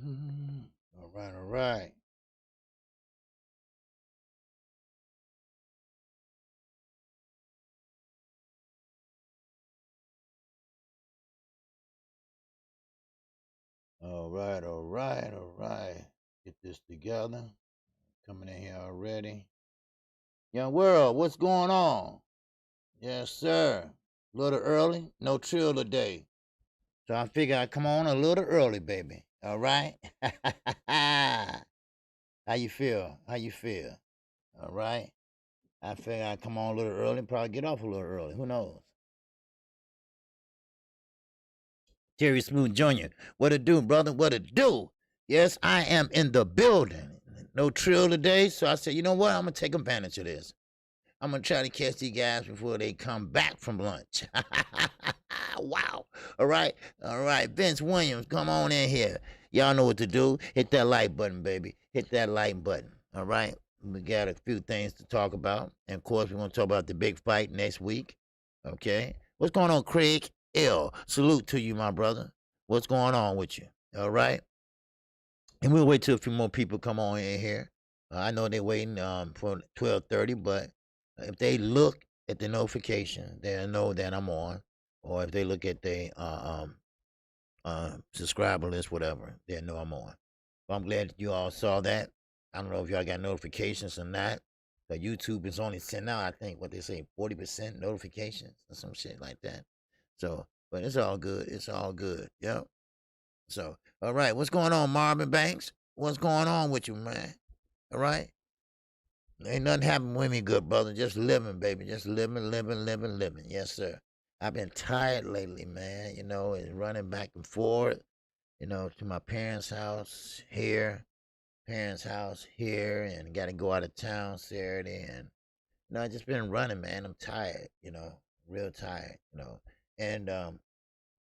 All right, all right. All right, all right, all right. Get this together. Coming in here already. Young world, what's going on? Yes, sir. A little early, no trill today. So I figure I'd come on a little early, baby. All right? How you feel? How you feel? All right? I figure I'd come on a little early, probably get off a little early. Who knows? Terry Smooth Jr. What it do, brother? What it do? Yes, I am in the building. No trill today, so I said, you know what? I'm gonna take advantage of this. I'm gonna try to catch these guys before they come back from lunch. Wow. All right. Vince Williams, come on in here. Y'all know what to do. Hit that like button, baby. Hit that like button. All right. We got a few things to talk about. And of course, we're gonna talk about the big fight next week. Okay. What's going on, Craig L? Salute to you, my brother. What's going on with you? All right. And we'll wait till a few more people come on in here. I know they're waiting for 12:30, but if they look at the notification, they'll know that I'm on. Or if they look at the subscriber list, whatever, they'll know I'm on. So I'm glad that you all saw that. I don't know if y'all got notifications or not. But YouTube is only sending out, I think, what they say, 40% notifications or some shit like that. So, but it's all good. It's all good. Yep. So, all right, what's going on, Marvin Banks? What's going on with you, man? All right, ain't nothing happening with me, good brother. Just living, baby. Just living, living, living, living. Yes, sir. I've been tired lately, man. You know, and running back and forth. You know, to my parents' house here, and got to go out of town Saturday, and I just been running, man. I'm tired. You know, real tired. You know, and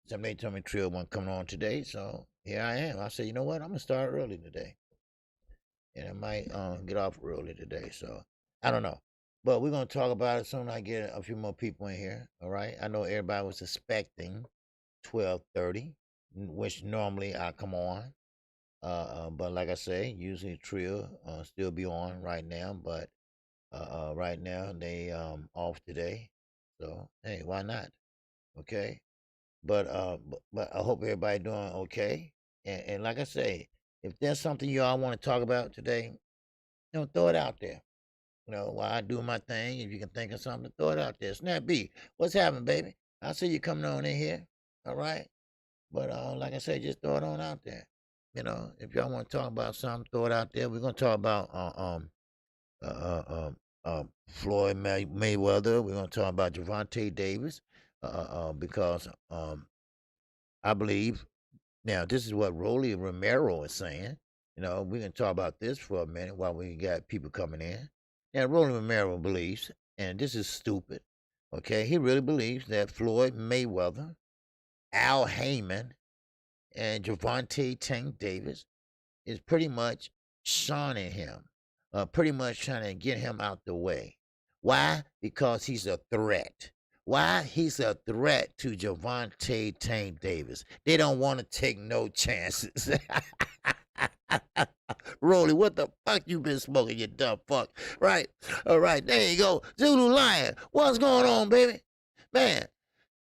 somebody told me Trill wasn't coming on today, so here I am. I said, you know what? I'm gonna start early today, and I might get off early today. So I don't know, but we're gonna talk about it soon. I get a few more people in here. All right. I know everybody was expecting 12:30, which normally I come on. But like I say, usually Trill still be on right now, but right now they off today. So hey, why not? Okay. But I hope everybody doing okay. And like I say, if there's something y'all want to talk about today, throw it out there. While I do my thing, if you can think of something, throw it out there. Snap B, what's happening, baby? I see you coming on in here. All right. But like I said, just throw it on out there. If y'all want to talk about something, throw it out there. We're gonna talk about uh, uh, um, Floyd Mayweather. We're gonna talk about Javante Davis, because I believe now this is what Rolly Romero is saying. We can talk about this for a minute while we got people coming in. Now, Rolly Romero believes, and this is stupid, okay? He really believes that Floyd Mayweather, Al Heyman, and Javante Tank Davis is pretty much shunning him, pretty much trying to get him out the way. Why? Because he's a threat. Why? He's a threat to Javante Tank Davis. They don't want to take no chances. Rolly, what the fuck you been smoking, you dumb fuck? Right? All right, there you go. Zulu Lion, what's going on, baby? Man,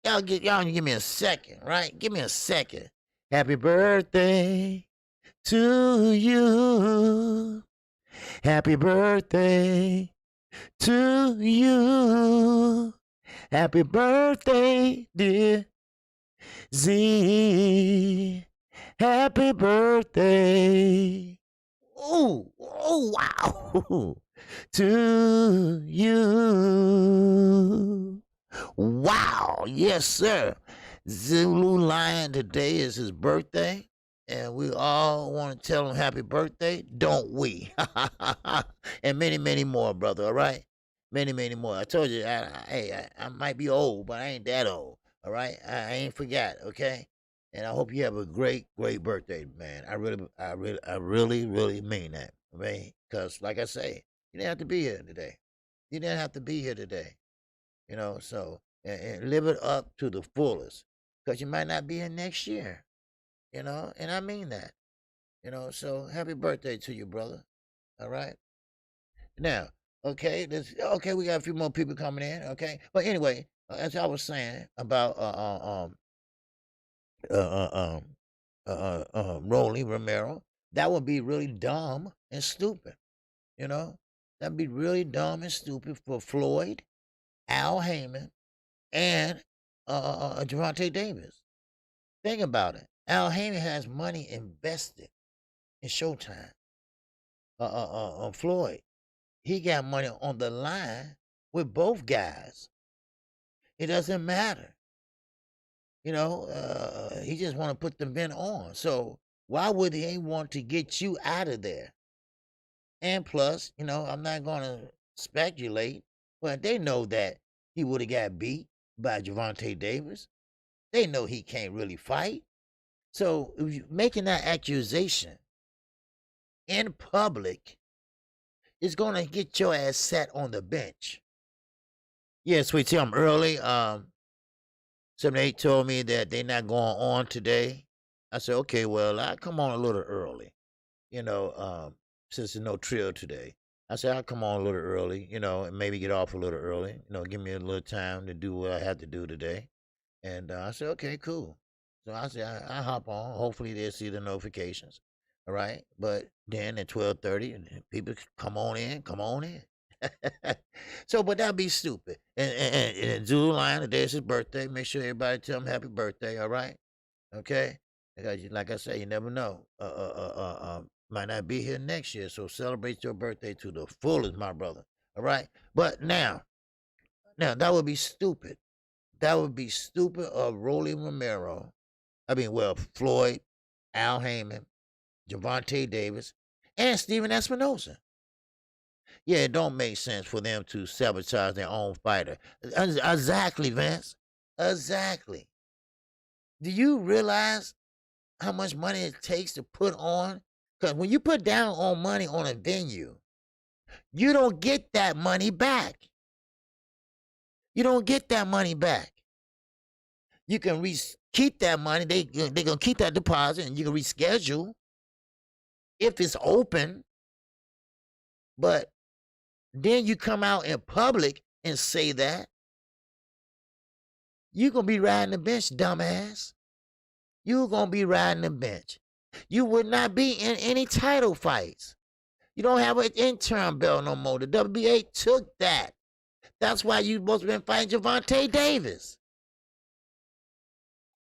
y'all give me a second, right? Give me a second. Happy birthday to you. Happy birthday to you. Happy birthday, dear Z. Happy birthday. Oh, wow. To you. Wow. Yes, sir. Zulu Lion, today is his birthday. And we all want to tell him happy birthday, don't we? And many, many more, brother, all right? Many, many more. I told you, I might be old, but I ain't that old, all right? I ain't forgot, okay? And I hope you have a great, great birthday, man. I really mean that, okay? Because, like I say, you didn't have to be here today. You didn't have to be here today, so, and live it up to the fullest. Because you might not be here next year, and I mean that. So happy birthday to you, brother. All right. Now, okay, we got a few more people coming in. Okay, but anyway, as I was saying about uh, uh, Rolly Romero, that would be really dumb and stupid. You know, that'd be really dumb and stupid for Floyd, Al Heyman, and Javante Davis. Think about it. Al Heyman has money invested in Showtime. Floyd, he got money on the line with both guys. It doesn't matter. He just want to put the event on. So why would he want to get you out of there? And plus, I'm not going to speculate, but they know that he would have got beat by Javante Davis. They know he can't really fight. So if you making that accusation in public, it's going to get your ass sat on the bench. Yeah, sweet tea, I'm early. 78 told me that they're not going on today. I said, okay, well, I come on a little early, since there's no trill today. I said, I'll come on a little early, and maybe get off a little early, give me a little time to do what I have to do today. And I said, okay, cool. So I said, I hop on. Hopefully they'll see the notifications. All right. But then at 12:30, people come on in. So, but that'd be stupid. And Zulu Lion, today's his birthday. Make sure everybody tell him happy birthday. All right. Okay. Because like I say, you never know. Might not be here next year. So celebrate your birthday to the fullest, my brother. All right. But now that would be stupid. That would be stupid of Rolly Romero. Floyd, Al Heyman, Javante Davis, and Steven Espinosa. Yeah, it don't make sense for them to sabotage their own fighter. Exactly, Vince. Exactly. Do you realize how much money it takes to put on? Because when you put down on money on a venue, you don't get that money back. You don't get that money back. You can keep that money. They're going to keep that deposit, and you can reschedule if it's open. But then you come out in public and say that, you're going to be riding the bench, dumbass. You're going to be riding the bench. You would not be in any title fights. You don't have an interim belt no more. The WBA took that. That's why you supposed to been fighting Javante Davis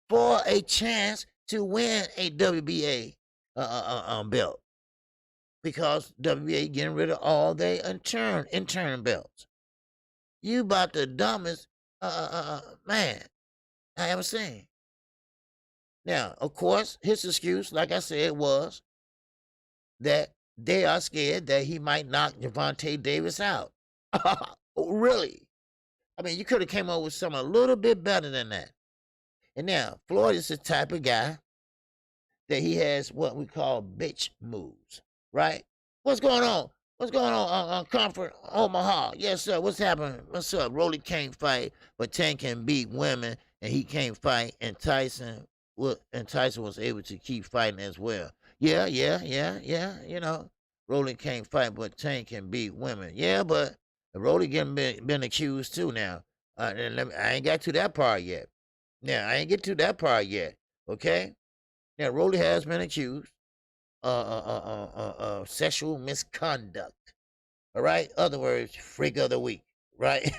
for a chance to win a WBA belt. Because WBA getting rid of all their intern belts. You about the dumbest man I ever seen. Now, of course, his excuse, like I said, was that they are scared that he might knock Javante Davis out. Really? You could have came up with something a little bit better than that. And now, Floyd is the type of guy that he has what we call bitch moves, right? What's going on? What's going on Comfort Omaha? Yes, sir. What's happening? What's up? Rolly can't fight, but Tank can beat women, and he can't fight, and Tyson was able to keep fighting as well. Yeah. Rolly can't fight, but Tank can beat women. Yeah, but Rolly getting been accused too now. I ain't got to that part yet. Now, I ain't get to that part yet. Okay? Now, Rolly has been accused of sexual misconduct. All right? Other words, freak of the week. Right?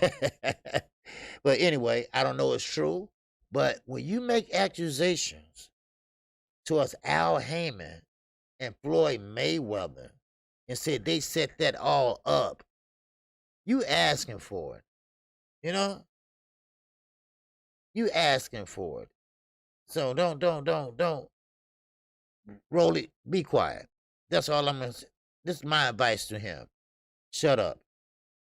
But anyway, I don't know it's true. But when you make accusations towards Al Heyman and Floyd Mayweather and said they set that all up, you asking for it. You asking for it. So don't roll it. Be quiet. That's all I'm going to say. This is my advice to him. Shut up.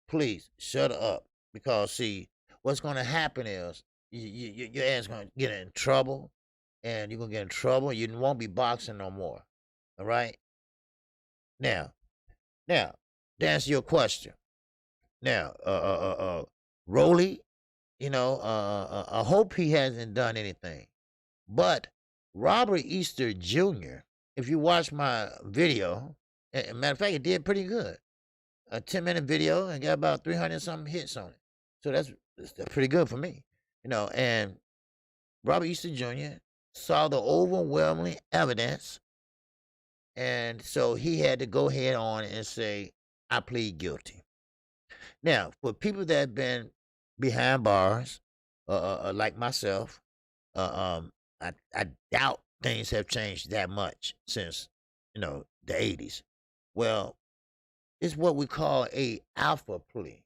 Please, shut up. Because, see, what's going to happen is your ass going to get in trouble. And you're going to get in trouble. You won't be boxing no more. All right? Now, to answer your question. Now, Rolly, I hope he hasn't done anything. But Robert Easter Jr., if you watch my video, matter of fact, it did pretty good. A 10-minute video and got about 300 something hits on it. So that's pretty good for me, And Robert Easter Jr. saw the overwhelming evidence, and so he had to go head on and say, "I plead guilty." Now, for people that have been behind bars, like myself, I doubt things have changed that much since the 80s. Well, it's what we call a alpha plea.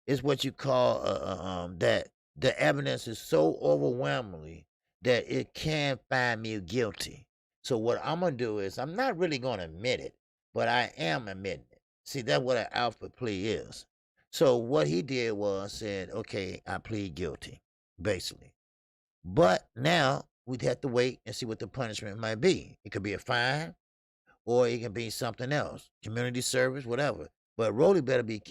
It's what you call that the evidence is so overwhelmingly that it can find me guilty. So what I'm gonna do is I'm not really gonna admit it, but I am admitting it. See, that's what an alpha plea is. So what he did was said, "Okay, I plead guilty," basically. But now we'd have to wait and see what the punishment might be. It could be a fine, or it can be something else, community service, whatever. But Rolly better be.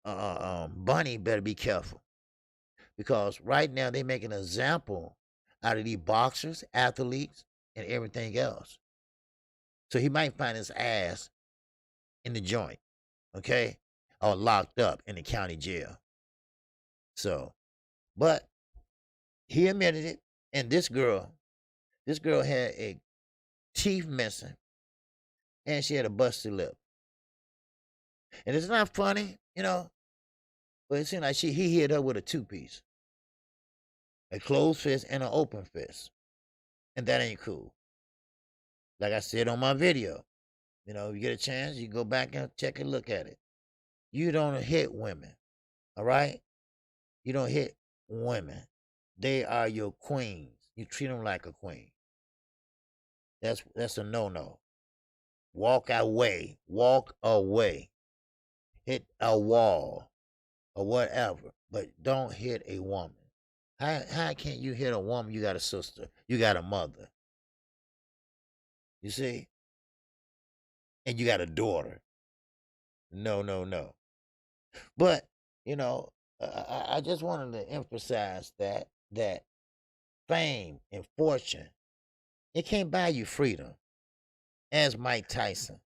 Bunny better be careful, because right now they make an example out of these boxers, athletes, and everything else. So he might find his ass in the joint, okay, or locked up in the county jail. So, but he admitted it, and this girl had a teeth missing, and she had a busted lip. And it's not funny, but it seemed like he hit her with a two-piece, a closed fist and an open fist, and that ain't cool. Like I said on my video, if you get a chance, you go back and check and look at it. You don't hit women, all right? You don't hit women. They are your queens. You treat them like a queen. That's a no-no. Walk away. Walk away. Hit a wall or whatever, but don't hit a woman. How can't you hit a woman? You got a sister. You got a mother. You see? And you got a daughter. No, no, no. But, I just wanted to emphasize that fame and fortune, it can't buy you freedom. As Mike Tyson,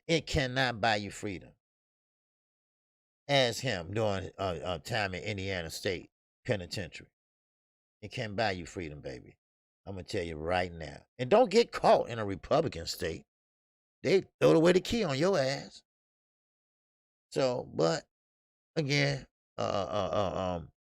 it cannot buy you freedom. As him during time in Indiana State Penitentiary, it can't buy you freedom, baby. I'm gonna tell you right now. And don't get caught in a Republican state. They throw away the key on your ass. So, but again, I'm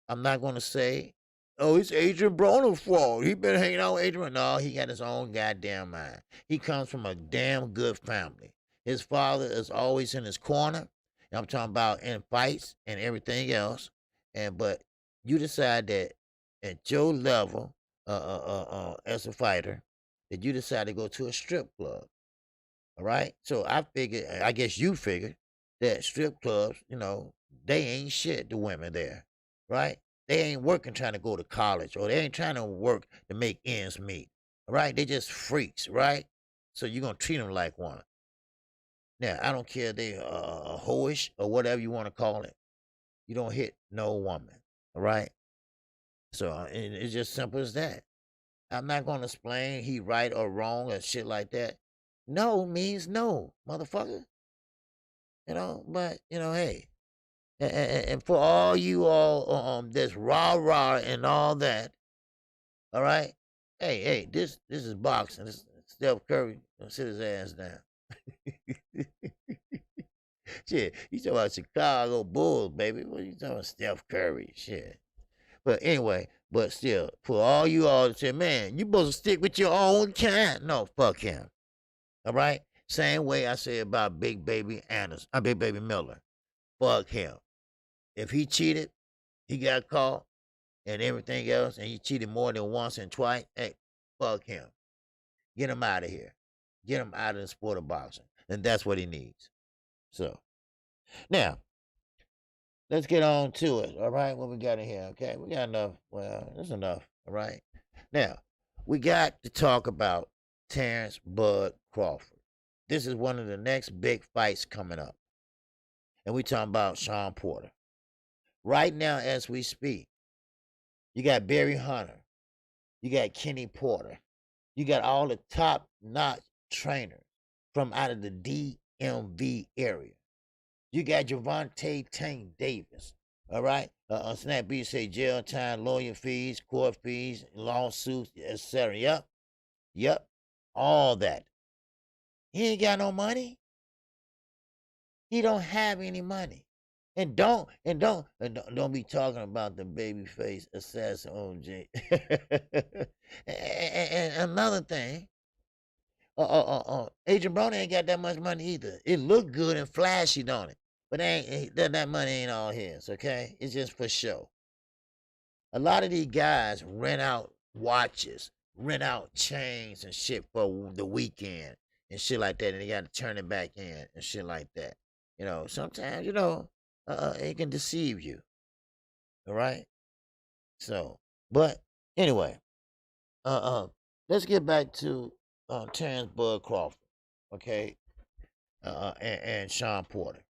not gonna say, "Oh, it's Adrian Broner's fault. He been hanging out with Adrian." No, he got his own goddamn mind. He comes from a damn good family. His father is always in his corner. I'm talking about in fights and everything else. But you decide that at your level, as a fighter, that you decide to go to a strip club. All right. So I guess you figured that strip clubs, they ain't shit to women there, right? They ain't working trying to go to college, or they ain't trying to work to make ends meet, all right? They just freaks, right? So you're going to treat them like one. Now, I don't care if they hoish or whatever you want to call it. You don't hit no woman, all right? So it's just simple as that. I'm not going to explain he right or wrong or shit like that. No means no, motherfucker. But, hey. And for all you all that's rah-rah and all that, all right? Hey, this is boxing. This Steph Curry gonna sit his ass down. Shit, you talking about Chicago Bulls, baby. What you talking about Steph Curry? Shit. But anyway, but still, for all you all that say, "Man, you supposed to stick with your own kind." No, fuck him. All right? Same way I say about Big Baby Anderson, Big Baby Miller. Fuck him. If he cheated, he got caught, and everything else, and he cheated more than once and twice, hey, fuck him. Get him out of here. Get him out of the sport of boxing. And that's what he needs. So, now, let's get on to it, all right? What we got in here, okay? We got enough. Well, that's enough, all right? Now, we got to talk about Terrence Bud Crawford. This is one of the next big fights coming up. And we talking about Shawn Porter. Right now, as we speak, you got Barry Hunter. You got Kenny Porter. You got all the top-notch trainers from out of the DMV area. You got Javante Tank Davis. All right. Snap B say jail time, lawyer fees, court fees, lawsuits, etc. Yep. Yep. All that. He ain't got no money. He don't have any money. And don't be talking about the babyface assassin OJ. and another thing, Agent Brony ain't got that much money either. It look good and flashy, don't it? But that money ain't all his, okay? It's just for show. A lot of these guys rent out watches, rent out chains and shit for the weekend and shit like that, and they got to turn it back in and shit like that. Sometimes, it can deceive you. All right? So, but anyway, let's get back to Terrence Bud Crawford, okay? And Sean Porter.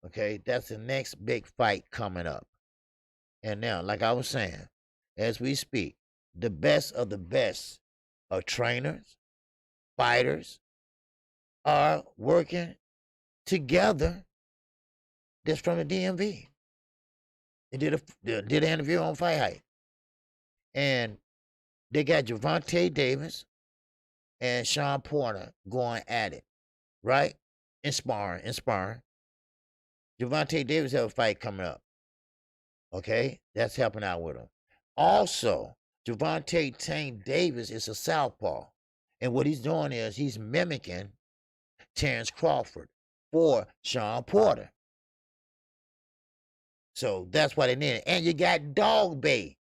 Okay, that's the next big fight coming up. And now, like I was saying, as we speak, the best of the best of trainers, fighters are working together. That's from the DMV. They did an interview on Fight Hype. And they got Javante Davis and Sean Porter going at it, right? In sparring. Javante Davis have a fight coming up. Okay? That's helping out with him. Also, Javante Tank Davis is a southpaw. And what he's doing is he's mimicking Terrence Crawford for Sean Porter. So that's why they need it. And you got Dog Bay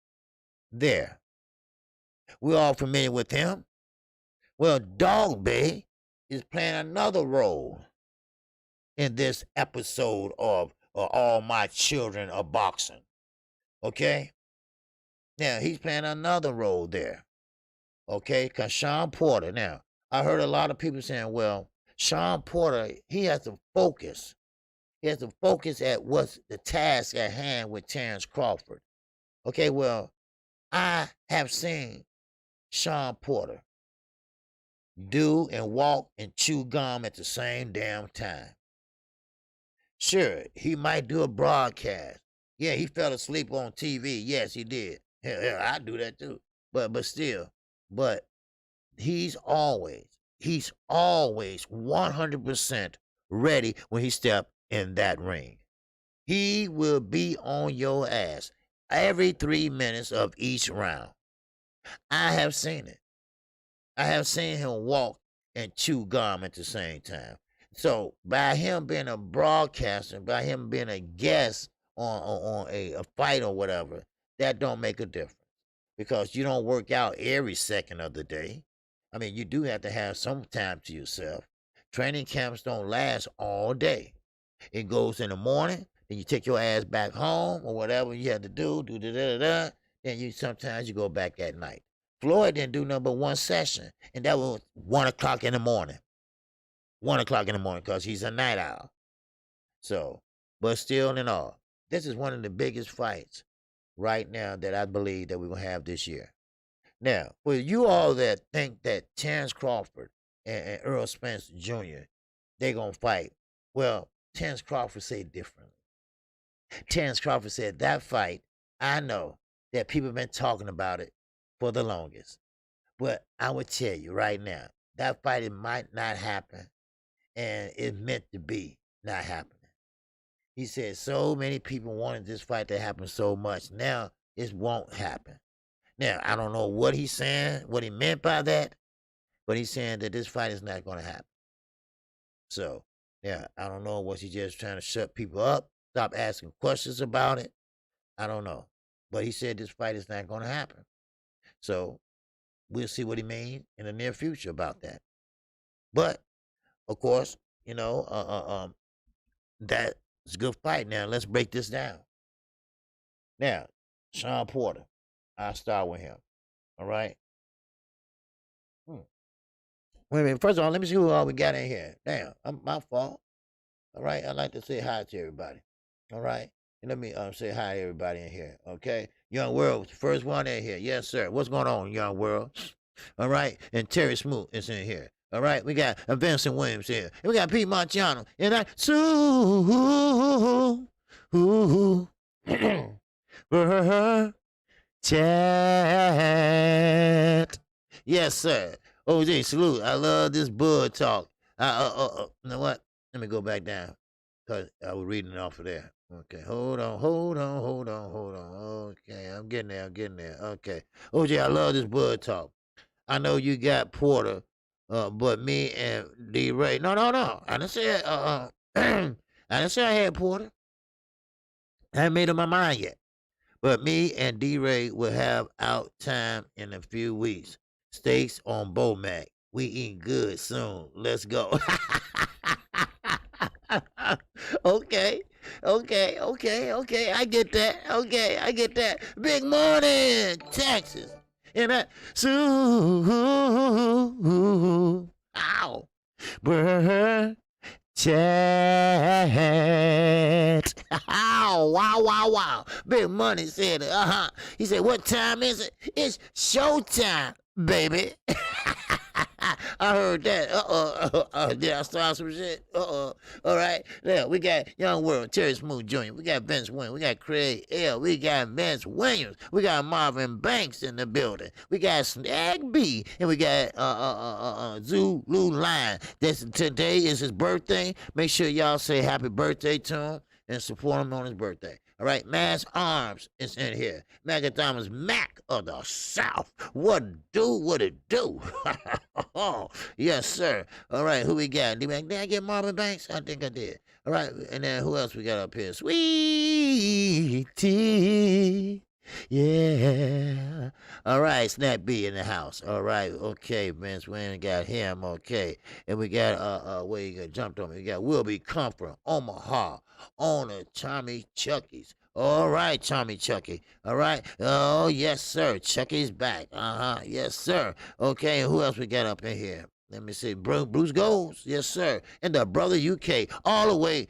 there. We're all familiar with him. Well, Dog Bay is playing another role in this episode of All My Children Are Boxing. Okay? Now, he's playing another role there. Okay? Because Sean Porter, now, I heard a lot of people saying, well, Sean Porter, he has to focus. He has to focus at what's the task at hand with Terrence Crawford. Okay, well, I have seen Sean Porter do and walk and chew gum at the same damn time. Sure, he might do a broadcast. Yeah, he fell asleep on TV. Yes, he did. Hell, I do that too. But still, he's always 100% ready when he step in that ring. He will be on your ass every 3 minutes of each round. I have seen it. I have seen him walk and chew gum at the same time. So by him being a broadcaster, by him being a guest on a fight or whatever, that don't make a difference. Because you don't work out every second of the day. I mean, you do have to have some time to yourself. Training camps don't last all day. It goes in the morning, then you take your ass back home or whatever you have to do, then sometimes you go back at night. Floyd didn't do nothing but one session, and that was 1 o'clock in the morning. 1 o'clock in the morning, because he's a night owl. So, but still in all, this is one of the biggest fights right now that I believe that we're going to have this year. Now, for you all that think that Terrence Crawford and Earl Spence Jr., they're going to fight, well, Terrence Crawford said differently. Terrence Crawford said, that fight, I know that people have been talking about it for the longest. But I would tell you right now, that fight, it might not happen, and it's meant to be not happening. He said so many people wanted this fight to happen so much. Now it won't happen. Now, I don't know what he's saying, what he meant by that, but he's saying that this fight is not going to happen. So, yeah, I don't know. Was he just trying to shut people up, stop asking questions about it? I don't know. But he said this fight is not going to happen. So, we'll see what he means in the near future about that. But, of course, that's a good fight. Now, let's break this down. Now, Sean Porter, I'll start with him. All right? Wait a minute. First of all, let me see who all we got in here. Damn, my fault. All right? I'd like to say hi to everybody. All right? And let me say hi to everybody in here. Okay? Young World, first one in here. Yes, sir. What's going on, Young World? All right, and Terry Smoot is in here. All right, we got Vincent Williams here, and we got Pete Marciano, and that chat. Yes, sir. OJ, salute. I love this bud talk. You know what? Let me go back down because I was reading it off of there. Okay, hold on. Okay, I'm getting there. Okay. OJ, I love this bud talk. I know you got Porter, but me and D Ray. No. I didn't say I didn't say I had Porter. I haven't made up my mind yet. But me and D Ray will have out time in a few weeks. Steaks on Bomac. We eat good soon. Let's go. Okay. I get that. Okay, I get that. Big morning, Texas. And that soon. Ow. Brr. Chat. Wow. Big Money said, He said, what time is it? It's showtime, baby. I heard that. Did I start some shit? All right. Yeah, we got Young World, Terry Smoot Jr., we got Vince Williams, we got Craig L., we got Vince Williams, we got Marvin Banks in the building, we got Snag B, and we got Zulu Line. Today is his birthday. Make sure y'all say happy birthday to him and support him on his birthday. All right, Mass Arms is in here. Magadama's Mac of the South. What it do? Oh, yes, sir. All right, who we got? Did I get Marvin Banks? I think I did. All right, and then who else we got up here? Sweetie. Yeah. All right, Snap B in the house. All right, okay, Vince Wayne got him. Okay, and we got where you got jumped on me. We got Will Be Comfort, Omaha, owner Tommy Chucky's. All right, Tommy Chucky. All right. Oh yes, sir. Chucky's back. Yes, sir. Okay, who else we got up in here? Let me see. Bruce Goes. Yes, sir. And the brother UK. All the way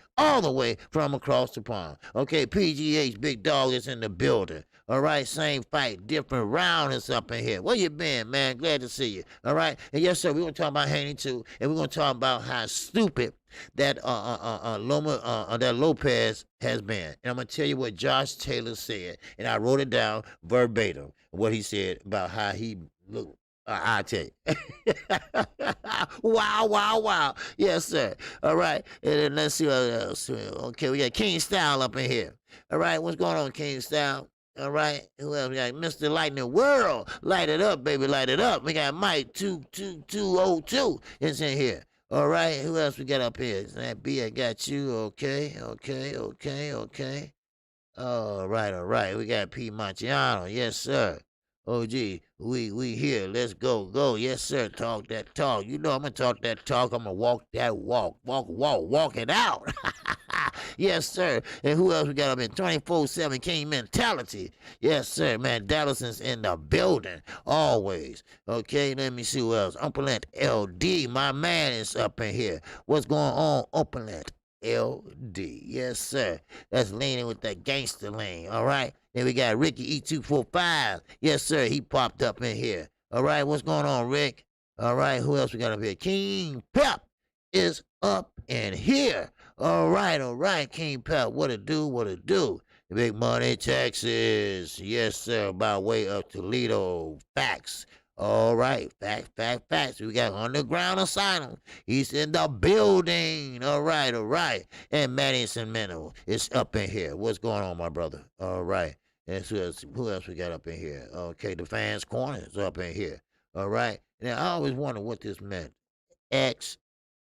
from across the pond. Okay, PGH Big Dog is in the building. All right, same fight, different round is up in here. Where you been, man? Glad to see you. All right, and yes, sir, we're gonna talk about Haney too, and we're gonna talk about how stupid that that Lopez has been. And I'm gonna tell you what Josh Taylor said, and I wrote it down verbatim. What he said about how he looked. I'll tell you. Wow. Yes, sir. All right. And then let's see what else. Okay, we got King Style up in here. All right, what's going on, King Style? All right, who else? We got Mr. Lightning World. Light it up, baby, light it up. We got Mike 22202 is in here. All right, who else we got up here? That B, I got you. Okay. All right. We got P. Marciano. Yes, sir. OG, we here. Let's go. Yes, sir. Talk that talk. You know I'm gonna talk that talk. I'm gonna walk that walk. Walk it out. Yes, sir. And who else we got up in 24/7 King Mentality? Yes, sir. Man, Dallas is in the building always. Okay, let me see who else. Umperlant LD, my man is up in here. What's going on, Umperlant LD? Yes, sir. That's leaning with that gangster lane. All right. Then we got Ricky E245. Yes, sir. He popped up in here. All right. What's going on, Rick? All right. Who else we got up here? King Pep is up in here. All right. King Pep. What it do? Big Money, Texas. Yes, sir. By way of Toledo. Facts. All right. Facts. We got Underground Asylum. He's in the building. All right. And Madison Menno is up in here. What's going on, my brother? All right. And who else we got up in here? Okay, the Fans Corner is up in here. All right. Now, I always wondered what this meant. X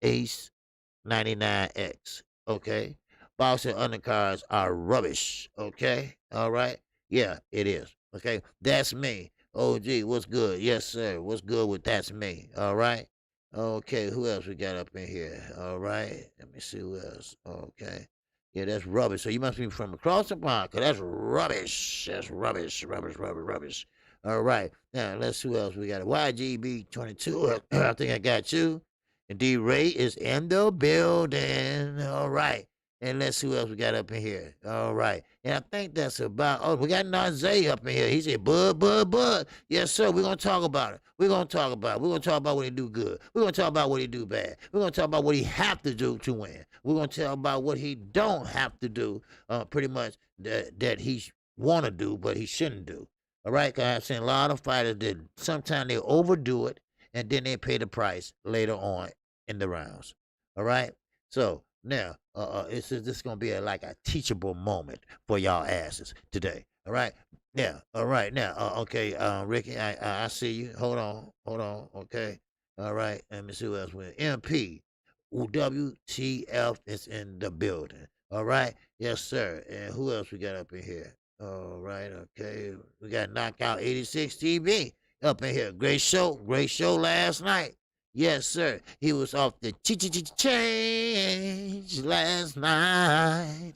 Ace 99X. Okay. Boxing undercards are rubbish. Okay. All right. Yeah, it is. Okay. That's me. OG, what's good? Yes, sir. What's good with that's me? All right. Okay, who else we got up in here? All right. Let me see who else. Okay. Yeah, that's rubbish. So you must be from across the pond, because that's rubbish. That's rubbish. All right. Now, let's see who else we got. YGB22. I think I got you. And D Ray is in the building. All right. And let's see who else we got up in here. All right. And I think that's about, oh, we got Nazay up in here. He said, Bud, Bud, Bud. Yes, sir. We're going to talk about it. We're going to talk about it. We're going to talk about what he do good. We're going to talk about what he do bad. We're going to talk about what he have to do to win. We're going to talk about what he don't have to do, pretty much that he want to do, but he shouldn't do. All right? Because I've seen a lot of fighters that sometimes they overdo it, and then they pay the price later on in the rounds. All right? So now, this is gonna be like a teachable moment for y'all asses today. All right, now, all right, now, okay, Ricky, I see you. Hold on, okay, all right. Let me see who else with MP. WTF is in the building. All right, yes, sir. And who else we got up in here? All right, okay, we got Knockout 86 TV up in here. Great show last night. Yes, sir. He was off the change last night.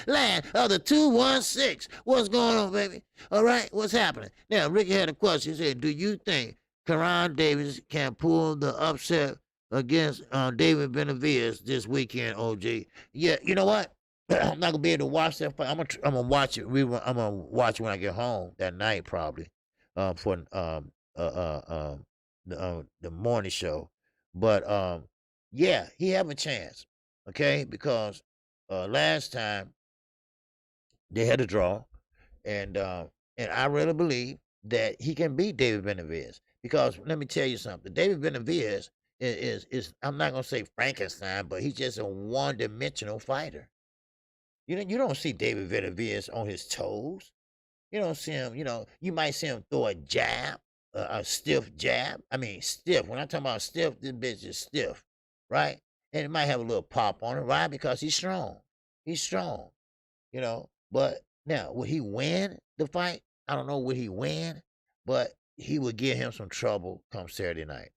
Land of the 216. What's going on, baby? All right, what's happening? Now, Ricky had a question. He said, do you think Karan Davis can pull the upset against David Benavidez this weekend, OG? Yeah, you know what? I'm not gonna be able to watch that fight. I'm gonna watch it. I'm gonna watch it when I get home that night, probably. For the morning show. But yeah, he have a chance. Okay, because last time they had a draw, and I really believe that he can beat David Benavidez. Because let me tell you something, David Benavidez is I'm not gonna say Frankenstein, but he's just a one-dimensional fighter. You don't see David Benavidez on his toes. You don't see him, you might see him throw a jab, a stiff jab. I mean, stiff. When I'm talking about stiff, this bitch is stiff, right? And it might have a little pop on it, right? Because he's strong. He's strong, But now, will he win the fight? I don't know, will he win? But he will give him some trouble come Saturday night.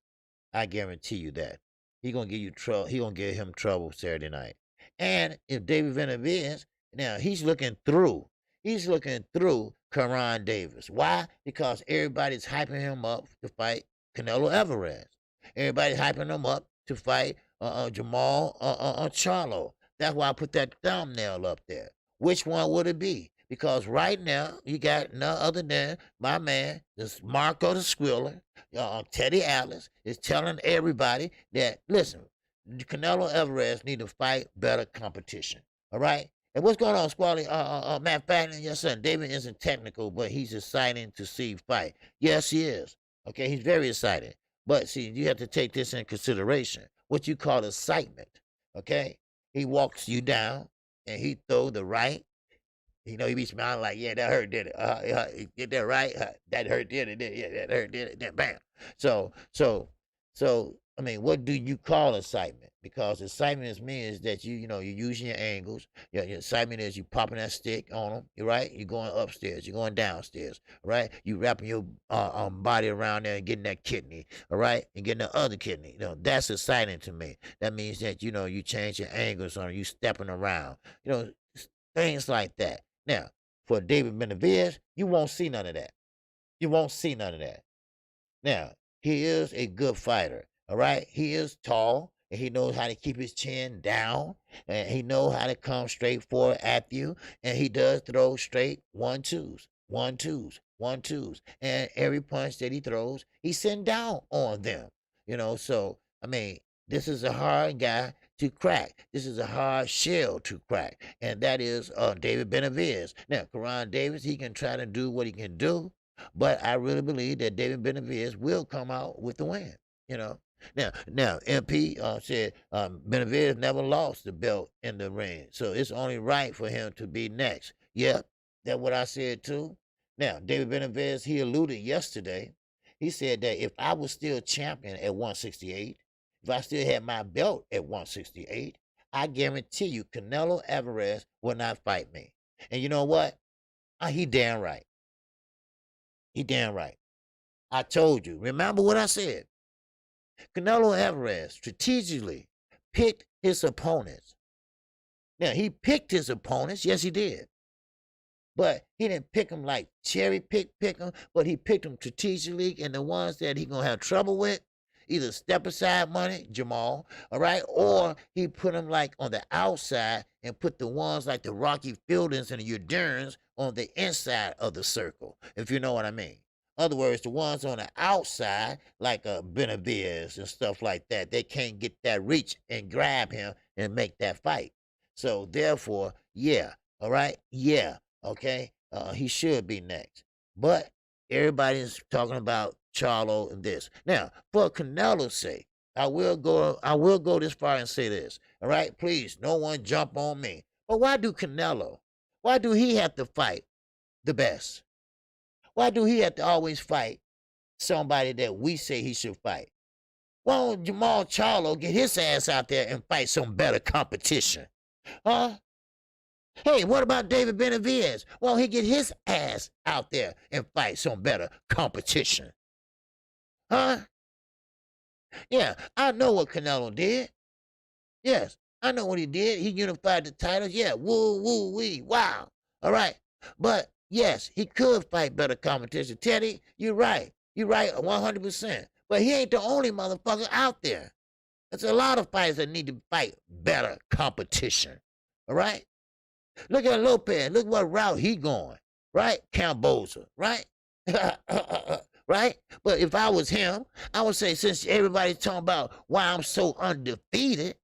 I guarantee you that. He gonna give you trouble. He gonna give him trouble Saturday night. And if David Benavidez, now he's looking through. He's looking through Karan Davis. Why? Because everybody's hyping him up to fight Canelo Alvarez. Everybody's hyping him up to fight Jamal Charlo. That's why I put that thumbnail up there. Which one would it be? Because right now, you got none other than my man, this Marco the Squiller, Teddy Atlas, is telling everybody that, listen, Canelo Alvarez need to fight better competition. All right? And what's going on, Squally? Matt Fatton, yes, sir. David isn't technical, but he's exciting to see fight. Yes, he is. Okay, he's very excited. But see, you have to take this in consideration. What you call excitement. Okay? He walks you down and he throw the right. He be smiling like, yeah, that hurt, did it? Get that right? That hurt, did it? Yeah, that hurt, did it? Then bam. So, I mean, what do you call excitement? Because excitement means that you're using your angles. Your excitement is you popping that stick on them. You're right. You're going upstairs. You're going downstairs. Right. You wrapping your body around there and getting that kidney. All right, and getting the other kidney. That's exciting to me. That means that you change your angles on. You stepping around. Things like that. Now, for David Benavidez, you won't see none of that. You won't see none of that. Now, he is a good fighter, all right? He is tall, and he knows how to keep his chin down, and he knows how to come straight forward at you, and he does throw straight 1-2s, 1-2s, 1-2s. And every punch that he throws, he's sitting down on them, So, I mean, this is a hard guy to crack. This is a hard shell to crack, and that is David Benavidez. Now, Karan Davis, he can try to do what he can do, but I really believe that David Benavidez will come out with the win. Now, MP said Benavidez never lost the belt in the ring, so it's only right for him to be next. Yep, that's what I said too. Now, David Benavidez, he alluded yesterday. He said that if I was still champion at 168, if I still had my belt at 168, I guarantee you Canelo Alvarez will not fight me. And you know what? He damn right. He damn right. I told you. Remember what I said. Canelo Alvarez strategically picked his opponents. Now, he picked his opponents. Yes, he did. But he didn't pick them like cherry pick them, but he picked them strategically, and the ones that he going to have trouble with, either step aside money, Jamal, all right, or he put them like on the outside and put the ones like the Rocky Fieldings and the Udurns on the inside of the circle, if you know what I mean. In other words, the ones on the outside, like Benavidez and stuff like that, they can't get that reach and grab him and make that fight. So therefore, yeah, all right, yeah, okay, he should be next. But everybody's talking about Charlo and this. Now, for Canelo's sake, I will go this far and say this. All right, please, no one jump on me. But why do Canelo? Why do he have to fight the best? Why do he have to always fight somebody that we say he should fight? Why don't Jamal Charlo get his ass out there and fight some better competition? Huh? Hey, what about David Benavidez? Why don't he get his ass out there and fight some better competition? Huh? Yeah, I know what Canelo did. Yes, I know what he did. He unified the titles. Yeah, woo, woo, wee, wow. All right. But yes, he could fight better competition. Teddy, you're right. You're right 100%. But he ain't the only motherfucker out there. There's a lot of fighters that need to fight better competition. All right? Look at Lopez. Look what route he going. Right? Camboza. Right? Right? But if I was him, I would say, since everybody's talking about why I'm so undefeated,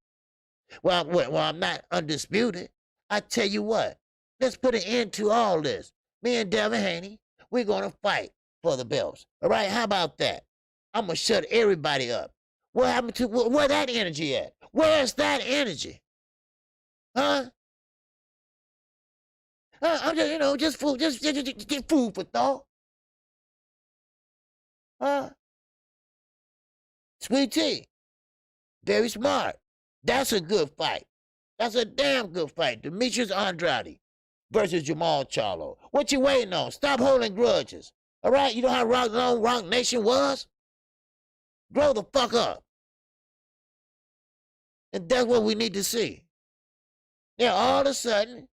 well, I'm not undisputed, I tell you what, let's put an end to all this. Me and Devin Haney, we're going to fight for the belts. All right? How about that? I'm going to shut everybody up. What happened to, where that energy at? Where's that energy? Huh? I'm just, just get food for thought. Huh? Sweet tea. Very smart. That's a good fight. That's a damn good fight. Demetrius Andrade versus Jamal Charlo. What you waiting on? Stop holding grudges. All right? You know how Rock Nation was? Grow the fuck up. And that's what we need to see. Now, all of a sudden,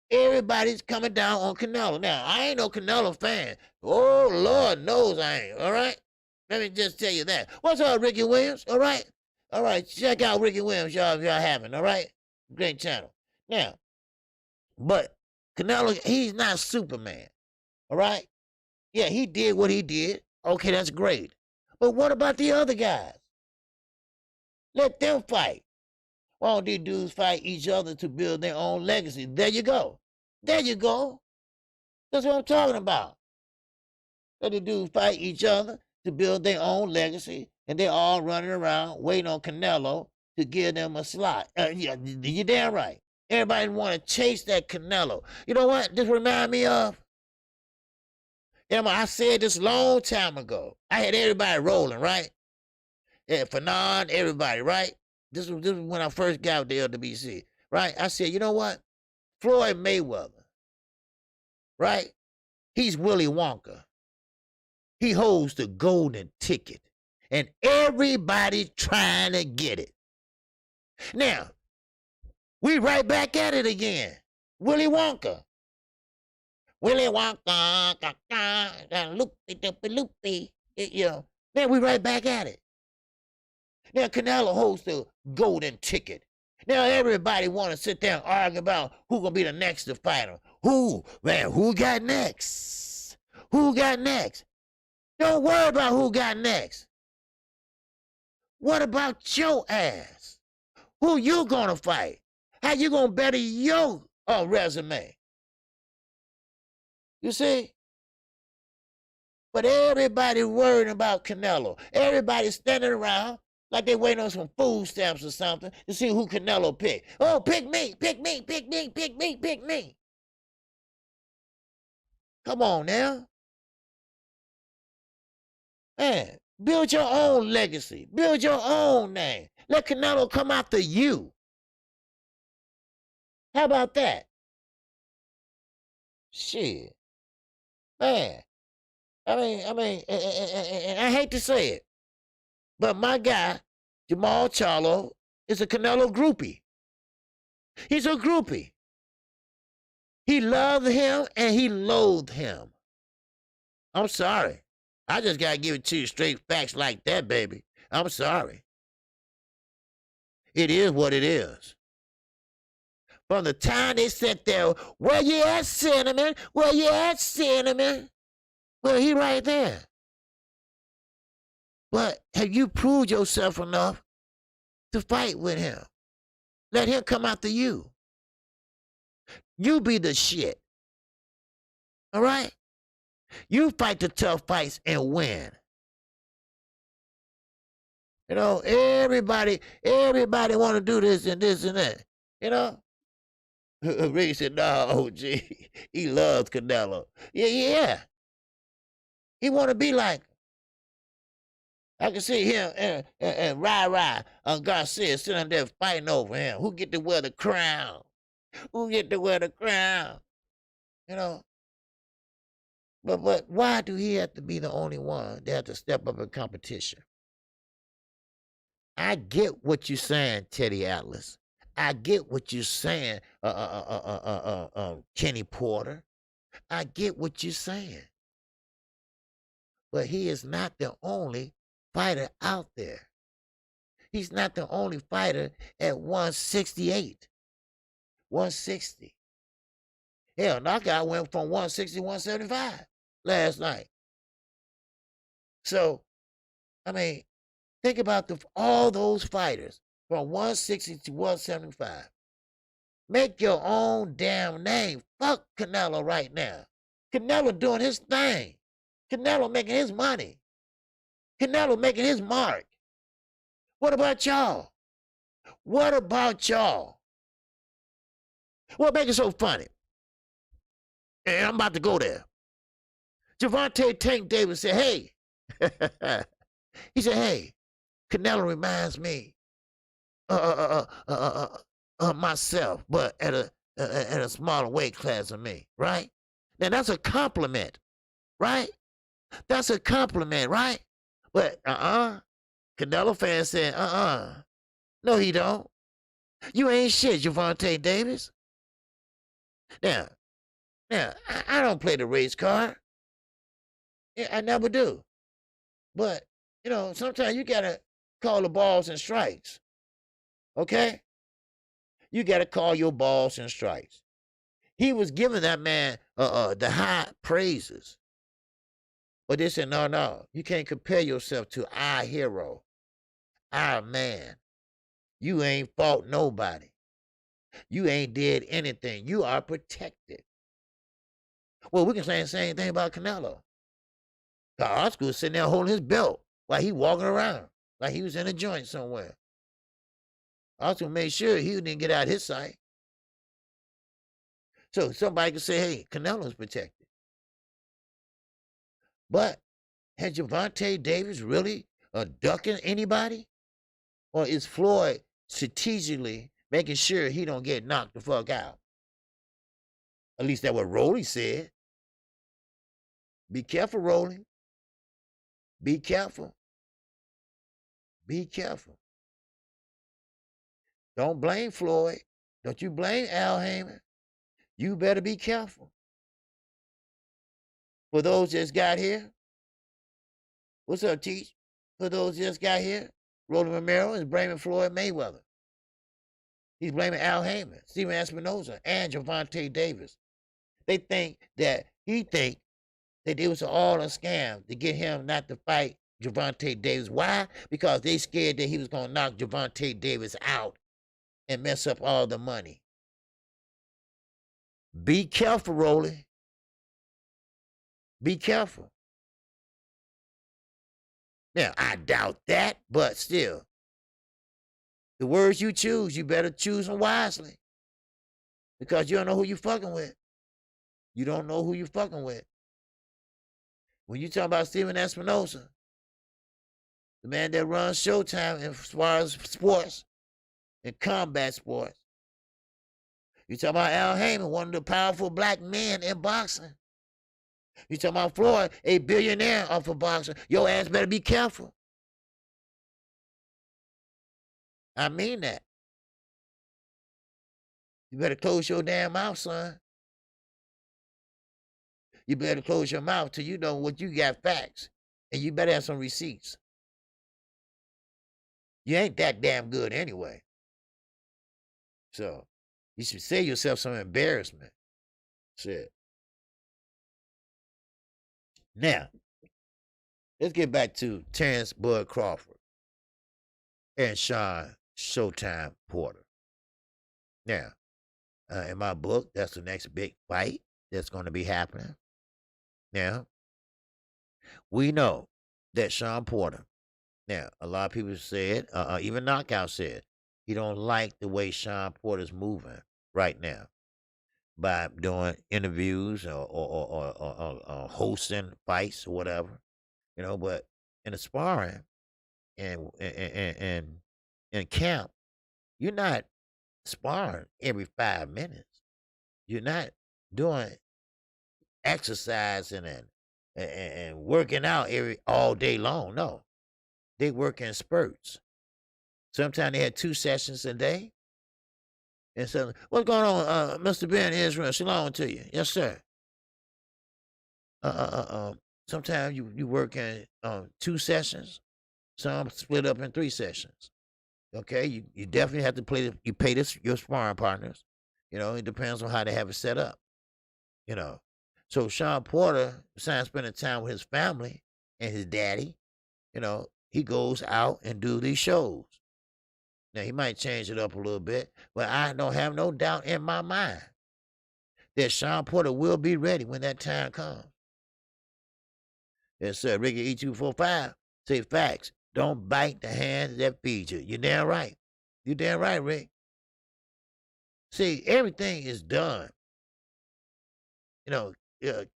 everybody's coming down on Canelo. Now, I ain't no Canelo fan. Oh, Lord knows I ain't, all right? Let me just tell you that. What's up, Ricky Williams, all right? All right, check out Ricky Williams, y'all, if y'all haven't, all right? Great channel. Now, but Canelo, he's not Superman, all right? Yeah, he did what he did. Okay, that's great. But what about the other guys? Let them fight. Why don't these dudes fight each other to build their own legacy? There you go. There you go. That's what I'm talking about. Let the dudes fight each other to build their own legacy, and they're all running around waiting on Canelo to give them a slot. Yeah, you're damn right. Everybody want to chase that Canelo. You know what this remind me of? Emma, I said this long time ago. I had everybody rolling, right? Yeah, Fanon, everybody, right? This was when I first got with the LWC, right? I said, you know what? Floyd Mayweather, right? He's Willy Wonka. He holds the golden ticket, and everybody's trying to get it. Now, we right back at it again. Willy Wonka. Willy Wonka, loopy. You know, then we right back at it. Now, Canelo holds the golden ticket. Now, everybody want to sit there and argue about who going to be the next to fight him. Who got next? Who got next? Don't worry about who got next. What about your ass? Who you going to fight? How you going to better your resume? You see? But everybody worried about Canelo. Everybody standing around like they waiting on some food stamps or something to see who Canelo pick. Oh, pick me, pick me, pick me, pick me, pick me. Come on now. Man, build your own legacy. Build your own name. Let Canelo come after you. How about that? Shit. Man. I mean, and I hate to say it, but my guy, Jamal Charlo, is a Canelo groupie. He's a groupie. He loved him and he loathed him. I'm sorry. I just got to give it to you straight facts like that, baby. I'm sorry. It is what it is. From the time they sat there, where you at, Cinnamon? Where you at, Cinnamon? Well, he right there. But have you proved yourself enough to fight with him? Let him come after you. You be the shit. All right? You fight the tough fights and win. You know, everybody want to do this and that. You know? Ricky said, no, OG, he loves Canelo. Yeah. He want to be like him. I can see him and Rai Garcia sitting there fighting over him. Who get to wear the crown? Who get to wear the crown? You know? But why do he have to be the only one that have to step up in competition? I get what you're saying, Teddy Atlas. I get what you're saying, Kenny Porter. I get what you're saying. But he is not the only fighter out there. He's not the only fighter at 168, 160. Hell, Knockout went from 160 to 175 last night. So, I mean, think about all those fighters from 160 to 175. Make your own damn name. Fuck Canelo right now. Canelo doing his thing. Canelo making his money. Canelo making his mark. What about y'all? What about y'all? What makes it so funny? And I'm about to go there. Gervonta Tank Davis said, hey. He said, hey, Canelo reminds me myself, but at a smaller weight class than me, right? Now that's a compliment, right? That's a compliment, right? But Canelo fans saying, no, he don't. You ain't shit, Gervonta Davis. Now, I don't play the race card. Yeah, I never do. But, you know, sometimes you gotta call the balls and strikes. Okay? You gotta call your balls and strikes. He was giving that man the high praises. But they said, no, you can't compare yourself to our hero, our man. You ain't fought nobody. You ain't did anything. You are protected. Well, we can say the same thing about Canelo. Oscar was sitting there holding his belt while he walking around, like he was in a joint somewhere. Oscar made sure he didn't get out of his sight. So somebody could say, hey, Canelo's protected. But has Gervonta Davis really ducking anybody? Or is Floyd strategically making sure he don't get knocked the fuck out? At least that's what Rolly said. Be careful, Rolly. Be careful. Be careful. Don't blame Floyd. Don't you blame Al Heyman. You better be careful. For those just got here, what's up, Teach? For those just got here, Rolly Romero is blaming Floyd Mayweather. He's blaming Al Heyman, Steven Espinoza, and Gervonta Davis. He think that it was all a scam to get him not to fight Gervonta Davis. Why? Because they scared that he was going to knock Gervonta Davis out and mess up all the money. Be careful, Rolly. Be careful. Now, I doubt that, but still, the words you choose, you better choose them wisely. Because you don't know who you're fucking with. You don't know who you're fucking with. When you talk about Steven Espinoza, the man that runs Showtime as far as sports and combat sports. You talk about Al Heyman, one of the powerful black men in boxing. You talk about Floyd, a billionaire off of boxing. Your ass better be careful. I mean that. You better close your damn mouth, son. You better close your mouth till you know what you got facts. And you better have some receipts. You ain't that damn good anyway. So you should save yourself some embarrassment. Shit. Now, let's get back to Terrence Bud Crawford and Sean Showtime Porter. Now, in my book, that's the next big fight that's going to be happening. Now, we know that Sean Porter, now, a lot of people said, even Knockout said, he don't like the way Sean Porter's moving right now by doing interviews or hosting fights or whatever, but in the sparring and in camp, you're not sparring every 5 minutes. You're not doing exercising and working out all day long. No, they work in spurts. Sometimes they had 2 sessions a day. And so, what's going on, Mr. Ben Israel? Shalom to you. Yes, sir. Sometimes you work in 2 sessions. Some split up in 3 sessions. Okay, you definitely have to pay your sparring partners. It depends on how they have it set up. So Sean Porter, besides spending time with his family and his daddy, he goes out and do these shows. Now, he might change it up a little bit, but I don't have no doubt in my mind that Sean Porter will be ready when that time comes. Yes, sir. Ricky E245 say facts. Don't bite the hand that feeds you. You're damn right. You're damn right, Rick. See, everything is done,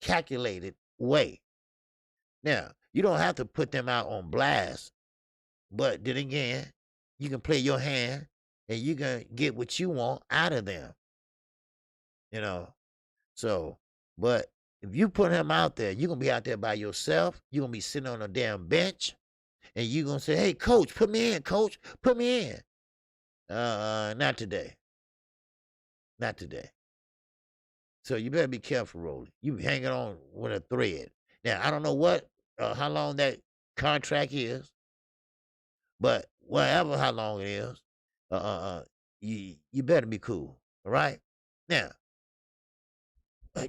calculated way. Now, you don't have to put them out on blast, but then again, you can play your hand and you can get what you want out of them. So, but if you put him out there, you're going to be out there by yourself. You're going to be sitting on a damn bench and you're going to say, hey, coach, put me in, coach, put me in. Not today. Not today. So you better be careful, Rolly. You hanging on with a thread. Now, I don't know how long that contract is, but whatever how long it is, you better be cool, all right? Now,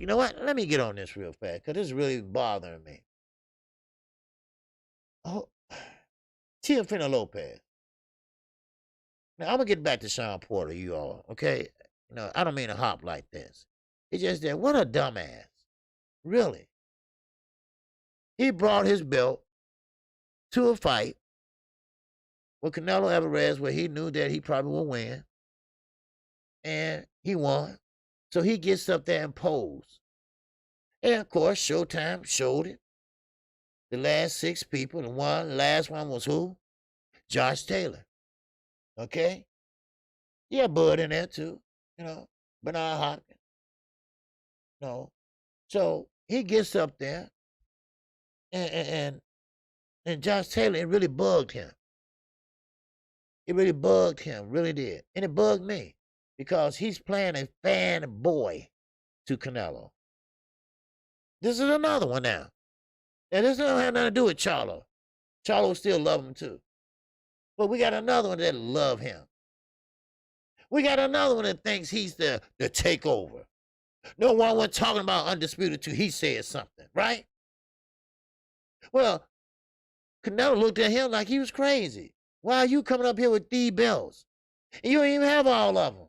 you know what? Let me get on this real fast because this is really bothering me. Oh, Teofimo Lopez. Now, I'm going to get back to Sean Porter, you all, okay? I don't mean to hop like this. It's just that, what a dumbass. Really. He brought his belt to a fight with Canelo Alvarez where he knew that he probably would win. And he won. So he gets up there and poses. And, of course, Showtime showed it. The last 6 people. The last one was who? Josh Taylor. Okay? Yeah, Bud in there, too. Bernard Hopkins. So he gets up there, and Josh Taylor, it really bugged him. It really bugged him, really did. And it bugged me because he's playing a fan boy to Canelo. This is another one now. And this don't have nothing to do with Charlo. Charlo still love him too. But we got another one that love him. We got another one that thinks he's the takeover. No one was talking about Undisputed till he said something, right? Well, Canelo looked at him like he was crazy. Why are you coming up here with these belts? And you don't even have all of them.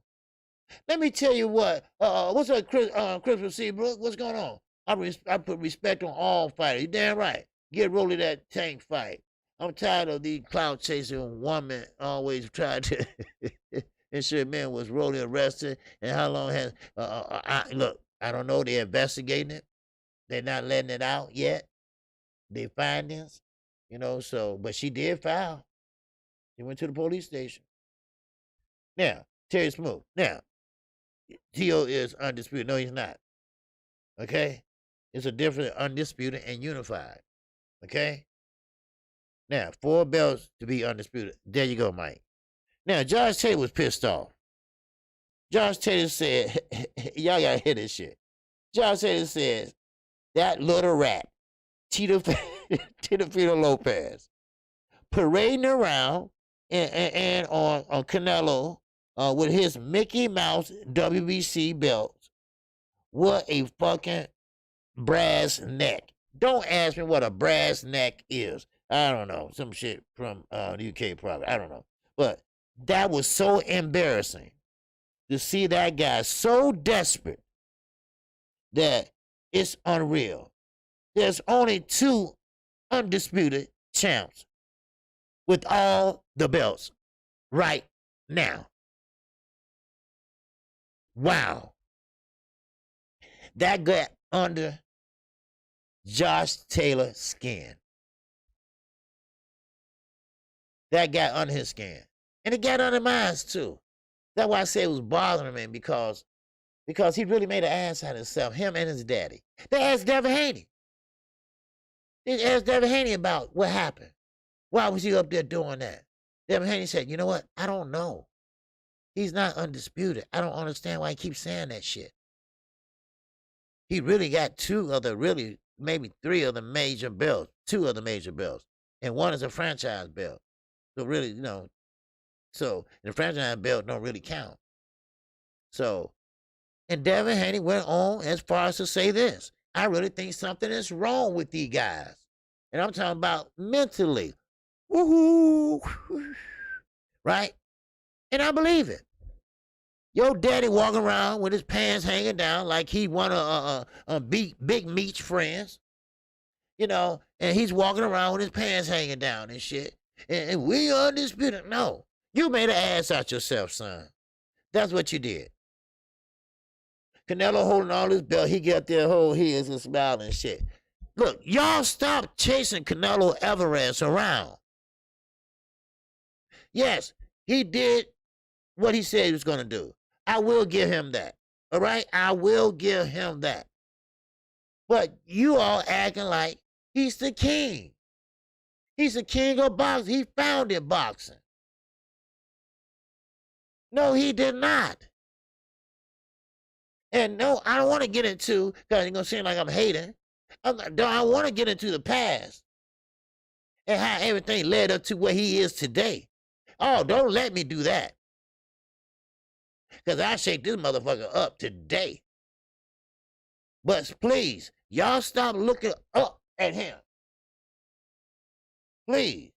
Let me tell you what. What's up, Christopher C. Brooks? What's going on? I put respect on all fighters. You damn right. Get Rolly that tank fight. I'm tired of these clout chasing women always trying to ensure men was Rolly arrested and how long has look, I don't know, they're investigating it. They're not letting it out yet. Their findings, so but she did file. She went to the police station. Now, Terry Smooth. Now, T.O. is undisputed. No, he's not. Okay? It's a different undisputed and unified. Okay? Now, 4 belts to be undisputed. There you go, Mike. Now, Josh Taylor was pissed off. Josh Taylor said, y'all gotta hear this shit. Josh Taylor says, that little rat, Teofimo Lopez, parading around and on Canelo with his Mickey Mouse WBC belt. What a fucking brass neck. Don't ask me what a brass neck is. I don't know. Some shit from the UK probably. I don't know. But that was so embarrassing to see that guy so desperate that it's unreal. There's only 2 undisputed champs with all the belts right now. Wow. That got under Josh Taylor's skin. That got under his skin. And it got under mine too. That's why I say it was bothering me because he really made an ass out of himself, him and his daddy. They asked Devin Haney. They asked Devin Haney about what happened. Why was he up there doing that? Devin Haney said, you know what? I don't know. He's not undisputed. I don't understand why he keeps saying that shit. He really got 2 of the really, maybe 3 of the major belts, 2 of the major belts. And 1 is a franchise belt. So really, you know, so the franchise belt don't really count. So, and Devin Haney went on as far as to say this. I really think something is wrong with these guys. And I'm talking about mentally. Woohoo! Right? And I believe it. Your daddy walking around with his pants hanging down like he one of Big Meat's friends. You know, and he's walking around with his pants hanging down and shit. And we undisputed. No. You made an ass out yourself, son. That's what you did. Canelo holding all his belt. He got there, hold his and smiling and shit. Look, y'all stop chasing Canelo Alvarez around. Yes, he did what he said he was going to do. I will give him that. All right? I will give him that. But you all acting like he's the king. He's the king of boxing. He founded boxing. No, he did not. And no, I don't want to get into, because it's going to seem like I'm hating. I want to get into the past and how everything led up to where he is today. Oh, don't let me do that. Because I shake this motherfucker up today. But please, y'all stop looking up at him. Please.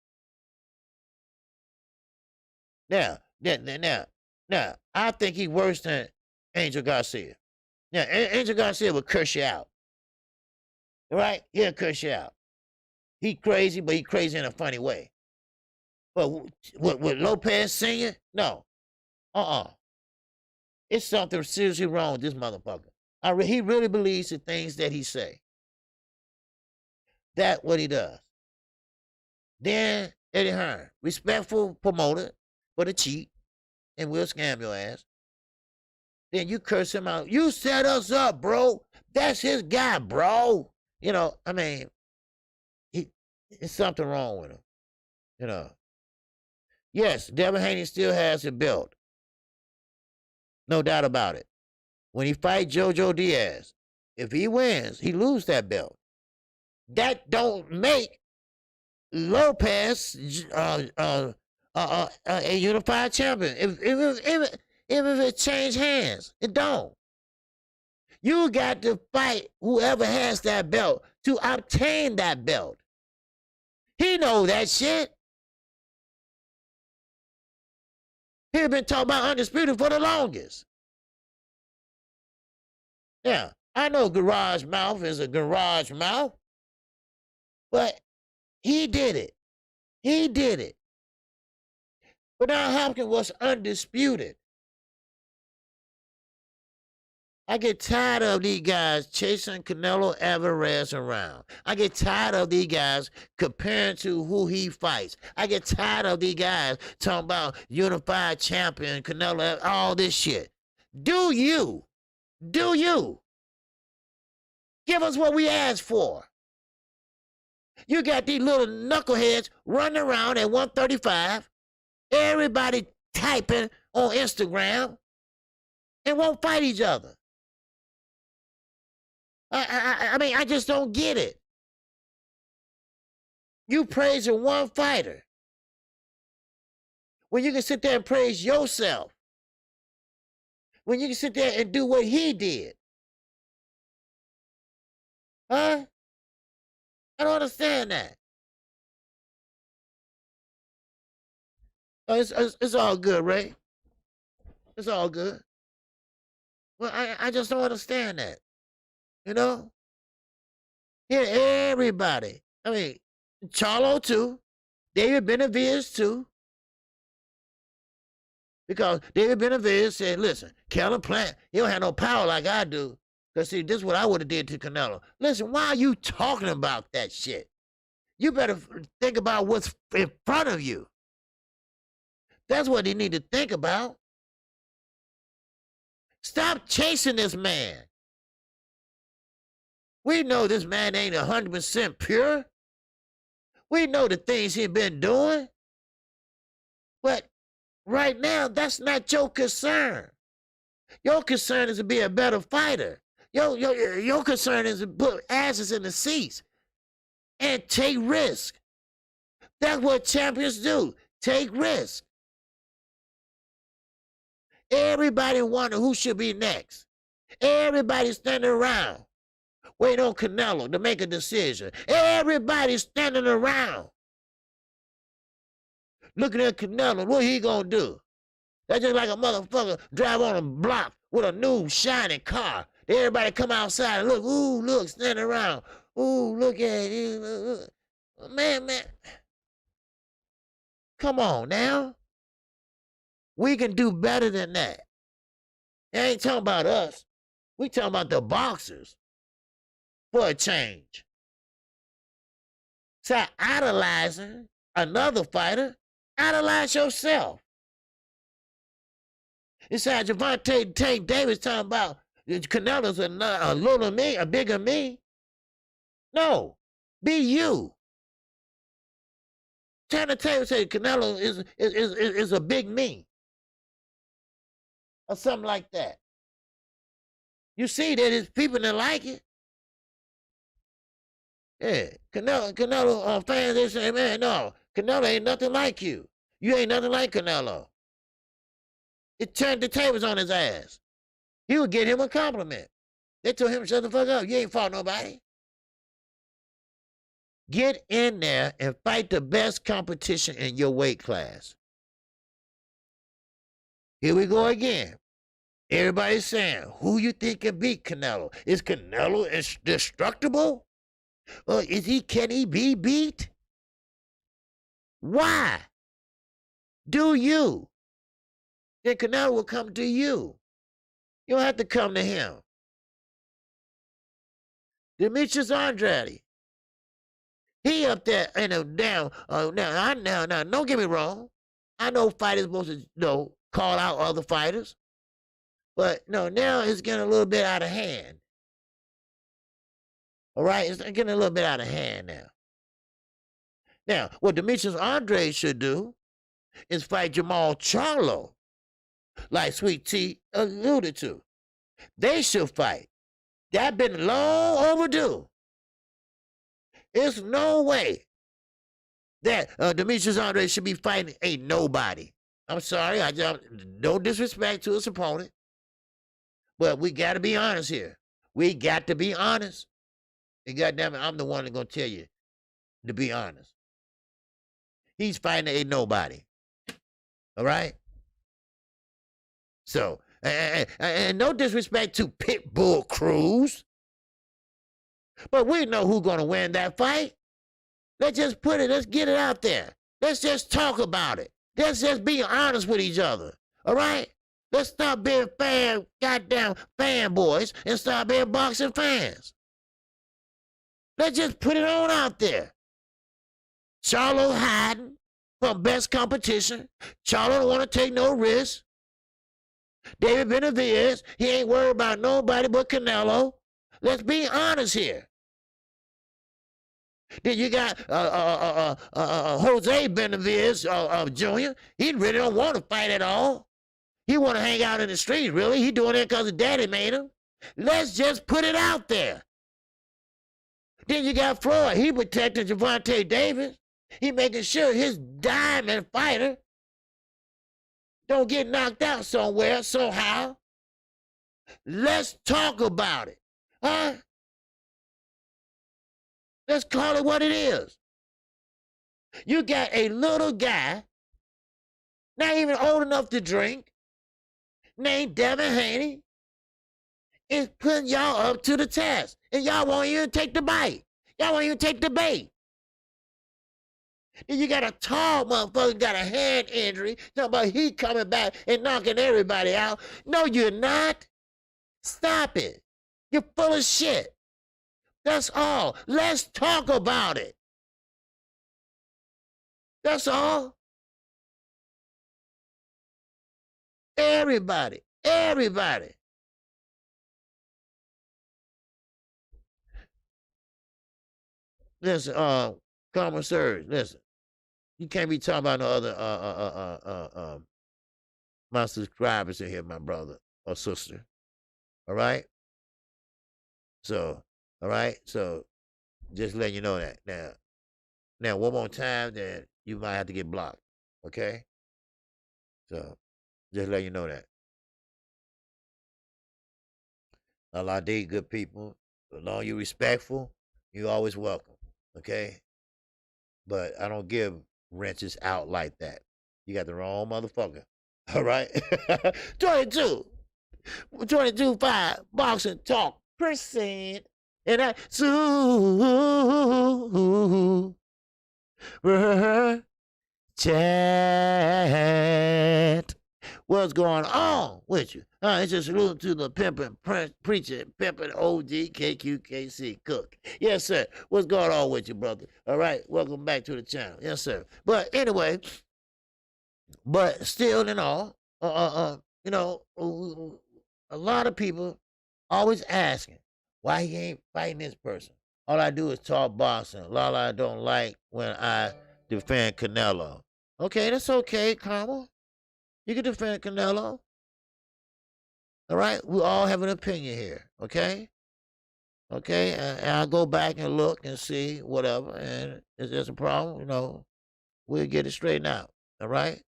Now, I think he's worse than Angel Garcia. Now, Angel Garcia will curse you out. Right? He'll curse you out. He crazy, but he crazy in a funny way. But with Lopez Sr., no. It's something seriously wrong with this motherfucker. He really believes the things that he say. That's what he does. Then Eddie Hearn, respectful promoter, but a cheat, and will scam your ass. Then you curse him out. You set us up, bro. That's his guy, bro. You know, I mean, it's something wrong with him. You know. Yes, Devin Haney still has a belt. No doubt about it. When he fights Jojo Diaz, if he wins, he loses that belt. That don't make Lopez a unified champion. If it changed hands, it don't. You got to fight whoever has that belt to obtain that belt. He know that shit. He been talking about undisputed for the longest. Yeah, I know garage mouth is a garage mouth, but he did it. He did it. Bernard Hopkins was undisputed. I get tired of these guys chasing Canelo Alvarez around. I get tired of these guys comparing to who he fights. I get tired of these guys talking about unified champion, Canelo, all this shit. Do you? Do you? Give us what we asked for. You got these little knuckleheads running around at 135, everybody typing on Instagram, and won't fight each other. I mean, I just don't get it. You praising one fighter. When you can sit there and praise yourself. When you can sit there and do what he did. Huh? I don't understand that. Oh, it's all good, Ray. It's all good. Well, I just don't understand that. You know? Here, everybody. I mean, Charlo too. David Benavidez too. Because David Benavidez said, listen, Canelo Plant, he don't have no power like I do. Because, see, this is what I would have did to Canelo. Listen, why are you talking about that shit? You better think about what's in front of you. That's what you need to think about. Stop chasing this man. We know this man ain't 100% pure. We know the things he's been doing. But right now, that's not your concern. Your concern is to be a better fighter. Your concern is to put asses in the seats and take risk. That's what champions do. Take risk. Everybody wonder who should be next. Everybody's standing around waiting on Canelo to make a decision. Everybody's standing around looking at Canelo. What he gonna do? That's just like a motherfucker drive on a block with a new shiny car. Everybody come outside and look. Ooh, look, standing around. Ooh, look at it. Look. Man. Come on now. We can do better than that. They ain't talking about us. We talking about the boxers for a change. Stop idolizing another fighter. Idolize yourself. Besides, Gervonta Tank Davis talking about Canelo's a little me, a bigger me. No, be you. Turn the table and say Canelo is a big me. Or something like that. You see that there's people that like it. Yeah, Canelo fans, they say, man, no, Canelo ain't nothing like you. You ain't nothing like Canelo. It turned the tables on his ass. He would get him a compliment. They told him, shut the fuck up. You ain't fought nobody. Get in there and fight the best competition in your weight class. Here we go again. Everybody's saying, who you think can beat Canelo? Is Canelo indestructible? Or can he be beat? Why? Do you? Then Canelo will come to you. You don't have to come to him. Demetrius Andrade. He up there in a down. Now, don't get me wrong. I know fighters supposed to call out other fighters. But no, now it's getting a little bit out of hand. All right? It's getting a little bit out of hand now. Now, what Demetrius Andrade should do is fight Jamal Charlo, like Sweet T alluded to. They should fight. That's been long overdue. There's no way that Demetrius Andrade should be fighting a nobody. I'm sorry, no disrespect to his opponent, but we got to be honest here. We got to be honest. And goddamn it, I'm the one that's going to tell you to be honest. He's fighting a nobody. All right? So, and no disrespect to Pitbull Cruz, but we know who's going to win that fight. Let's just let's get it out there. Let's just talk about it. Let's just be honest with each other. All right? Let's stop being goddamn fanboys and start being boxing fans. Let's just put it on out there. Charlo hiding from best competition. Charlo don't want to take no risks. David Benavidez, he ain't worried about nobody but Canelo. Let's be honest here. Then you got Jose Benavidez Jr. He really don't want to fight at all. He want to hang out in the streets, really. He doing it because his daddy made him. Let's just put it out there. Then you got Floyd. He protecting Gervonta Davis. He making sure his diamond fighter don't get knocked out somewhere, somehow. Let's talk about it. Huh? Let's call it what it is. You got a little guy, not even old enough to drink, named Devin Haney, is putting y'all up to the test. And y'all won't even take the bite. Y'all won't even take the bait. Then you got a tall motherfucker, got a hand injury, talking about he coming back and knocking everybody out. No, you're not. Stop it. You're full of shit. That's all. Let's talk about it. That's all. Everybody. Listen, common surge, listen. You can't be talking about no other my subscribers in here, my brother or sister. All right? So, all right? So, just letting you know that. Now, one more time, then you might have to get blocked. Okay? So, just let you know that. A lot of these good people, as long as you're respectful, you're always welcome. Okay? But I don't give wrenches out like that. You got the wrong motherfucker. All right? 22.5 boxing talk percent. And I chat. What's going on with you? It's just salute to the pimpin' preacher, pimpin' OG KQKC Cook. Yes, sir. What's going on with you, brother? All right. Welcome back to the channel. Yes, sir. But anyway, but still in all, you know, a lot of people always asking why he ain't fighting this person. All I do is talk boxing. A lot I don't like when I defend Canelo. Okay, that's okay, Carmel. You can defend Canelo. All right? We all have an opinion here, okay? Okay? And I'll go back and look and see whatever. And if there's a problem, you know, we'll get it straightened out. All right?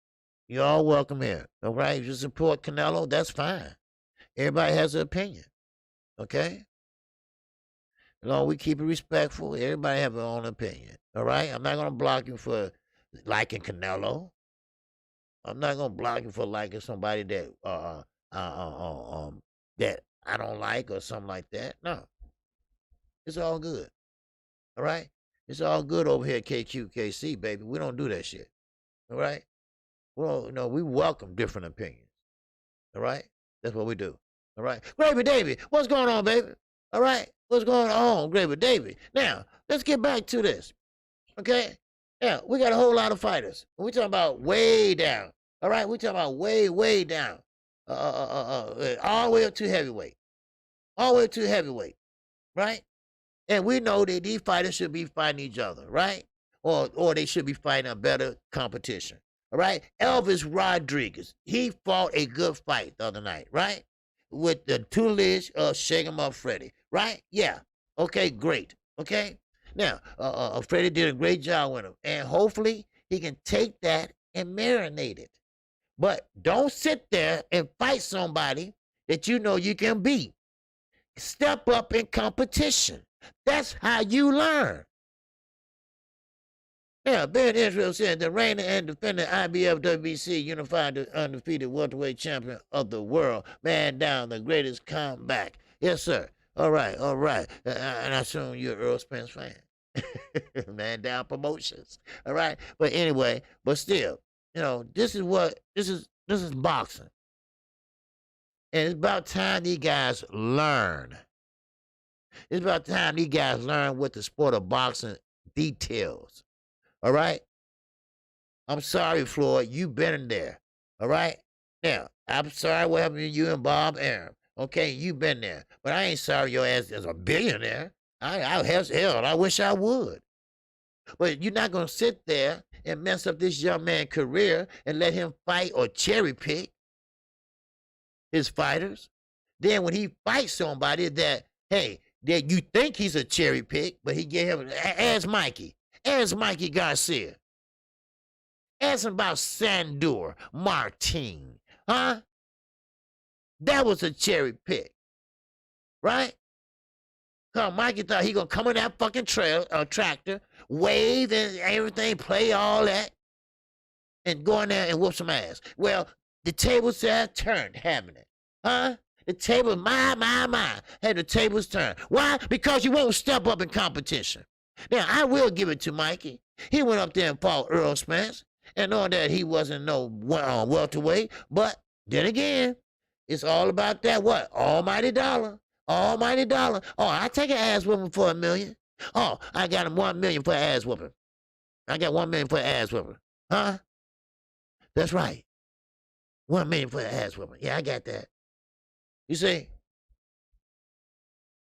You're all welcome here. All right? If you support Canelo, that's fine. Everybody has an opinion. Okay? As long as we keep it respectful, everybody have their own opinion. All right? I'm not going to block you for liking Canelo. I'm not gonna block you for liking somebody that that I don't like or something like that. No, it's all good. All right, it's all good over here at KQKC, baby. We don't do that shit. All right. Well, no, we welcome different opinions. All right, that's what we do. All right, Gravy Davy, what's going on, baby? All right, what's going on, Gravy Davy? Now let's get back to this. Okay. Yeah, we got a whole lot of fighters. We talking about way down. All right, we talking about way down. All the way up to heavyweight. All the way to heavyweight, right? And we know that these fighters should be fighting each other, right? Or they should be fighting a better competition. All right? Elvis Rodriguez, he fought a good fight the other night, right? With the tutelage of Shake 'em Up Freddie, right? Yeah. Okay, great. Okay? Now, Freddie did a great job with him, and hopefully he can take that and marinate it. But don't sit there and fight somebody that you know you can beat. Step up in competition. That's how you learn. Now, Ben Israel said the reigning and defending IBF WBC unified undefeated welterweight champion of the world, man down, the greatest comeback. Yes, sir. All right. And I assume you're an Earl Spence fan. Man down promotions. All right. But anyway, but still, you know, this is boxing. And it's about time these guys learn. It's about time these guys learn what the sport of boxing details. All right? I'm sorry, Floyd. You've been in there. All right? Now, I'm sorry what happened to you and Bob Arum. Okay, you've been there. But I ain't sorry your ass is a billionaire. I wish I would. But you're not going to sit there and mess up this young man's career and let him fight or cherry pick his fighters. Then when he fights somebody that you think he's a cherry pick, but he gave him, ask Mikey Garcia. Ask him about Sandor Martin. Huh? That was a cherry pick. Right? Cause Mikey thought he gonna come in that fucking tractor, wave and everything, play all that, and go in there and whoop some ass. Well, the tables have turned, haven't it? Huh? The table, had the tables turned. Why? Because you won't step up in competition. Now, I will give it to Mikey. He went up there and fought Earl Spence, and knowing that he wasn't no welterweight, but then again, it's all about that what? Almighty dollar. Almighty dollar. Oh, I take an ass whooping for $1 million. Oh, I got him $1 million for ass whooping. I got $1 million for ass whooping. Huh? That's right. $1 million for ass whooping. Yeah, I got that. You see?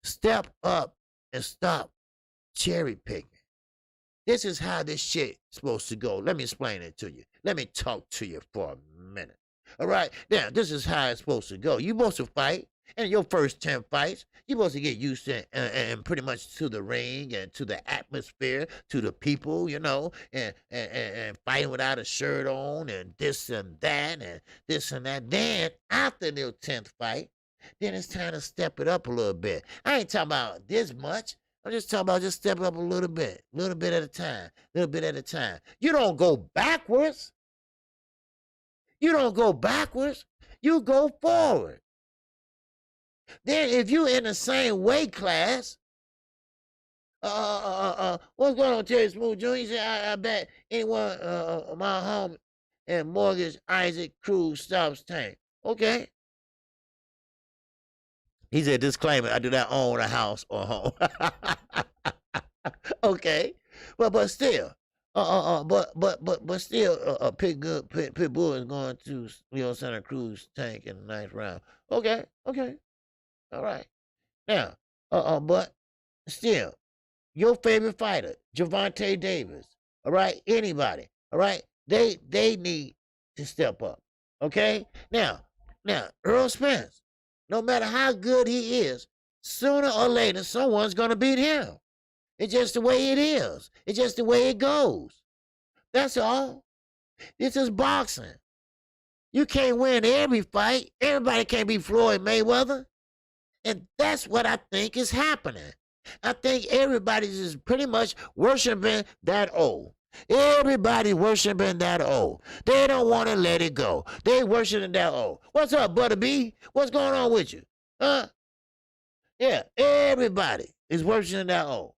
Step up and stop cherry picking. This is how this shit supposed to go. Let me explain it to you. Let me talk to you for a minute. All right? Now, this is how it's supposed to go. You're supposed to fight. And your first 10 fights, you're supposed to get used to and pretty much to the ring and to the atmosphere, to the people, you know, and fighting without a shirt on and this and that and this and that. Then, after the 10th fight, then it's time to step it up a little bit. I ain't talking about this much. I'm just talking about just stepping up a little bit at a time, little bit at a time. You don't go backwards. You don't go backwards. You go forward. Then if you in the same weight class, what's going on, Terry Smooth Jr.? He said, I bet anyone, my home and mortgage Isaac Cruz stops tank. Okay. He said, disclaimer, I do not own a house or home. Okay. But still, but still, Pitbull is going to Leo Santa Cruz tank in the 9th round. Okay. All right. Now, but still, your favorite fighter, Gervonta Davis, all right? Anybody, all right? They need to step up, okay? Now, Earl Spence, no matter how good he is, sooner or later, someone's going to beat him. It's just the way it is. It's just the way it goes. That's all. This is boxing. You can't win every fight. Everybody can't be Floyd Mayweather. And that's what I think is happening. I think everybody's just pretty much worshiping that old. Everybody worshiping that old. They don't want to let it go. They worshiping that old. What's up, Butter B? What's going on with you? Huh? Yeah, everybody is worshiping that old.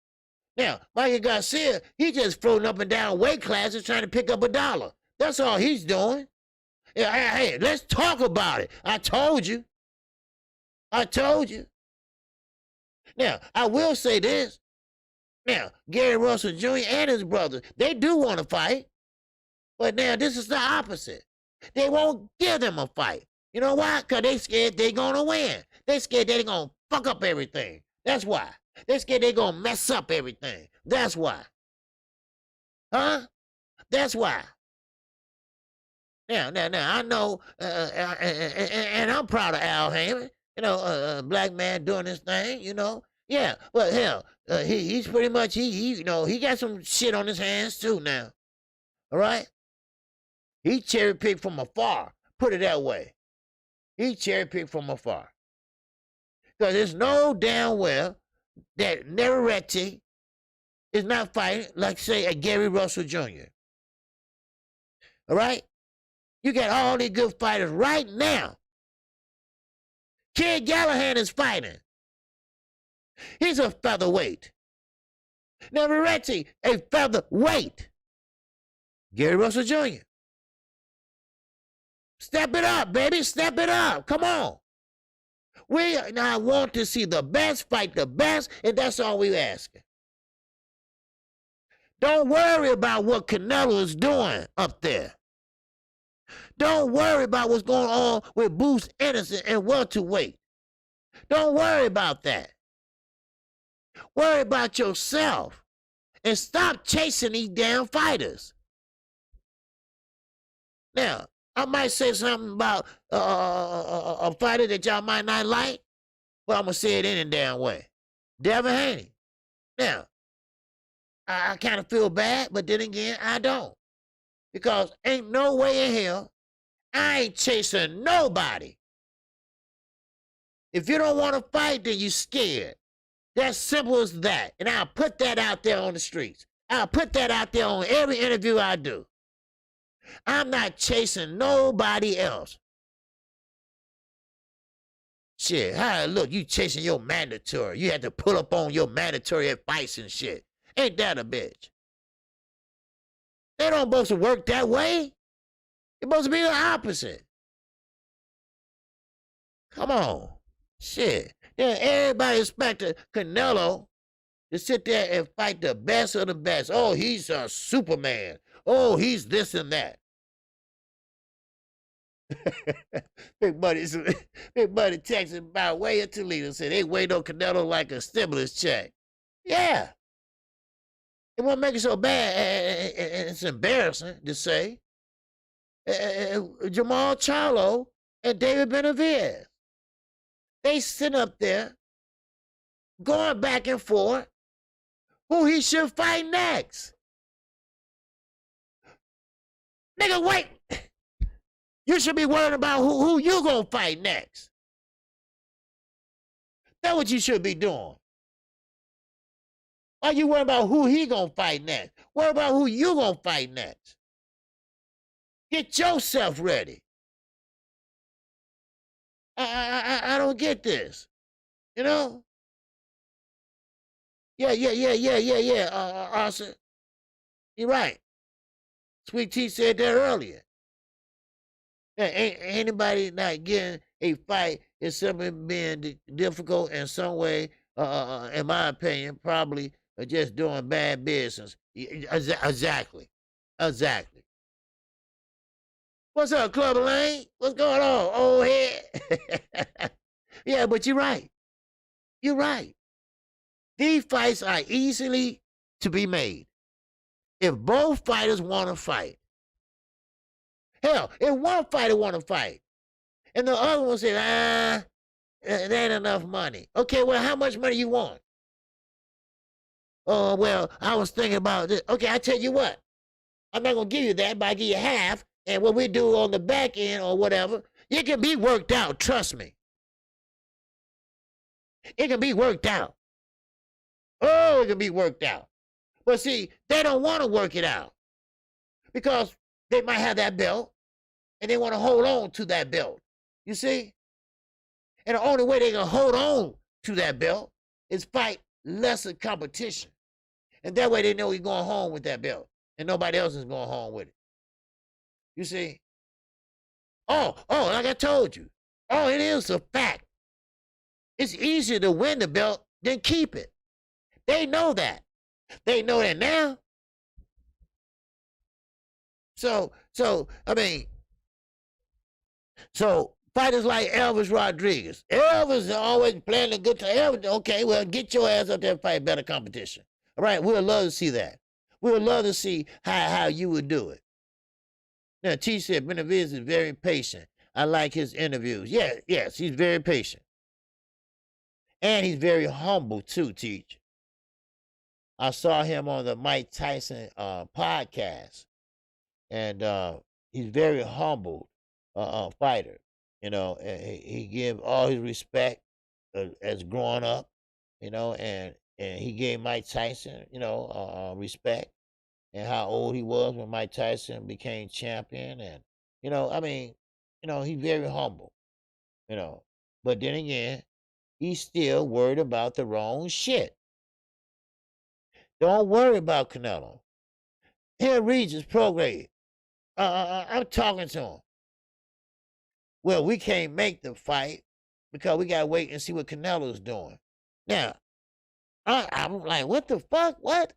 Now, Mikey Garcia, he just floating up and down weight classes trying to pick up $1. That's all he's doing. Yeah, hey, let's talk about it. I told you. Now, I will say this. Now, Gary Russell Jr. and his brothers, they do want to fight. But now, this is the opposite. They won't give them a fight. You know why? Because they scared they're going to win. They scared they're going to fuck up everything. That's why. They scared they're going to mess up everything. That's why. Huh? That's why. Now, I know, and I'm proud of Al Haymon. You know, a black man doing this thing, you know. Yeah, but hell, he's pretty much, you know, he got some shit on his hands too now. All right? He cherry-picked from afar. Put it that way. He cherry-picked from afar. Because there's no damn well that Neveretti is not fighting like, say, a Gary Russell Jr. All right? You got all these good fighters right now. Kid Gallahan is fighting. He's a featherweight. Neveretti, a featherweight. Gary Russell Jr. Step it up, baby. Step it up. Come on. We now want to see the best fight the best, and that's all we're asking. Don't worry about what Canelo is doing up there. Don't worry about what's going on with Bruce Anderson and welterweight. Don't worry about that. Worry about yourself and stop chasing these damn fighters. Now, I might say something about a fighter that y'all might not like, but I'm going to say it any damn way. Devin Haney. Now, I kind of feel bad, but then again, I don't. Because ain't no way in hell I ain't chasing nobody. If you don't want to fight, then you scared. That's simple as that. And I'll put that out there on the streets. I'll put that out there on every interview I do. I'm not chasing nobody else. Shit, how look, you chasing your mandatory. You had to pull up on your mandatory advice and shit. Ain't that a bitch? They don't supposed to work that way. It's supposed to be the opposite. Come on. Shit. Then everybody expected Canelo to sit there and fight the best of the best. Oh, he's a Superman. Oh, he's this and that. Big buddy texting by way of Toledo said they wait on Canelo like a stimulus check. Yeah. It won't make it so bad. It's embarrassing to say. Jamal Charlo and David Benavidez. They sit up there going back and forth who he should fight next. Nigga, wait. You should be worried about who you gonna fight next. That's what you should be doing. Why you worried about who he gonna fight next? Worry about who you gonna fight next. Get yourself ready. I don't get this. You know? Yeah. Austin. You're right. Sweet Tea said that earlier. Ain't anybody not getting a fight is simply being difficult in some way, in my opinion, probably just doing bad business. Exactly. What's up, Club Lane? What's going on, old head? Yeah, but you're right. You're right. These fights are easily to be made. If both fighters want to fight. Hell, if one fighter want to fight, and the other one says, there ain't enough money. Okay, well, how much money you want? Oh, well, I was thinking about this. Okay, I tell you what. I'm not going to give you that, but I give you half. And what we do on the back end or whatever, it can be worked out. Trust me. It can be worked out. Oh, it can be worked out. But see, they don't want to work it out because they might have that belt and they want to hold on to that belt. You see? And the only way they can hold on to that belt is fight lesser competition. And that way they know he's going home with that belt and nobody else is going home with it. You see? Oh, like I told you. Oh, it is a fact. It's easier to win the belt than keep it. They know that. They know that now. So fighters like Elvis Rodriguez. Elvis is always playing a good time. Okay, well, get your ass up there and fight better competition. All right, we'd love to see that. We'd love to see how you would do it. Now, T said Benavidez is very patient. I like his interviews. Yes, he's very patient. And he's very humble, too, Teach. I saw him on the Mike Tyson podcast. And he's very humble fighter. You know, and he gave all his respect as growing up, you know, and he gave Mike Tyson, you know, respect. And how old he was when Mike Tyson became champion. And, you know, I mean, you know, he's very humble, you know. But then again, he's still worried about the wrong shit. Don't worry about Canelo. Here, Regis program. I'm talking to him. Well, we can't make the fight because we got to wait and see what Canelo's doing. Now, I'm like, what the fuck? What?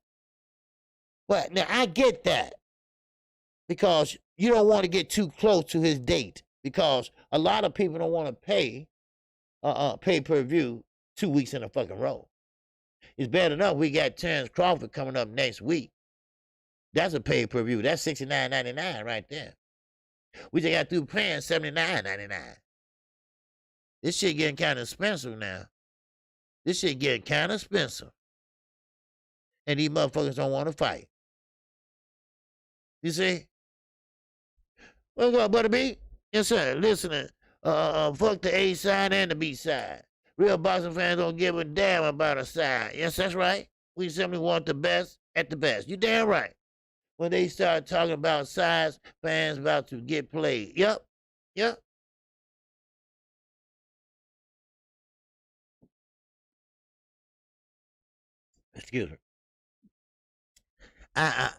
But now I get that because you don't want to get too close to his date because a lot of people don't want to pay pay-per-view 2 weeks in a fucking row. It's bad enough we got Terrence Crawford coming up next week. That's a pay-per-view. That's $69.99 right there. We just got through paying $79.99. This shit getting kind of expensive now. This shit getting kind of expensive. And these motherfuckers don't want to fight. You see? What's up, Buddy B? Yes, sir. Listening. Fuck the A side and the B side. Real boxing fans don't give a damn about a side. Yes, that's right. We simply want the best at the best. You damn right. When they start talking about sides, fans about to get played. Yep. Yep. Excuse me. I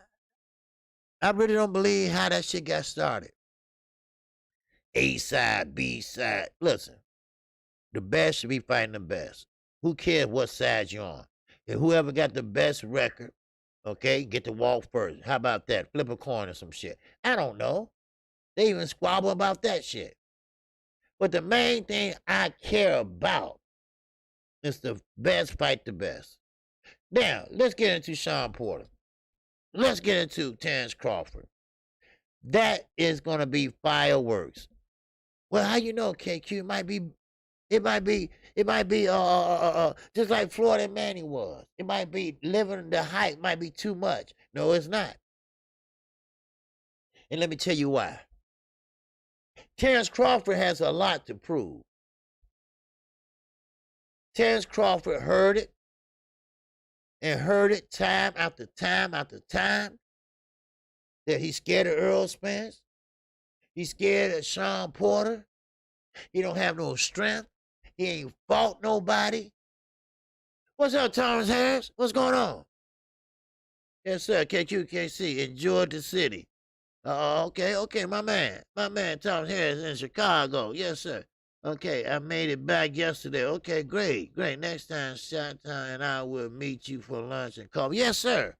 I really don't believe how that shit got started. A side, B side. Listen, the best should be fighting the best. Who cares what side you're on? And whoever got the best record, okay, get to walk first. How about that? Flip a coin or some shit. I don't know. They even squabble about that shit. But the main thing I care about is the best fight the best. Now, let's get into Sean Porter. Let's get into Terrence Crawford. That is going to be fireworks. Well, how you know, KQ? It might be just like Florida Manny was. It might be living the hype might be too much. No, it's not. And let me tell you why. Terrence Crawford has a lot to prove. Terrence Crawford heard it and heard it time after time after time that he's scared of Earl Spence. He's scared of Sean Porter. He don't have no strength. He ain't fought nobody. What's up, Thomas Harris? What's going on? Yes, sir. KQKC. Enjoyed the city. Okay, my man, Thomas Harris in Chicago. Yes, sir. Okay, I made it back yesterday. Okay, great. Next time, Shot Time and I will meet you for lunch and coffee. Yes, sir.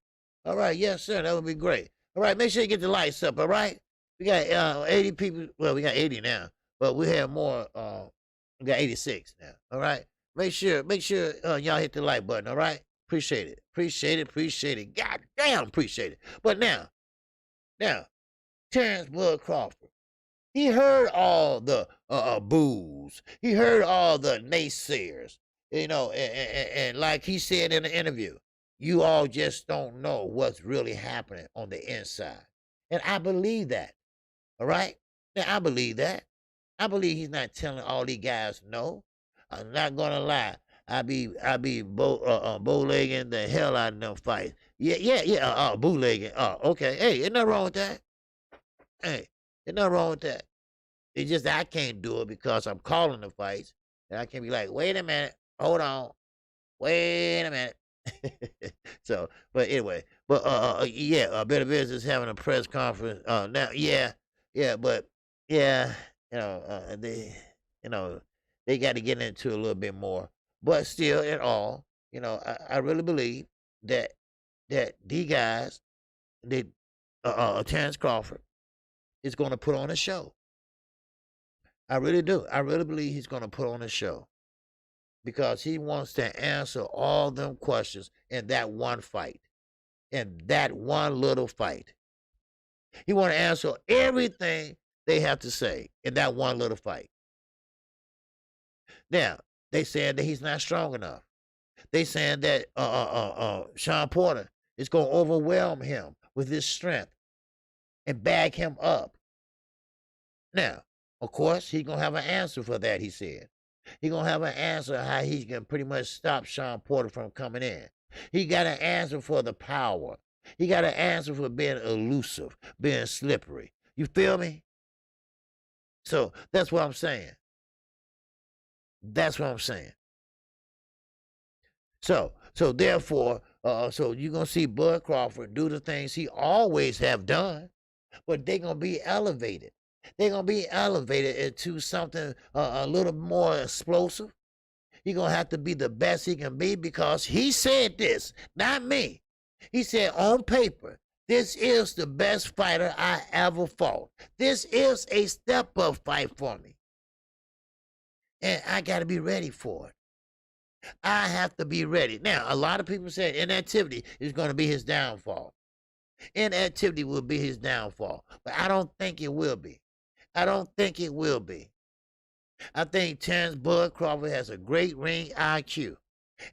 All right, yes, sir. That would be great. All right, make sure you get the lights up. All right. We got 80 people. Well, we got 80 now, but we have more. We got 86 now. All right. Make sure y'all hit the like button. All right. Appreciate it. God damn, appreciate it. But now, Terrence Bud Crawford. He heard all the boos. He heard all the naysayers. You know, and like he said in the interview, you all just don't know what's really happening on the inside. And I believe that. All right? Now, I believe that. I believe he's not telling all these guys no. I'm not gonna lie. I be bowlegging the hell out of them fights. Yeah. Bootlegging. Okay. Hey, ain't nothing wrong with that. Hey, ain't nothing wrong with that. It's just that I can't do it because I'm calling the fights, and I can be like, wait a minute, hold on, wait a minute. So, but anyway, but Benavidez is having a press conference now. But yeah, you know, they got to get into a little bit more. But still, in all, I really believe that these guys, Terrence Crawford, is going to put on a show. I really do. I really believe he's going to put on a show because he wants to answer all them questions in that one fight, in that one little fight. He want to answer everything they have to say in that one little fight. Now, they saying that he's not strong enough. They saying that Sean Porter is going to overwhelm him with his strength and bag him up. Now, of course, he's going to have an answer for that, he said. He's going to have an answer how he can pretty much stop Sean Porter from coming in. He got an answer for the power. He got an answer for being elusive, being slippery. You feel me? So that's what I'm saying. That's what I'm saying. So therefore, so you're going to see Bud Crawford do the things he always have done, but they're going to be elevated. They're going to be elevated into something a little more explosive. He's going to have to be the best he can be because he said this, not me. He said on paper, this is the best fighter I ever fought. This is a step-up fight for me. And I got to be ready for it. I have to be ready. Now, a lot of people say inactivity is going to be his downfall. Inactivity will be his downfall. But I don't think it will be. I don't think it will be. I think Terrence Bud Crawford has a great ring IQ.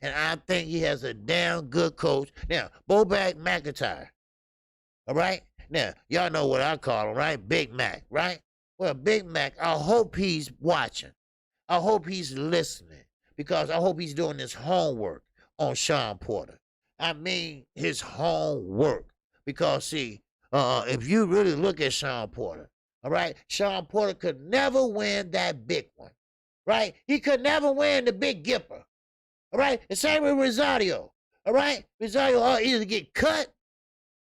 And I think he has a damn good coach. Now, Bobak McIntyre, all right? Now, y'all know what I call him, right? Big Mac, right? Well, Big Mac, I hope he's watching. I hope he's listening because I hope he's doing his homework on Sean Porter. I mean, his homework. Because, see, if you really look at Sean Porter, all right, Sean Porter could never win that big one, right? He could never win the big Gipper, all right? The same with Rosario, all right? Rosario either get cut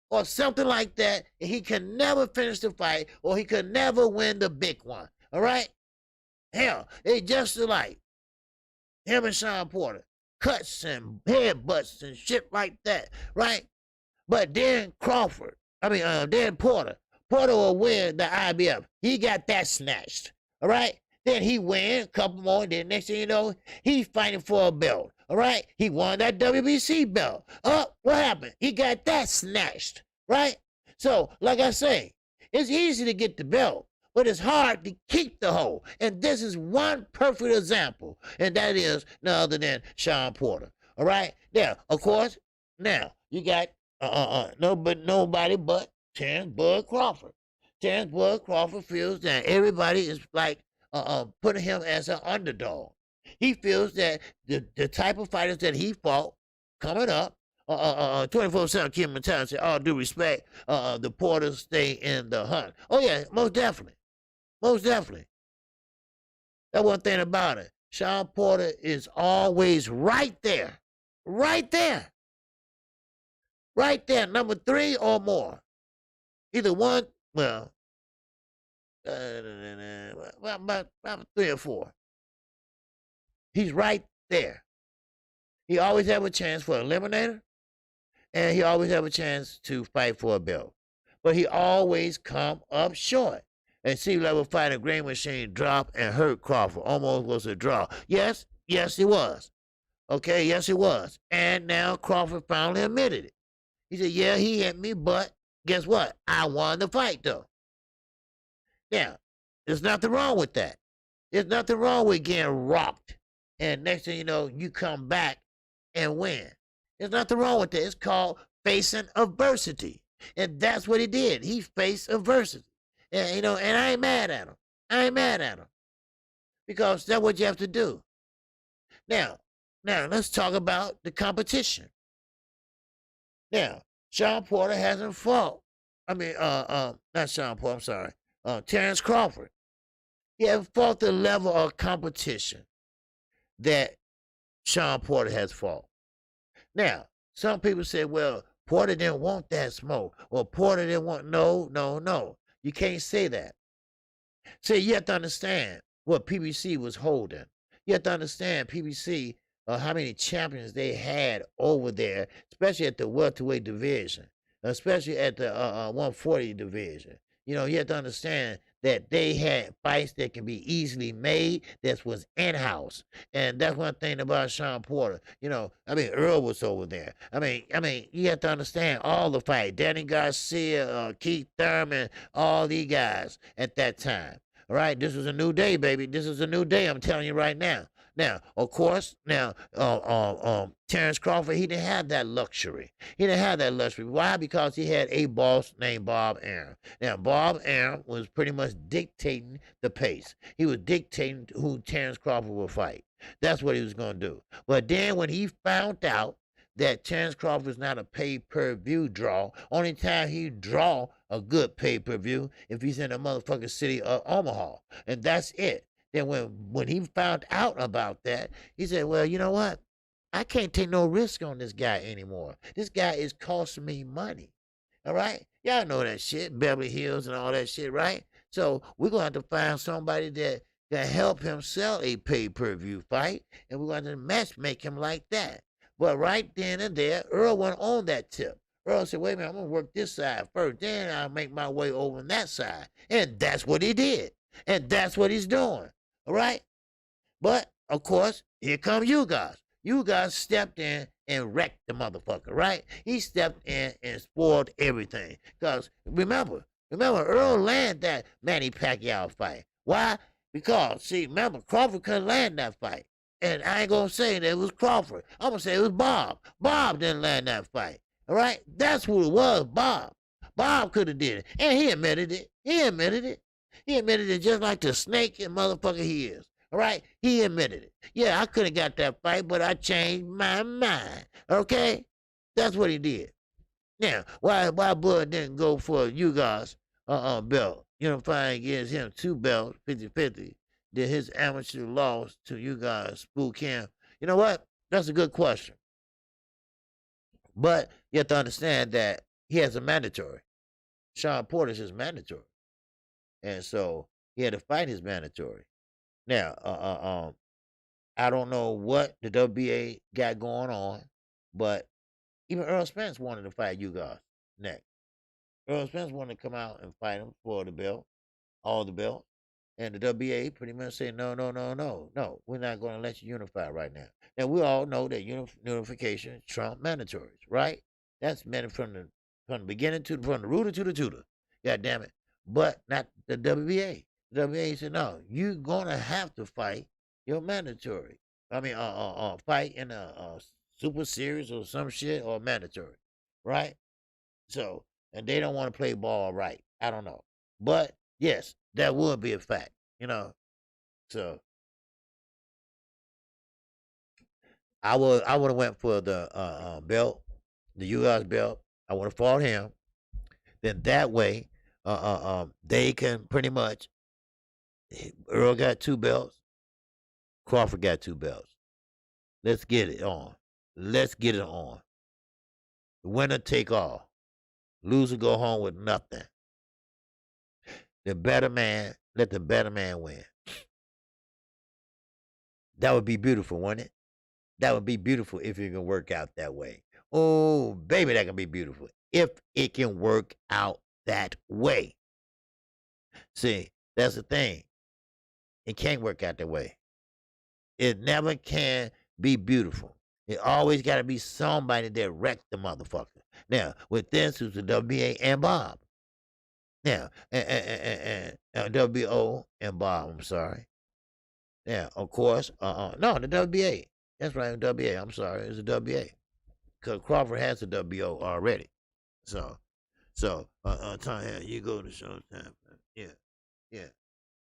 or something like that, and he can never finish the fight, or he could never win the big one, all right? Hell, it's just like him and Sean Porter, cuts and headbutts and shit like that, right? But then then Porter will win the IBF. He got that snatched, all right? Then he win a couple more, then next thing you know, he's fighting for a belt, all right? He won that WBC belt. Oh, what happened? He got that snatched, right? So, like I say, it's easy to get the belt, but it's hard to keep the hoe. And this is one perfect example, and that is none other than Sean Porter, all right? Now, of course, now, you got nobody but Terrence Bud Crawford. Terrence Bud Crawford feels that everybody is like putting him as an underdog. He feels that the type of fighters that he fought coming up, 24/7 Kim mentality, all due respect, the Porters stay in the hunt. Oh yeah, most definitely. Most definitely. That's one thing about it. Sean Porter is always right there. Right there. Right there, number 3 or more. Either one, well, about 3 or 4. He's right there. He always have a chance for eliminator, and he always have a chance to fight for a belt. But he always come up short. And C-level fighter Green Machine dropped and hurt Crawford. Almost was a draw. Yes, it was. Okay, yes, it was. And now Crawford finally admitted it. He said, yeah, he hit me, but guess what? I won the fight, though. Now, there's nothing wrong with that. There's nothing wrong with getting rocked. And next thing you know, you come back and win. There's nothing wrong with that. It's called facing adversity. And that's what he did. He faced adversity. And, and I ain't mad at him. I ain't mad at him. Because that's what you have to do. Now, let's talk about the competition. Now, Sean Porter hasn't fought. Not Sean Porter, I'm sorry. Terrence Crawford. He hasn't fought the level of competition that Sean Porter has fought. Now, some people say, well, Porter didn't want that smoke. Or Porter didn't want, no. You can't say that. See, you have to understand what PBC was holding. You have to understand PBC, how many champions they had over there, especially at the welterweight division, especially at the 140 division. You have to understand that they had fights that can be easily made that was in-house. And that's one thing about Sean Porter. Earl was over there. You have to understand all the fight. Danny Garcia, Keith Thurman, all these guys at that time. All right, this was a new day, baby. This is a new day, I'm telling you right now. Now, of course, Terrence Crawford, he didn't have that luxury. Why? Because he had a boss named Bob Arum. Now, Bob Arum was pretty much dictating the pace. He was dictating who Terrence Crawford would fight. That's what he was going to do. But then when he found out that Terrence Crawford is not a pay-per-view draw, only time he draw a good pay-per-view if he's in the motherfucking city of Omaha. And that's it. Then when he found out about that, he said, well, you know what? I can't take no risk on this guy anymore. This guy is costing me money. All right? Y'all know that shit, Beverly Hills and all that shit, right? So we're going to have to find somebody that can help him sell a pay-per-view fight, and we're going to match make him like that. But right then and there, Earl went on that tip. Earl said, wait a minute, I'm going to work this side first. Then I'll make my way over on that side. And that's what he did. And that's what he's doing. All right? But, of course, here come you guys. You guys stepped in and wrecked the motherfucker, right? He stepped in and spoiled everything. Because, remember, Earl landed that Manny Pacquiao fight. Why? Because, see, remember, Crawford couldn't land that fight. And I ain't going to say that it was Crawford. I'm going to say it was Bob. Bob didn't land that fight. All right? That's who it was, Bob. Bob could have did it. And he admitted it. He admitted it. He admitted it just like the snake and motherfucker he is. All right? He admitted it. Yeah, I could have got that fight, but I changed my mind. Okay? That's what he did. Now, why Bud didn't go for you guys belt? Unifying gives him 2 belts, 50-50. Did his amateur loss to you guys spook him? You know what? That's a good question. But you have to understand that he has a mandatory. Sean Porter's his mandatory. And so he had to fight his mandatory. Now, I don't know what the WBA got going on, but even Earl Spence wanted to fight you guys next. Earl Spence wanted to come out and fight him for the belt, all the belts. And the WBA pretty much said, no, we're not going to let you unify right now. Now, we all know that unification trump mandatories, right? That's meant from the beginning from the rooter to the tutor. God damn it. But not the WBA. The WBA said, no, you're going to have to fight your mandatory. I mean, fight in a super series or some shit or mandatory, right? So, and they don't want to play ball right. I don't know. But yes, that would be a fact, So I would have went for the belt, the U.S. belt. I would have fought him. Then that way, they can pretty much. Earl got 2 belts. Crawford got 2 belts. Let's get it on. Let's get it on. The winner take all. Loser go home with nothing. The better man, let the better man win. That would be beautiful, wouldn't it? That would be beautiful if it can work out that way. Oh, baby, that can be beautiful. If it can work out that way. See, that's the thing. It can't work out that way. It never can be beautiful. It always got to be somebody that wrecked the motherfucker. Now, with this, who's the WBA and Bob. Now, WBO and Bob, I'm sorry. Yeah, of course. No, the WBA. That's right, the WBA. I'm sorry, it's the WBA. Because Crawford has the WBO already. So, Tom, you go to Showtime. Yeah.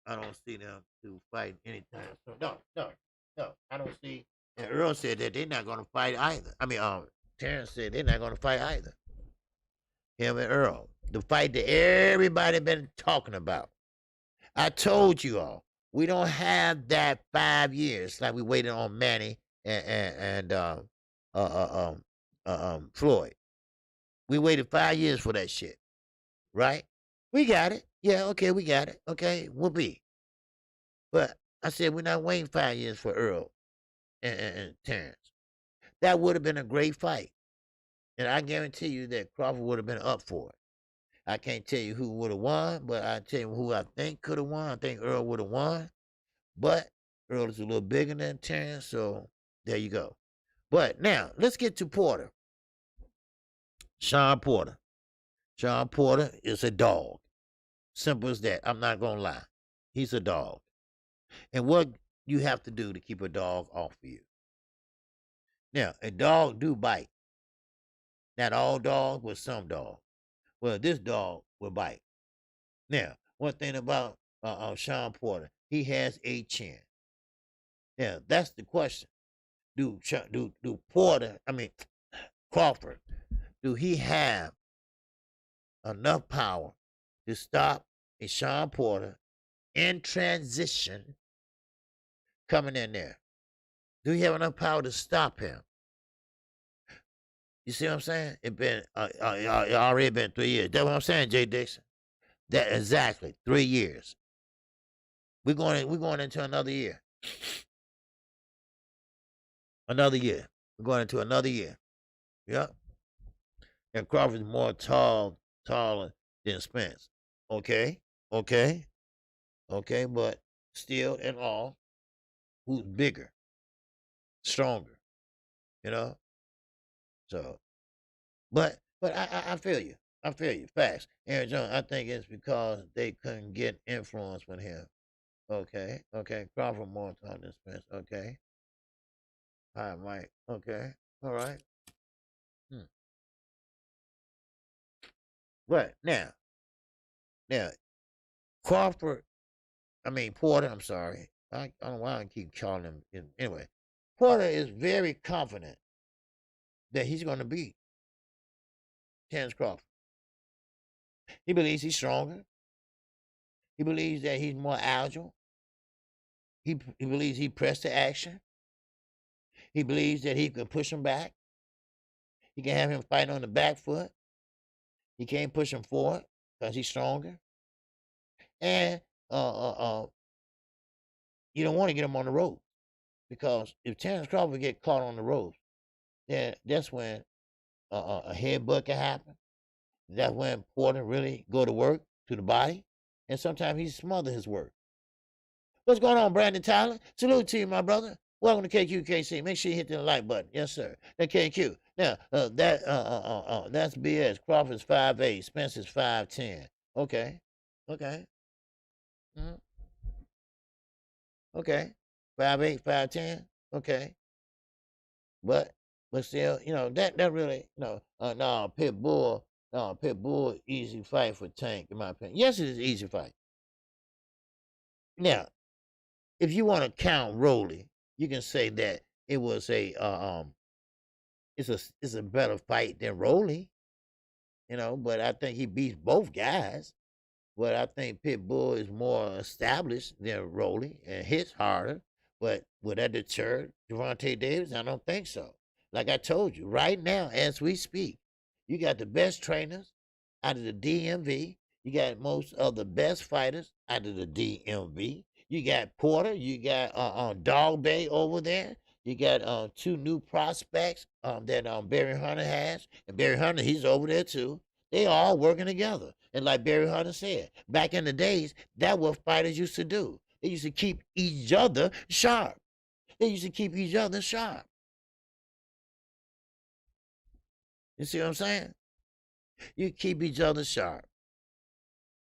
I don't see them to fight anytime. So, no. I don't see. And Earl said that they're not going to fight either. I mean, Terrence said they're not going to fight either. Him and Earl. The fight that everybody been talking about. I told you all, we don't have that 5 years like we waited on Manny and Floyd. We waited 5 years for that shit, right? We got it. Yeah, okay, we got it. Okay, we'll be. But I said we're not waiting 5 years for Earl and Terrence. That would have been a great fight. And I guarantee you that Crawford would have been up for it. I can't tell you who would have won, but I tell you who I think could have won. I think Earl would have won. But Earl is a little bigger than Terrence, so there you go. But now, let's get to Porter. Sean Porter. Sean Porter is a dog. Simple as that. I'm not going to lie. He's a dog. And what you have to do to keep a dog off of you. Now, a dog do bite. Not all dogs, but some dogs. Well, this dog will bite. Now, one thing about Sean Porter, he has a chin. Now, that's the question. Do Porter, Crawford, do he have enough power to stop a Sean Porter in transition coming in there? Do he have enough power to stop him? You see what I'm saying? It already been 3 years. That's what I'm saying, Jay Dixon. That exactly 3 years. We're going into another year. Another year. We're going into another year. Yep. And Crawford's more taller than Spence. Okay, but still and all, who's bigger, stronger, you know? So, but I feel you. I feel you. Facts. Aaron Jones, I think it's because they couldn't get influence with him. Okay. Crawford more tall than Spence. Okay. All right, Mike. Okay. All right. But now, Crawford, Porter, I'm sorry. I don't know why I keep calling him. Anyway, Porter is very confident that he's going to beat Terrence Crawford. He believes he's stronger. He believes that he's more agile. He believes he pressed to action. He believes that he can push him back. He can have him fight on the back foot. He can't push him forward because he's stronger. And you don't want to get him on the ropes, because if Terrence Crawford get caught on the ropes, then that's when a headbutt can happen. That's when Porter really go to work to the body, and sometimes he smother his work. What's going on, Brandon Tyler? Salute to you, my brother. Welcome to KQKC. Make sure you hit the like button. Yes, sir. That KQ. Now, that's BS. Crawford's 5'8", Spencer's 5'10". Okay. Mm-hmm. Okay. 5'8", 5'10". Okay. But still, that really, Pitbull, easy fight for Tank, in my opinion. Yes, it is an easy fight. Now, if you want to count Rolly, you can say that it was it's a better fight than Rolly, but I think he beats both guys. But I think Pitbull is more established than Rolly and hits harder. But would that deter Gervonta Davis? I don't think so. Like I told you, right now, as we speak, you got the best trainers out of the DMV. You got most of the best fighters out of the DMV. You got Porter. You got Dog Bay over there. You got two new prospects that Barry Hunter has. And Barry Hunter, he's over there too. They all working together. And like Barry Hunter said, back in the days, that's what fighters used to do. They used to keep each other sharp. You see what I'm saying? You keep each other sharp.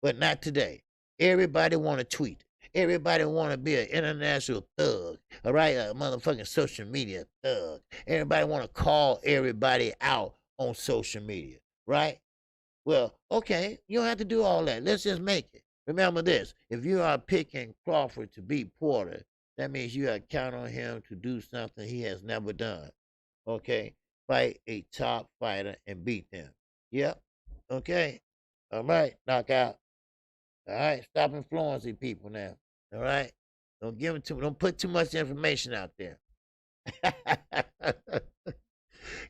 But not today. Everybody want to tweet. Everybody want to be an international thug. All right? A motherfucking social media thug. Everybody want to call everybody out on social media. Right? Well, okay, you don't have to do all that. Let's just make it. Remember this. If you are picking Crawford to beat Porter, that means you got to count on him to do something he has never done. Okay? Fight a top fighter and beat them. Yep. Okay. All right. Knockout. All right. Stop influencing people now. All right. Don't put too much information out there.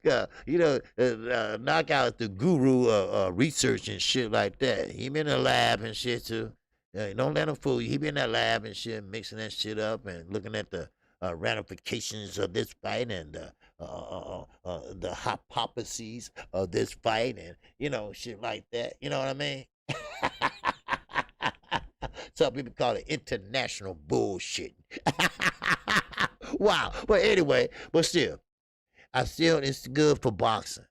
Knockout is the guru of research and shit like that. He been in the lab and shit too. Don't let him fool you. He been in that lab and shit, mixing that shit up and looking at the ramifications of this fight and the hypotheses of this fight and shit like that. You know what I mean? Some people call it international bullshit. Wow. But anyway, it's good for boxing.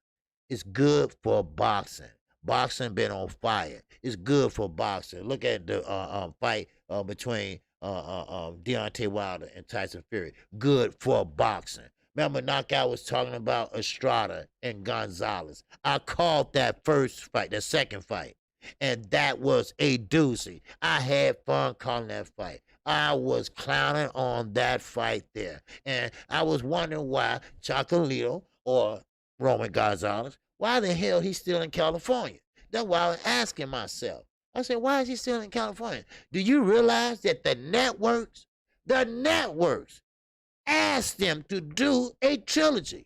It's good for boxing. Boxing been on fire. It's good for boxing. Look at the fight between Deontay Wilder and Tyson Fury. Good for boxing. Remember, Knockout was talking about Estrada and Gonzalez. I called that first fight, the second fight, and that was a doozy. I had fun calling that fight. I was clowning on that fight there. And I was wondering why Chocolito or Roman Gonzalez, why the hell he's still in California? That's why I was asking myself. I said, why is he still in California? Do you realize that the networks asked them to do a trilogy?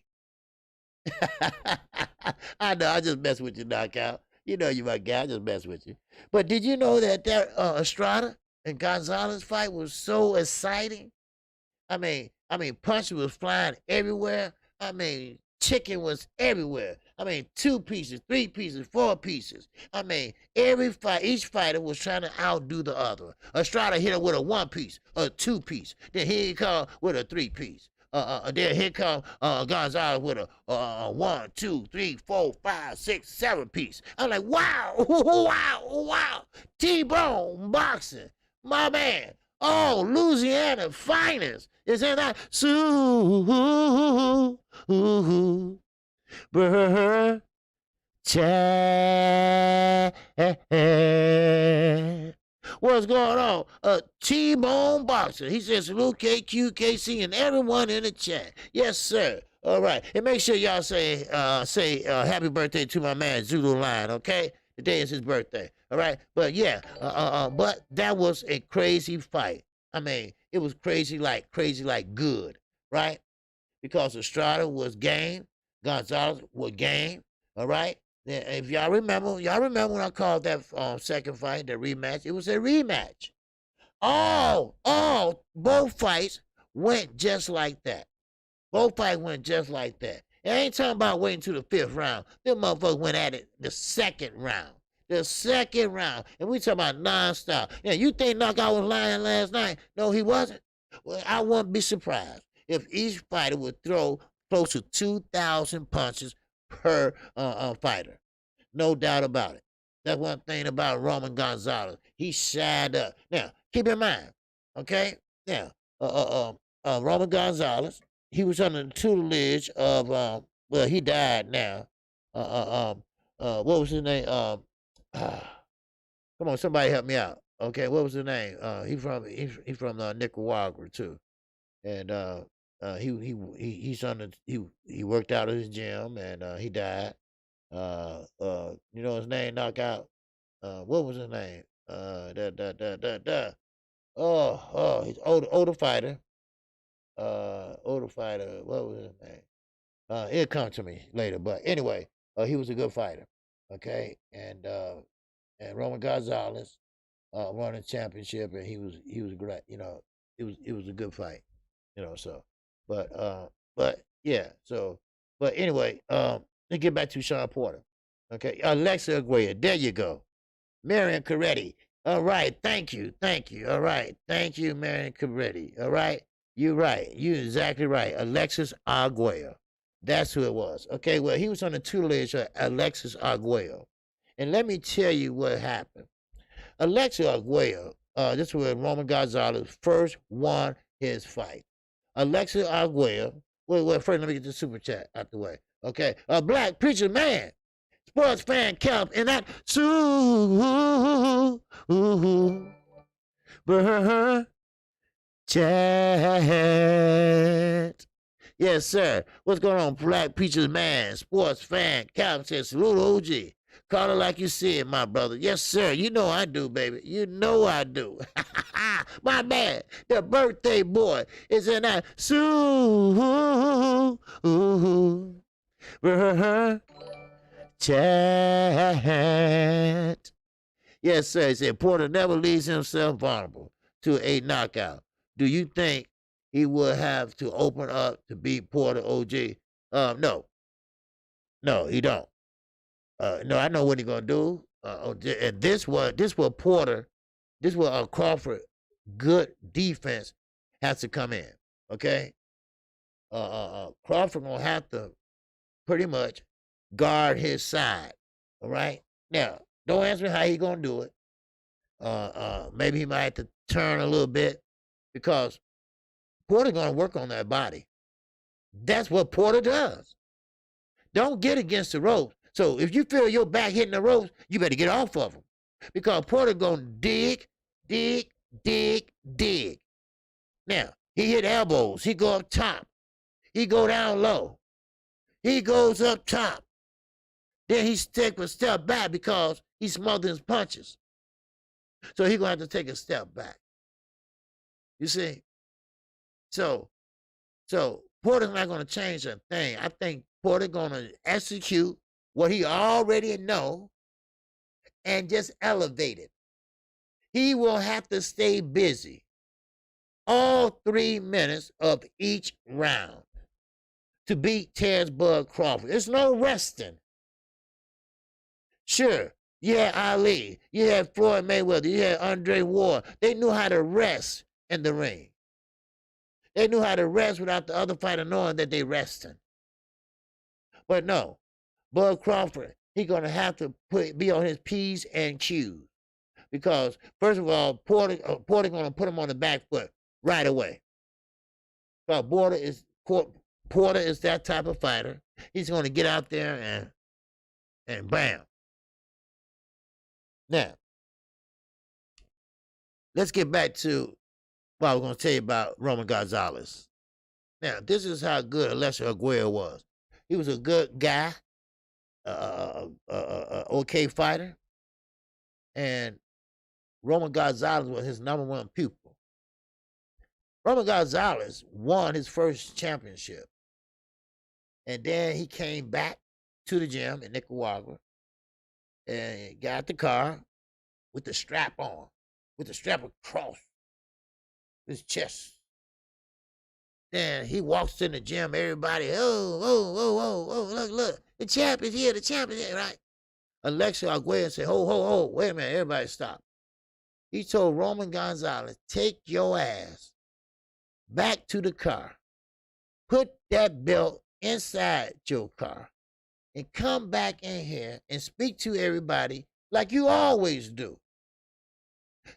I know, I just mess with you, Knockout. You know you my guy, I just mess with you. But did you know that Estrada and Gonzalez fight was so exciting? I mean, punches was flying everywhere. Chicken was everywhere. 2 pieces, 3 pieces, 4 pieces. Every fight, each fighter was trying to outdo the other. Estrada hit him with a 1 piece, a 2 piece. Then here he come with a 3 piece. Then here come Gonzalez with a 1, 2, 3, 4, 5, 6, 7 piece. I'm like, wow, wow. T-Bone boxing, my man. Oh, Louisiana finest is in that birthday. What's going on? T-Bone Boxer. He says, salute KQKC and everyone in the chat. Yes, sir. All right. And make sure y'all say happy birthday to my man Zulu Lion, okay? Today is his birthday. All right. But yeah, but that was a crazy fight. I mean, it was crazy like good, right? Because Estrada was game, Gonzalez was game. All right. If y'all remember when I called that second fight, the rematch, it was a rematch. Both fights went just like that. Both fights went just like that. And I ain't talking about waiting to the fifth round. Them motherfuckers went at it the second round. The second round. And we talking about non-stop. Yeah, you think Knockout was lying last night? No, he wasn't. Well, I wouldn't be surprised if each fighter would throw close to 2,000 punches per fighter. No doubt about it. That's one thing about Roman Gonzalez. He shied up. Now, keep in mind, okay? Now, Roman Gonzalez, he was under the tutelage of, well, he died now. What was his name? Come on, somebody help me out. Okay, what was his name? He's from Nicaragua too, and he worked out at his gym and he died. You know his name? Knockout. What was his name? He's older fighter. Older fighter. What was his name? It'll come to me later. But anyway, he was a good fighter. Okay, and Roman Gonzalez won a championship, and he was great. You know, it was a good fight. You know, so but yeah. So but anyway, let's get back to Sean Porter. Okay, Alexa Aguirre. There you go. Marion Coretti. All right, thank you. All right, thank you, Marion Coretti. All right, you're right. You're exactly right. Alexis Arguello. That's who it was. Okay, well, he was on the tutelage of Alexis Arguello. And let me tell you what happened. Alexis Arguello, this was when Roman Gonzalez first won his fight. Alexis Arguello, well, first let me get the super chat out the way. Okay, Black Preacher Man, sports fan camp, and that chat. Yes, sir. What's going on, Black Preacher's Man, sports fan, Calvin says, salute OG. Call it like you see it, my brother. Yes, sir. You know I do, baby. You know I do. My man, the birthday boy, is in that chat. Yes, sir. He said, Porter never leaves himself vulnerable to a knockout. Do you think he would have to open up to beat Porter OG? No. No, he don't. No, I know what he's gonna do. And this was Porter, this was Crawford good defense has to come in. Okay? Crawford gonna have to pretty much guard his side. All right? Now, don't ask me how he gonna do it. Maybe he might have to turn a little bit because Porter gonna work on that body. That's what Porter does. Don't get against the ropes. So if you feel your back hitting the ropes, you better get off of them because Porter gonna dig. Now he hit elbows. He go up top. He go down low. He goes up top. Then he take a step back because he smothers his punches. So he gonna have to take a step back. You see? So Porter's not gonna change a thing. I think Porter gonna execute what he already know and just elevate it. He will have to stay busy all 3 minutes of each round to beat Terrence Bud Crawford. There's no resting. Sure, you had Ali, you had Floyd Mayweather, you had Andre Ward. They knew how to rest in the ring. They knew how to rest without the other fighter knowing that they resting. But no, Bud Crawford, he's going to have to be on his P's and Q's. Because, first of all, Porter going to put him on the back foot right away. Because Porter is that type of fighter. He's going to get out there and bam. Now, let's get back to what I was going to tell you about Roman Gonzalez. Now, this is how good Alexis Aguirre was. He was a good guy, okay fighter, and Roman Gonzalez was his number one pupil. Roman Gonzalez won his first championship, and then he came back to the gym in Nicaragua and got the car with the strap on, with the strap across his chest. Then he walks in the gym, everybody, look, the champ is here, right? Alexis Aguirre said, ho, wait a minute, everybody stop. He told Roman Gonzalez, take your ass back to the car, put that belt inside your car, and come back in here and speak to everybody like you always do.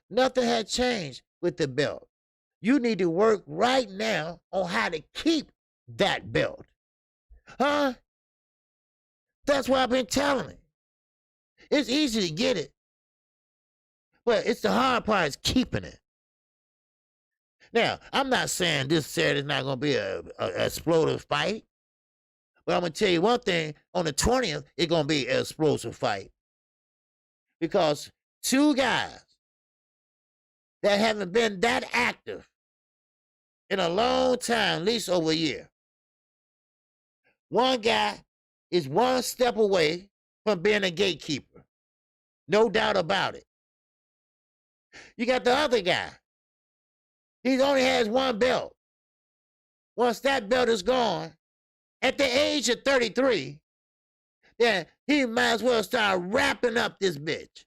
Nothing had changed with the belt. You need to work right now on how to keep that belt. Huh? That's what I've been telling him. It's easy to get it, but it's the hard part is keeping it. Now, I'm not saying this Saturday's not going to be a explosive fight, but I'm going to tell you one thing, on the 20th, it's going to be an explosive fight. Because two guys that haven't been that active in a long time, at least over a year. One guy is one step away from being a gatekeeper. No doubt about it. You got the other guy. He only has one belt. Once that belt is gone, at the age of 33, then he might as well start wrapping up this bitch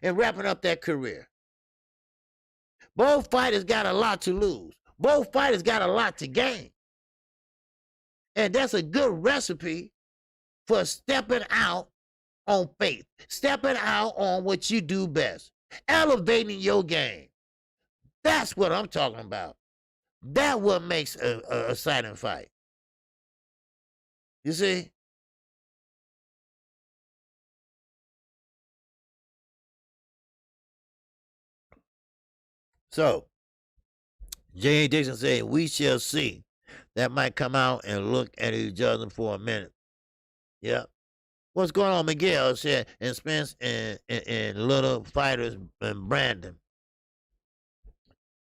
and wrapping up that career. Both fighters got a lot to lose. Both fighters got a lot to gain. And that's a good recipe for stepping out on faith, stepping out on what you do best, elevating your game. That's what I'm talking about. That's what makes a exciting fight. You see? So, J.A. Dixon said, we shall see. That might come out and look at each other for a minute. Yep. What's going on, Miguel said, and Spence and Little Fighters and Brandon.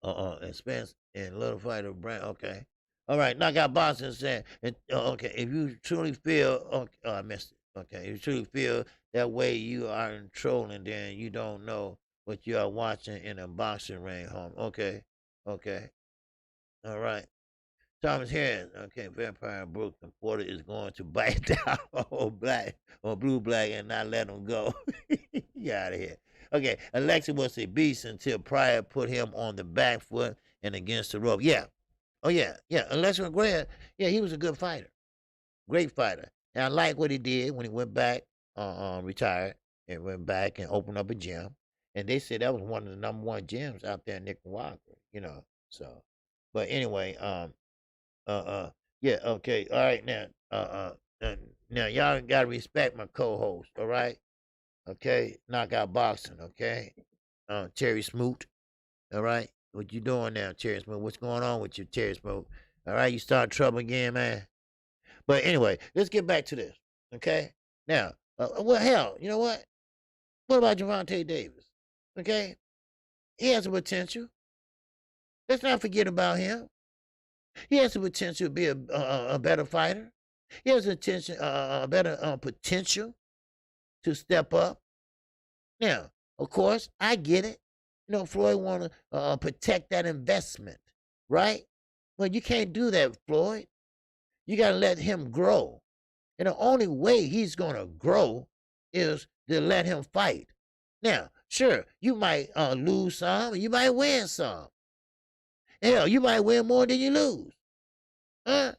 And Spence and Little Fighter Brandon. Okay. All right. Knockout Boston said, okay, if you truly feel, okay, I missed it. Okay. If you truly feel that way, you are in trolling, then you don't know what you are watching in a boxing ring, home. Okay. Okay. All right. Thomas Harris, okay, Vampire Brooklyn Porter is going to bite down on blue black and not let him go. Get out of here. Okay, Alexa was a beast until Pryor put him on the back foot and against the rope. Yeah. Oh, yeah. Yeah. Alexa McGrath, yeah, he was a good fighter. Great fighter. And I like what he did when he went back, retired, and went back and opened up a gym. And they said that was one of the number one gyms out there in Nicaragua, you know. So, but anyway, yeah, okay, all right, now y'all gotta respect my co-host, all right? Okay, Knockout Boxing, okay? Terry Smoot, all right? What you doing now, Terry Smoot? What's going on with you, Terry Smoot? All right, you start trouble again, man. But anyway, let's get back to this, okay? Now, well, hell, you know what? What about Gervonta Davis? Okay, he has the potential. Let's not forget about him. He has the potential to be a better fighter. He has a better potential to step up. Now, of course, I get it. You know, Floyd want to protect that investment, right? Well, you can't do that, Floyd. You got to let him grow. And the only way he's going to grow is to let him fight. Now, sure, you might lose some, you might win some. Hell, you might win more than you lose. Huh?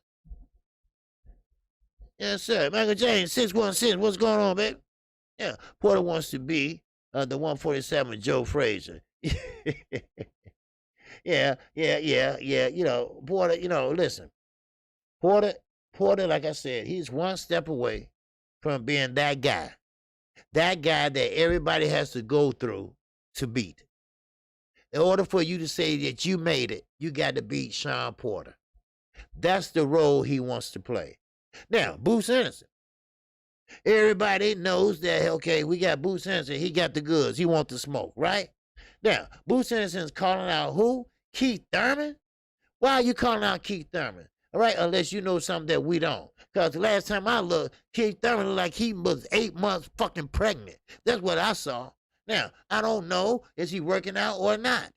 Yes, sir. Michael James, 616. What's going on, baby? Yeah. Porter wants to be the 147 Joe Frazier. Yeah. You know, Porter, you know, listen. Porter, like I said, he's one step away from being that guy. That guy that everybody has to go through to beat. In order for you to say that you made it, you got to beat Sean Porter. That's the role he wants to play. Now, Boots Anderson. Everybody knows that, okay, we got Boots Anderson. He got the goods. He wants the smoke, right? Now, Boots Anderson's calling out who? Keith Thurman? Why are you calling out Keith Thurman? All right, unless you know something that we don't. Because the last time I looked, Keith Thurman looked like he was 8 months fucking pregnant. That's what I saw. Now, I don't know, is he working out or not?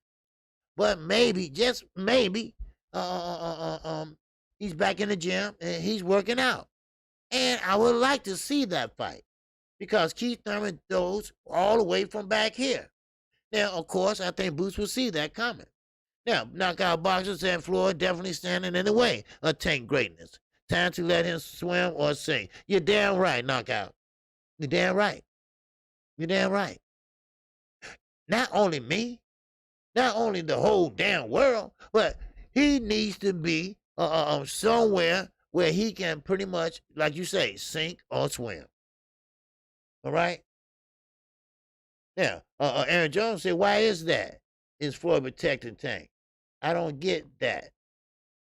But maybe, just maybe, he's back in the gym and he's working out. And I would like to see that fight because Keith Thurman throws all the way from back here. Now, of course, I think Boots will see that coming. Now, knockout boxers and Floyd definitely standing in the way of Tank greatness. Time to let him swim or sink. You're damn right, knockout. You're damn right. You're damn right. Not only me, not only the whole damn world, but he needs to be somewhere where he can pretty much, like you say, sink or swim. All right? Now, Aaron Jones said, why is that? Is Floyd protecting Tank? I don't get that.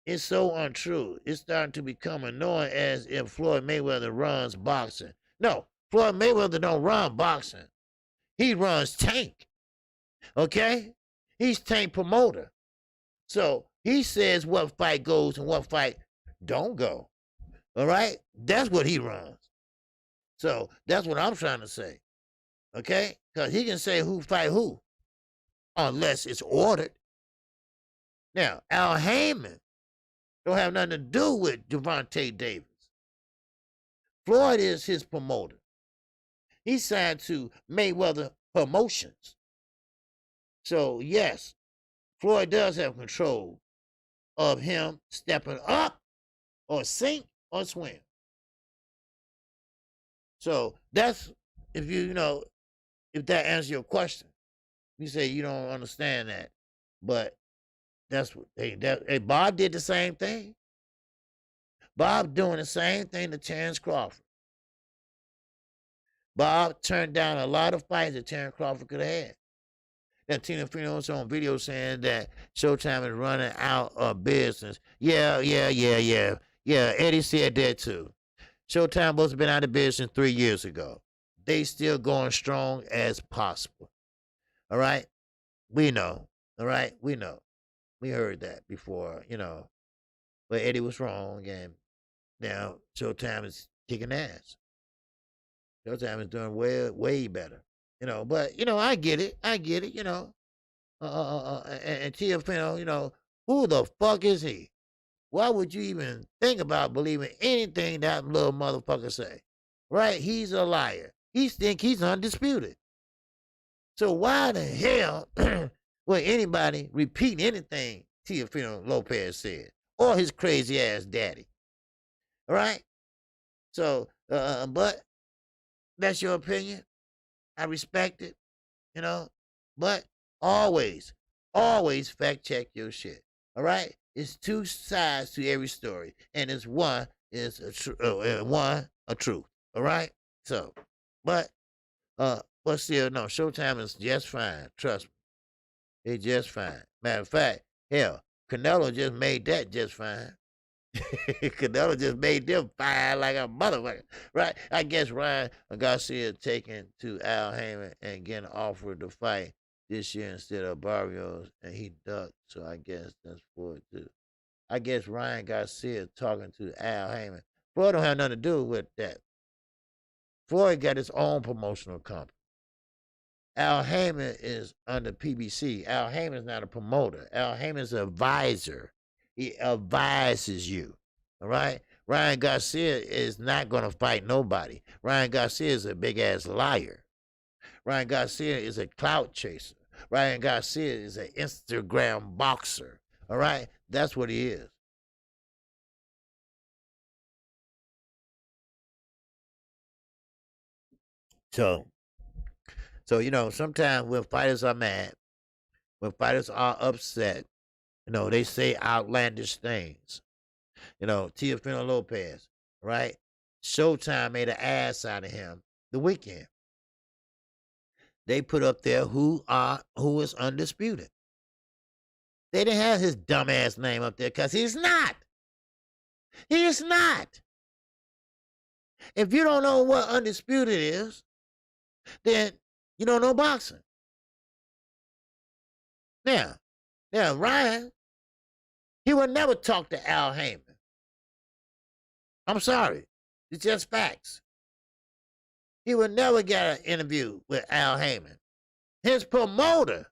It's so untrue. It's starting to become annoying as if Floyd Mayweather runs boxing. No, Floyd Mayweather don't run boxing. He runs Tank. Okay? He's Tank promoter. So he says what fight goes and what fight don't go. All right? That's what he runs. So that's what I'm trying to say. Okay? Because he can say who fight who. Unless it's ordered. Now, Al Heyman don't have nothing to do with Gervonta Davis. Floyd is his promoter. He signed to Mayweather Promotions. So, yes, Floyd does have control of him stepping up or sink or swim. So, that's, if if that answers your question. You say you don't understand that. But that's what, hey, Bob did the same thing. Bob doing the same thing to Terrence Crawford. Bob turned down a lot of fights that Terrence Crawford could have had. That Tina Fino's on video saying that Showtime is running out of business. Yeah, Eddie said that too. Showtime must have been out of business 3 years ago. They still going strong as possible. All right? We know. All right? We know. We heard that before, But Eddie was wrong, and now Showtime is kicking ass. Showtime is doing way better. But, I get it. And Tiafino, who the fuck is he? Why would you even think about believing anything that little motherfucker say? Right? He's a liar. He think he's undisputed. So why the hell would anybody repeat anything Teofimo Lopez said? Or his crazy ass daddy? All right? So, but that's your opinion. I respect it, But always fact check your shit. All right? It's two sides to every story, and it's one a truth. All right? So, but still, no. Showtime is just fine. Trust me, it's just fine. Matter of fact, hell, Canelo just made that just fine. Canelo just made them fine like a motherfucker, right? I guess Ryan Garcia taken to Al Heyman and getting offered to fight this year instead of Barrios, and he ducked. So I guess that's Floyd too. I guess Ryan Garcia talking to Al Heyman. Floyd don't have nothing to do with that. Floyd got his own promotional company. Al Heyman is under PBC. Al Heyman is not a promoter. Al Heyman is an advisor. He advises you. All right? Ryan Garcia is not going to fight nobody. Ryan Garcia is a big-ass liar. Ryan Garcia is a clout chaser. Ryan Garcia is an Instagram boxer. All right? That's what he is. So, sometimes when fighters are mad, when fighters are upset, they say outlandish things. Teofimo Lopez, right? Showtime made an ass out of him the weekend. They put up there who is undisputed. They didn't have his dumbass name up there because he's not. He is not. If you don't know what undisputed is, then you don't know boxing. Now, Ryan, he would never talk to Al Heyman. I'm sorry. It's just facts. He would never get an interview with Al Heyman. His promoter,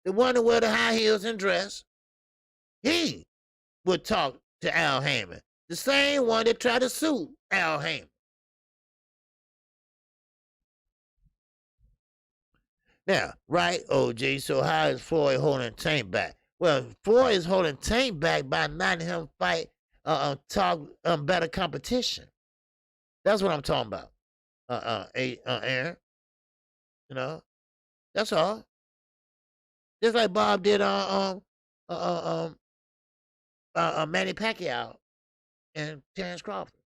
the one that wear the high heels and dress, he would talk to Al Heyman. The same one that tried to sue Al Heyman. Now, right, OG, so how is Floyd holding Tank back? Well, Floyd is holding Tank back by not letting him fight, talk better competition. That's what I'm talking about. Aaron. You know, that's all. Just like Bob did on Manny Pacquiao and Terrence Crawford.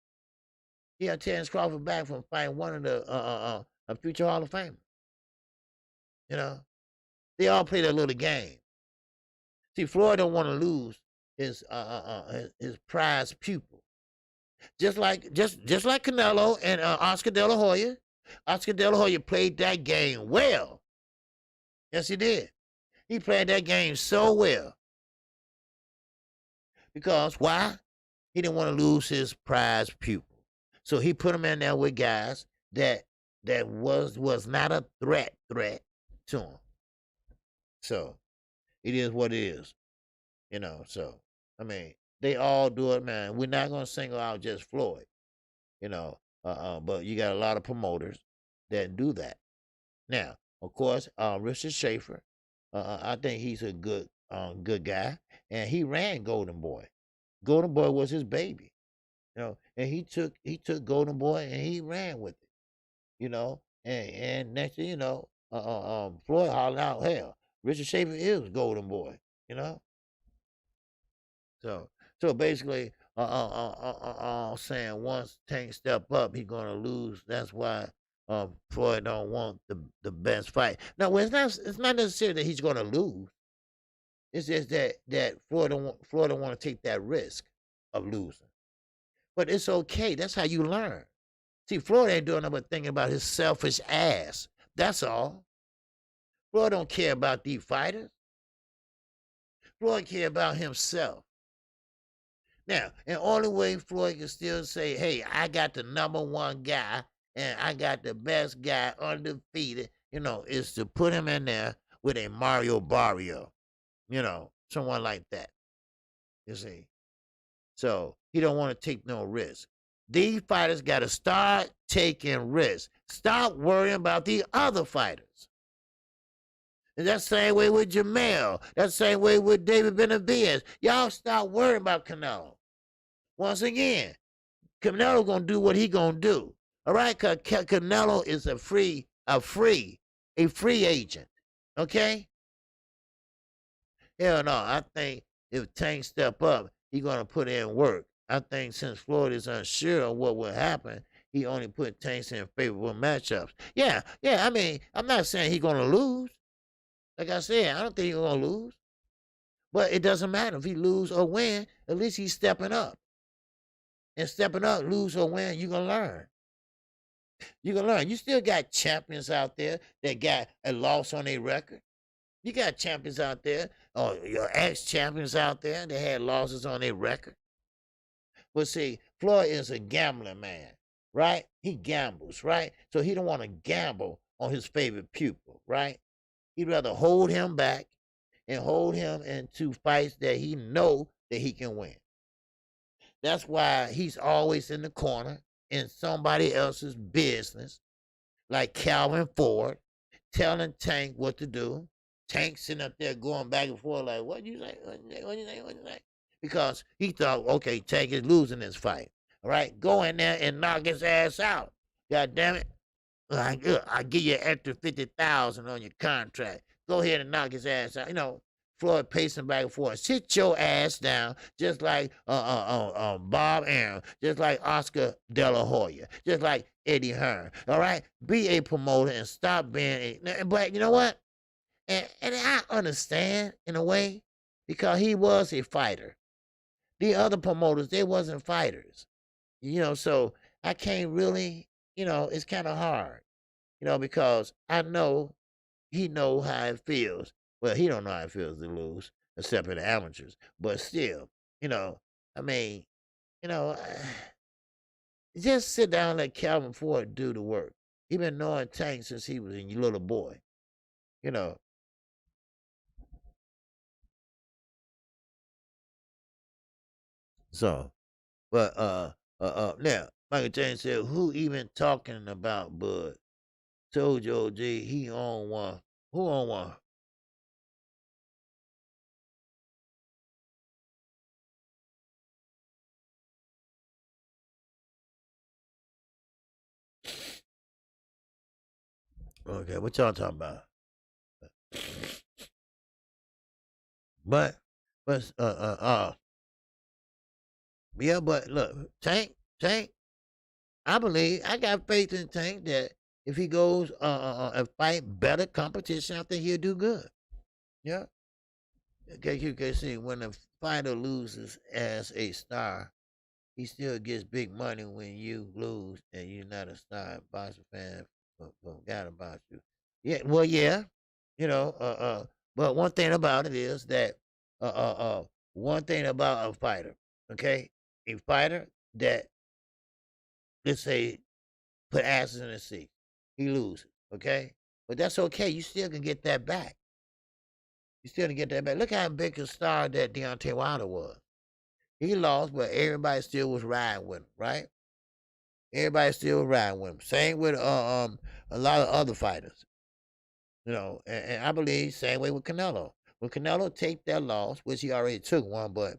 He had Terrence Crawford back from fighting one of the a future Hall of Famer. You know, they all play their little game. See, Floyd don't want to lose his prize pupil. Just like Canelo and Oscar De La Hoya. Oscar De La Hoya played that game well. Yes, he did. He played that game so well. Because why? He didn't want to lose his prize pupil. So he put him in there with guys that was not a threat to him. So it is what it is. You know, so I mean, they all do it, man. We're not gonna single out just Floyd. You know, but you got a lot of promoters that do that. Now, of course, Richard Schaefer, I think he's a good guy, and he ran Golden Boy. Golden Boy was his baby, you know, and he took Golden Boy and he ran with it, you know, and next thing you know, Floyd hollered out, hell, Richard Schaefer is Golden Boy, you know. So basically, saying once Tank step up, he's gonna lose. That's why Floyd don't want the best fight. No, well, it's not necessarily that he's gonna lose. It's just that Floyd don't want to take that risk of losing. But it's okay. That's how you learn. See, Floyd ain't doing nothing but thinking about his selfish ass. That's all. Floyd don't care about these fighters. Floyd care about himself. Now, the only way Floyd can still say, hey, I got the number one guy and I got the best guy undefeated, you know, is to put him in there with a Mario Barrio, you know, someone like that, you see. So he don't want to take no risk. These fighters got to start taking risks. Stop worrying about the other fighters. And that's the same way with Jamel. That's the same way with David Benavidez. Y'all stop worrying about Canelo. Once again, Canelo gonna do what he gonna do. All right, cause Canelo is a free agent. Okay. Hell no, I think if Tank step up, he gonna put in work. I think since Floyd is unsure of what will happen, he only put Tanks in favorable matchups. Yeah. I mean, I'm not saying he's gonna lose. Like I said, I don't think he's gonna lose. But it doesn't matter if he lose or win. At least he's stepping up. And stepping up, lose or win, you're gonna learn. You're gonna learn. You still got champions out there that got a loss on their record. You got champions out there, or your ex-champions out there that had losses on their record. But see, Floyd is a gambling man, right? He gambles, right? So he don't want to gamble on his favorite pupil, right? He'd rather hold him back and hold him into fights that he know that he can win. That's why he's always in the corner in somebody else's business, like Calvin Ford, telling Tank what to do. Tank sitting up there going back and forth like, what you say? What you say? Because he thought, okay, Tank is losing this fight. All right, go in there and knock his ass out. God damn it. I give you an extra $50,000 on your contract. Go ahead and knock his ass out. You know, Floyd pacing back and forth. Sit your ass down, just like Bob Arum, just like Oscar De La Hoya, just like Eddie Hearn. All right, be a promoter and stop being a. But you know what? And I understand in a way, because he was a fighter. The other promoters, they wasn't fighters. So I can't really, it's kind of hard, because I know he know how it feels. Well, he don't know how it feels to lose, except in the amateurs. But still, you know, I mean, you know, just sit down and let Calvin Ford do the work. He been knowing Tank since he was a little boy, you know. So, but now Michael James said, "Who even talking about Bud?" Told you, OG, he on one. Who on one? Okay, what y'all talking about? But, but, yeah, but look, Tank. I got faith in Tank that if he goes and fight better competition, I think he'll do good. Yeah. KQKC, when a fighter loses as a star, he still gets big money when you lose and you're not a star. Boxer fan forgot about you. Yeah, well, yeah, you know. But one thing about it is that uh, uh, uh, one thing about a fighter, okay, a fighter that let's say put asses in the seat, he loses, okay, but that's okay. You still can get that back. You still can get that back. Look how big a star that Deontay Wilder was. He lost, but everybody still was riding with him, right? Everybody still riding with him. Same with a lot of other fighters, and I believe same way with Canelo. When Canelo take that loss, which he already took one, but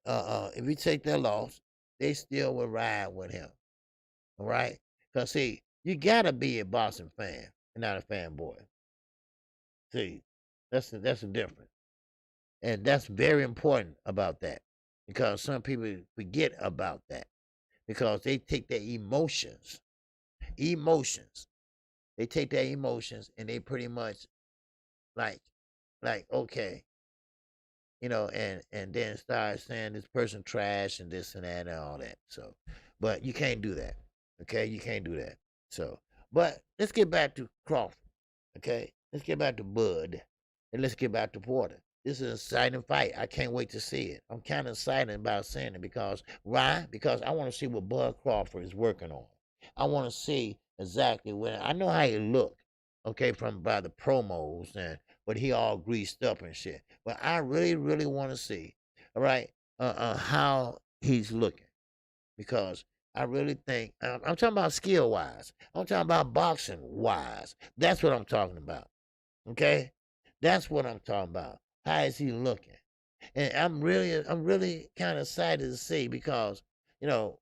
if he take that loss, they still will ride with him. All right? Cause see, you gotta be a boxing fan and not a fanboy. See, that's the difference. And that's very important about that. Because some people forget about that. Because they take their emotions. They take their emotions and they pretty much like okay, and then start saying this person trash and this and that and all that. So, but you can't do that. Okay, you can't do that. So, but let's get back to Crawford. Okay, let's get back to Bud, and let's get back to Porter. This is an exciting fight. I can't wait to see it. I'm kind of excited about seeing it because why? Because I want to see what Bud Crawford is working on. I want to see exactly when I know how he look. Okay, from by the promos and but he all greased up and shit. But I really, really want to see, all right, how he's looking because I really think I'm talking about skill wise. I'm talking about boxing wise. That's what I'm talking about. Okay, that's what I'm talking about. How is he looking? And I'm really kind of excited to see because you know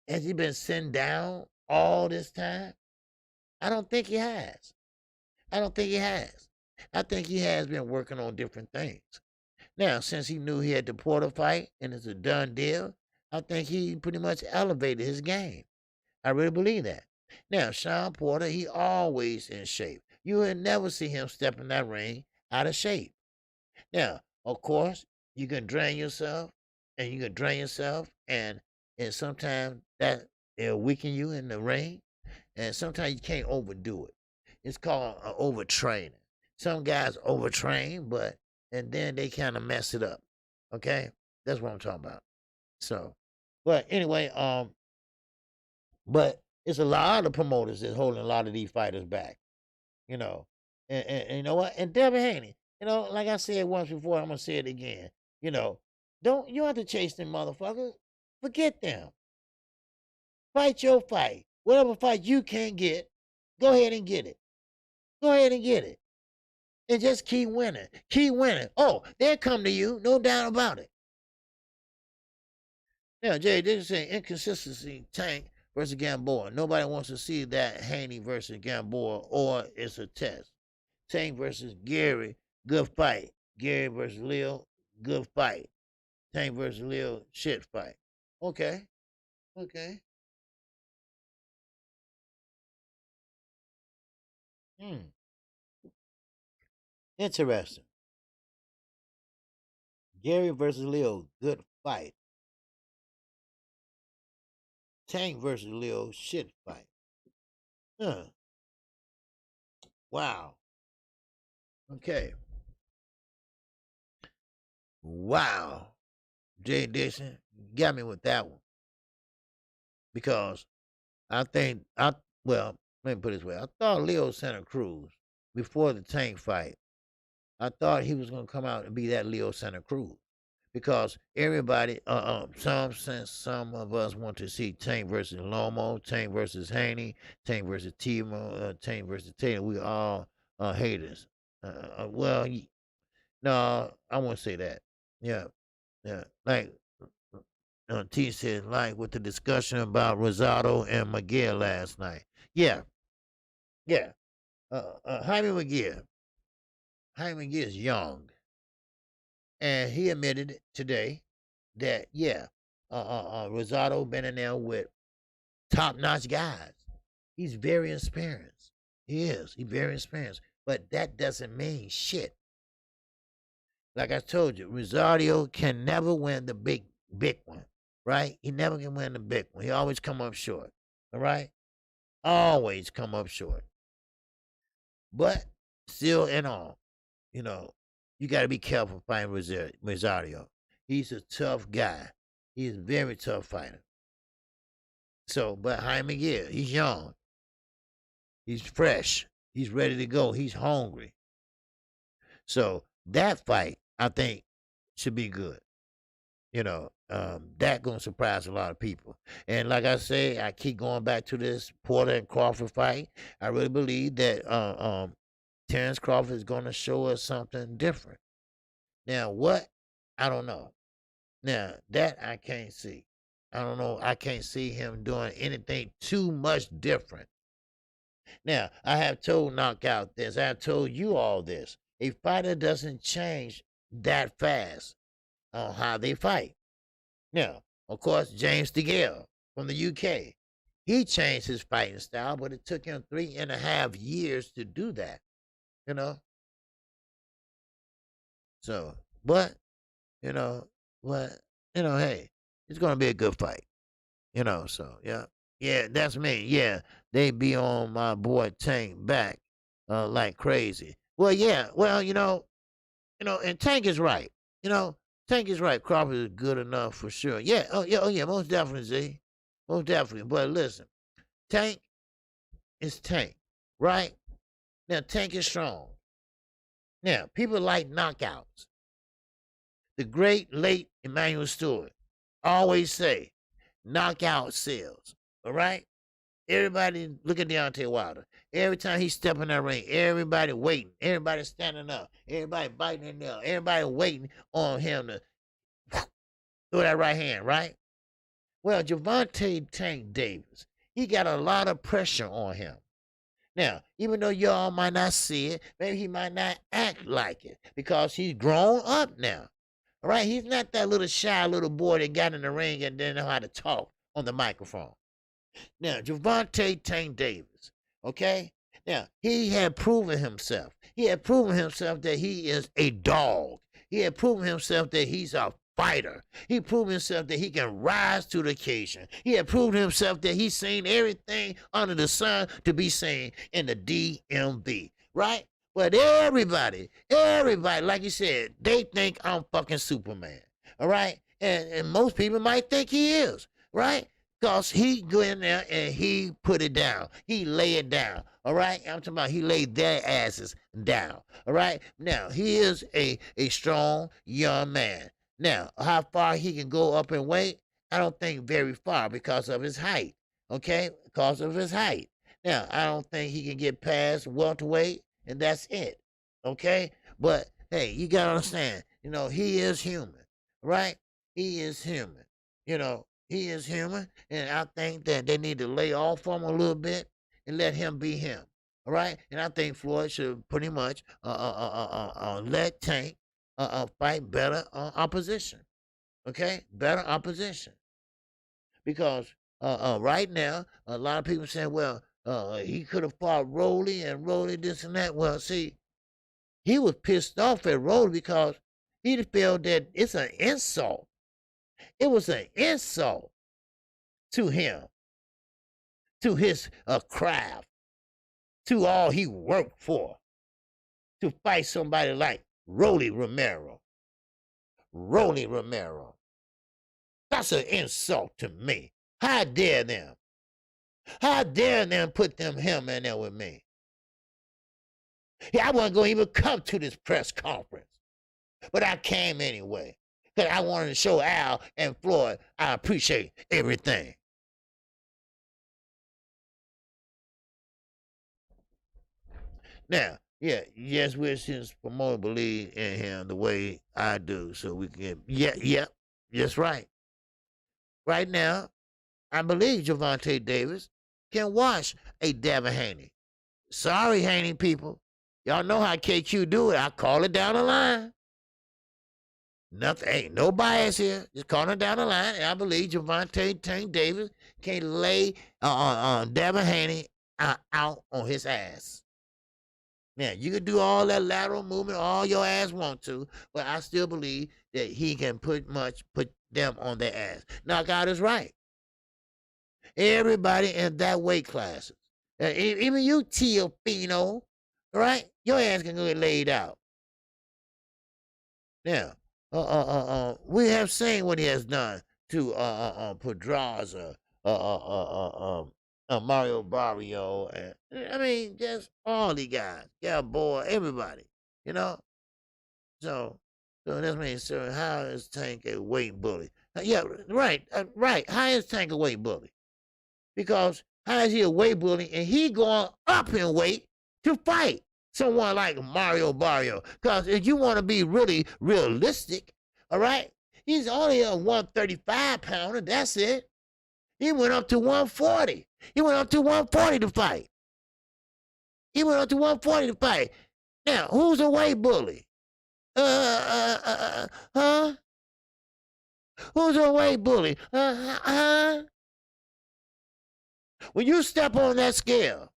has he been sitting down all this time? I don't think he has. I don't think he has. I think he has been working on different things. Now, since he knew he had the Porter fight and it's a done deal, I think he pretty much elevated his game. I really believe that. Now, Sean Porter, he always in shape. You would never see him step in that ring out of shape. Now, of course, you can drain yourself and you can drain yourself and sometimes that it'll weaken you in the ring and sometimes you can't overdo it. It's called overtraining. Some guys overtrain, but and then they kind of mess it up. Okay, that's what I'm talking about. So, but anyway, but it's a lot of promoters that's holding a lot of these fighters back. You know, and you know what? And Devin Haney, like I said once before, I'm gonna say it again. You know, don't you have to chase them motherfuckers? Forget them. Fight your fight. Whatever fight you can get, go ahead and get it. Go ahead and get it. And just keep winning. Keep winning. Oh, they'll come to you, no doubt about it. Now, Jay, this is saying inconsistency Tank versus Gamboa. Nobody wants to see that Haney versus Gamboa, or it's a test. Tank versus Gary, good fight. Gary versus Leo, good fight. Tank versus Leo, shit fight. Okay, okay. Hmm. Interesting. Gary versus Leo, good fight. Tank versus Leo, shit fight. Huh. Wow. Okay. Wow. Jay Dixon got me with that one because I think well, let me put it this way. I thought Leo Santa Cruz before the Tank fight. I thought he was gonna come out and be that Leo Santa Cruz because everybody, some of us want to see Tank versus Lomo, Tank versus Haney, Tank versus Timo, Tank versus Taylor. We all haters. Well, no, I won't say that. Yeah, yeah. Like T said, like with the discussion about Rosado and Miguel last night. Yeah, yeah. Jaime Miguel. Jaime Miguel is young, and he admitted it today that yeah, Rosado been in there with top notch guys. He's very experienced. He is. He's very experienced, but that doesn't mean shit. Like I told you, Rosario can never win the big one, right? He never can win the big one. He always come up short, all right? Always come up short. But still in all, you know, you got to be careful fighting Rosario. He's a tough guy. He's a very tough fighter. So, but Jaime Miguel, he's young. He's fresh. He's ready to go. He's hungry. So that fight, I think, should be good. That gonna surprise a lot of people. And like I say, I keep going back to this Porter and Crawford fight. I really believe that Terrence Crawford is gonna show us something different. Now, what? I don't know. Now, that I can't see. I don't know. I can't see him doing anything too much different. Now, I have told Knockout this. I have told you all this. A fighter doesn't change that fast on how they fight. Now, of course, James DeGale from the UK, he changed his fighting style, but it took him 3.5 years to do that, you know? So, but, you know, hey, it's going to be a good fight, so, yeah. Yeah, that's me. Yeah, they be on my boy Tank back like crazy. Well, yeah, well, and Tank is right. Tank is right. Crawford is good enough for sure. Yeah, oh yeah, most definitely, Z. Most definitely. But listen, Tank is Tank, right? Now, Tank is strong. Now, people like knockouts. The great late Emmanuel Stewart always say, knockout sells, all right? Everybody look at Deontay Wilder. Every time he step in that ring, everybody waiting. Everybody standing up. Everybody biting their nail. Everybody waiting on him to throw that right hand, right? Well, Gervonta Tank Davis, he got a lot of pressure on him. Now, even though y'all might not see it, maybe he might not act like it because he's grown up now. All right? He's not that little shy little boy that got in the ring and didn't know how to talk on the microphone. Now, Gervonta Tank Davis, okay? Now, he had proven himself. He had proven himself that he is a dog. He had proven himself that he's a fighter. He proved himself that he can rise to the occasion. He had proven himself that he's seen everything under the sun to be seen in the DMV, right? But everybody, like you said, they think I'm fucking Superman, all right? And most people might think he is, right? Because he go in there and he put it down. He lay it down. All right? I'm talking about he laid their asses down. All right? Now, he is a strong young man. Now, how far he can go up in weight, I don't think very far because of his height. Okay? Because of his height. Now, I don't think he can get past welterweight, and that's it. Okay? But, hey, you got to understand, he is human. Right? He is human. He is human, and I think that they need to lay off him a little bit and let him be him. All right? And I think Floyd should pretty much let Tank fight better opposition. Okay? Better opposition. Because right now, a lot of people saying, well, he could have fought Rolly and Rolly this and that. Well, see, he was pissed off at Rolly because He felt that it's an insult. It was an insult to him, to his craft, to all he worked for, to fight somebody like Rolly Romero. Rolly Romero. That's an insult to me. How dare them? How dare them put him in there with me? Yeah, I wasn't going to even come to this press conference, but I came anyway because I wanted to show Al and Floyd I appreciate everything. Now, yeah, yes, we're since promoter believe in him the way I do, so we can. Yeah, that's right. Right now, I believe Gervonta Davis can watch a Devin Haney. Sorry, Haney people. Y'all know how KQ do it. I call it down the line. Nothing, ain't no bias here. Just calling it down the line. And I believe Gervonta Tank Davis can lay Devin Haney out on his ass. Now, you can do all that lateral movement all your ass want to, but I still believe that he can put them on their ass. Now, God is right. Everybody in that weight class, even you, Teofino, right? Your ass can get laid out. Now, we have seen what he has done to Pedraza, Mario Barrio, and I mean, just all the guys, yeah, boy, everybody, you know. So that means, sir, how is Tank a weight bully? Yeah, right. How is Tank a weight bully? Because how is he a weight bully and he going up in weight to fight someone like Mario Barrio? Because if you want to be really realistic, all right, he's only a 135 pounder. That's it. He went up to 140. He went up to 140 to fight. He went up to 140 to fight. Now, who's a weight bully? Huh? Who's a weight bully? When you step on that scale,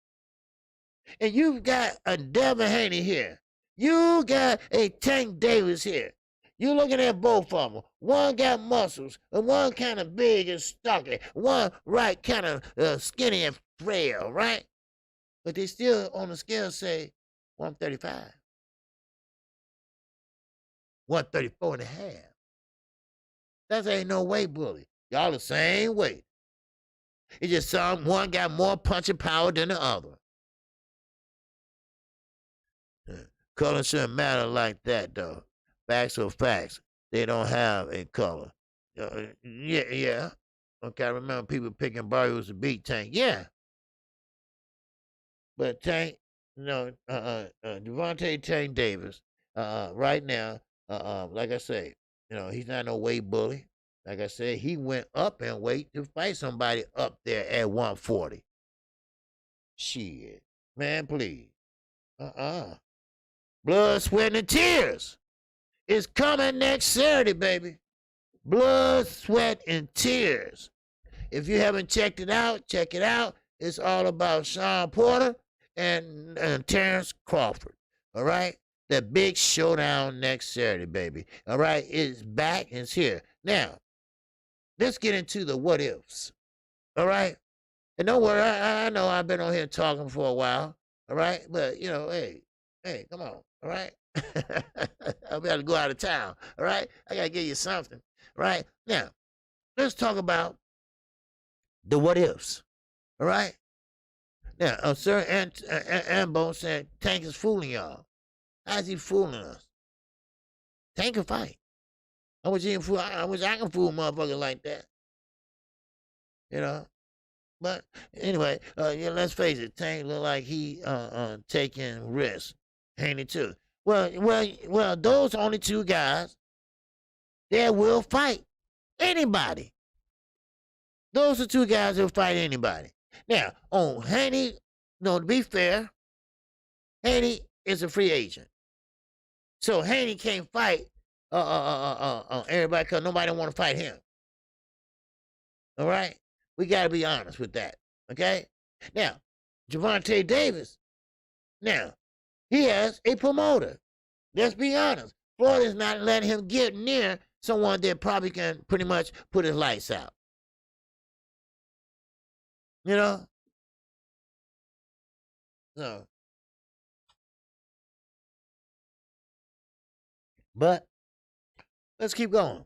and you've got a Devin Haney here, you got a Tank Davis here. You're looking at both of them. One got muscles, and one kind of big and stocky. One right kind of skinny and frail, right? But they still on the scale say 135. 134 and a half. That ain't no weight bully. Y'all the same weight. It's just one got more punching power than the other. Color shouldn't matter like that, though. Facts are facts. They don't have a color. Yeah. Okay, I remember people picking Barrios to beat Tank. Yeah. But Tank, Gervonta Tank Davis, right now, like I say, he's not no weight bully. Like I said, he went up in weight to fight somebody up there at 140. Shit. Man, please. Blood, sweat, and tears. It's coming next Saturday, baby. Blood, sweat, and tears. If you haven't checked it out, check it out. It's all about Sean Porter and Terrence Crawford. All right? The big showdown next Saturday, baby. All right? It's back. It's here. Now, let's get into the what ifs. All right? And don't worry, I know I've been on here talking for a while. All right? But, hey, come on. All right? I'll be able to go out of town. All right? I got to give you something. Right? Now, let's talk about the what ifs. All right? Now, Sir Ambo said Tank is fooling y'all. How's he fooling us? Tank can fight. I wish I can fool a motherfucker like that. But anyway, let's face it. Tank look like he taking risks. Haney too. Well, those only two guys that will fight anybody. Those are two guys that will fight anybody. Now, on Haney, to be fair, Haney is a free agent. So Haney can't fight everybody because nobody want to fight him. All right? We got to be honest with that. Okay? Now, Gervonta Davis, now, he has a promoter. Let's be honest. Floyd is not letting him get near someone that probably can pretty much put his lights out. You know? So, but let's keep going.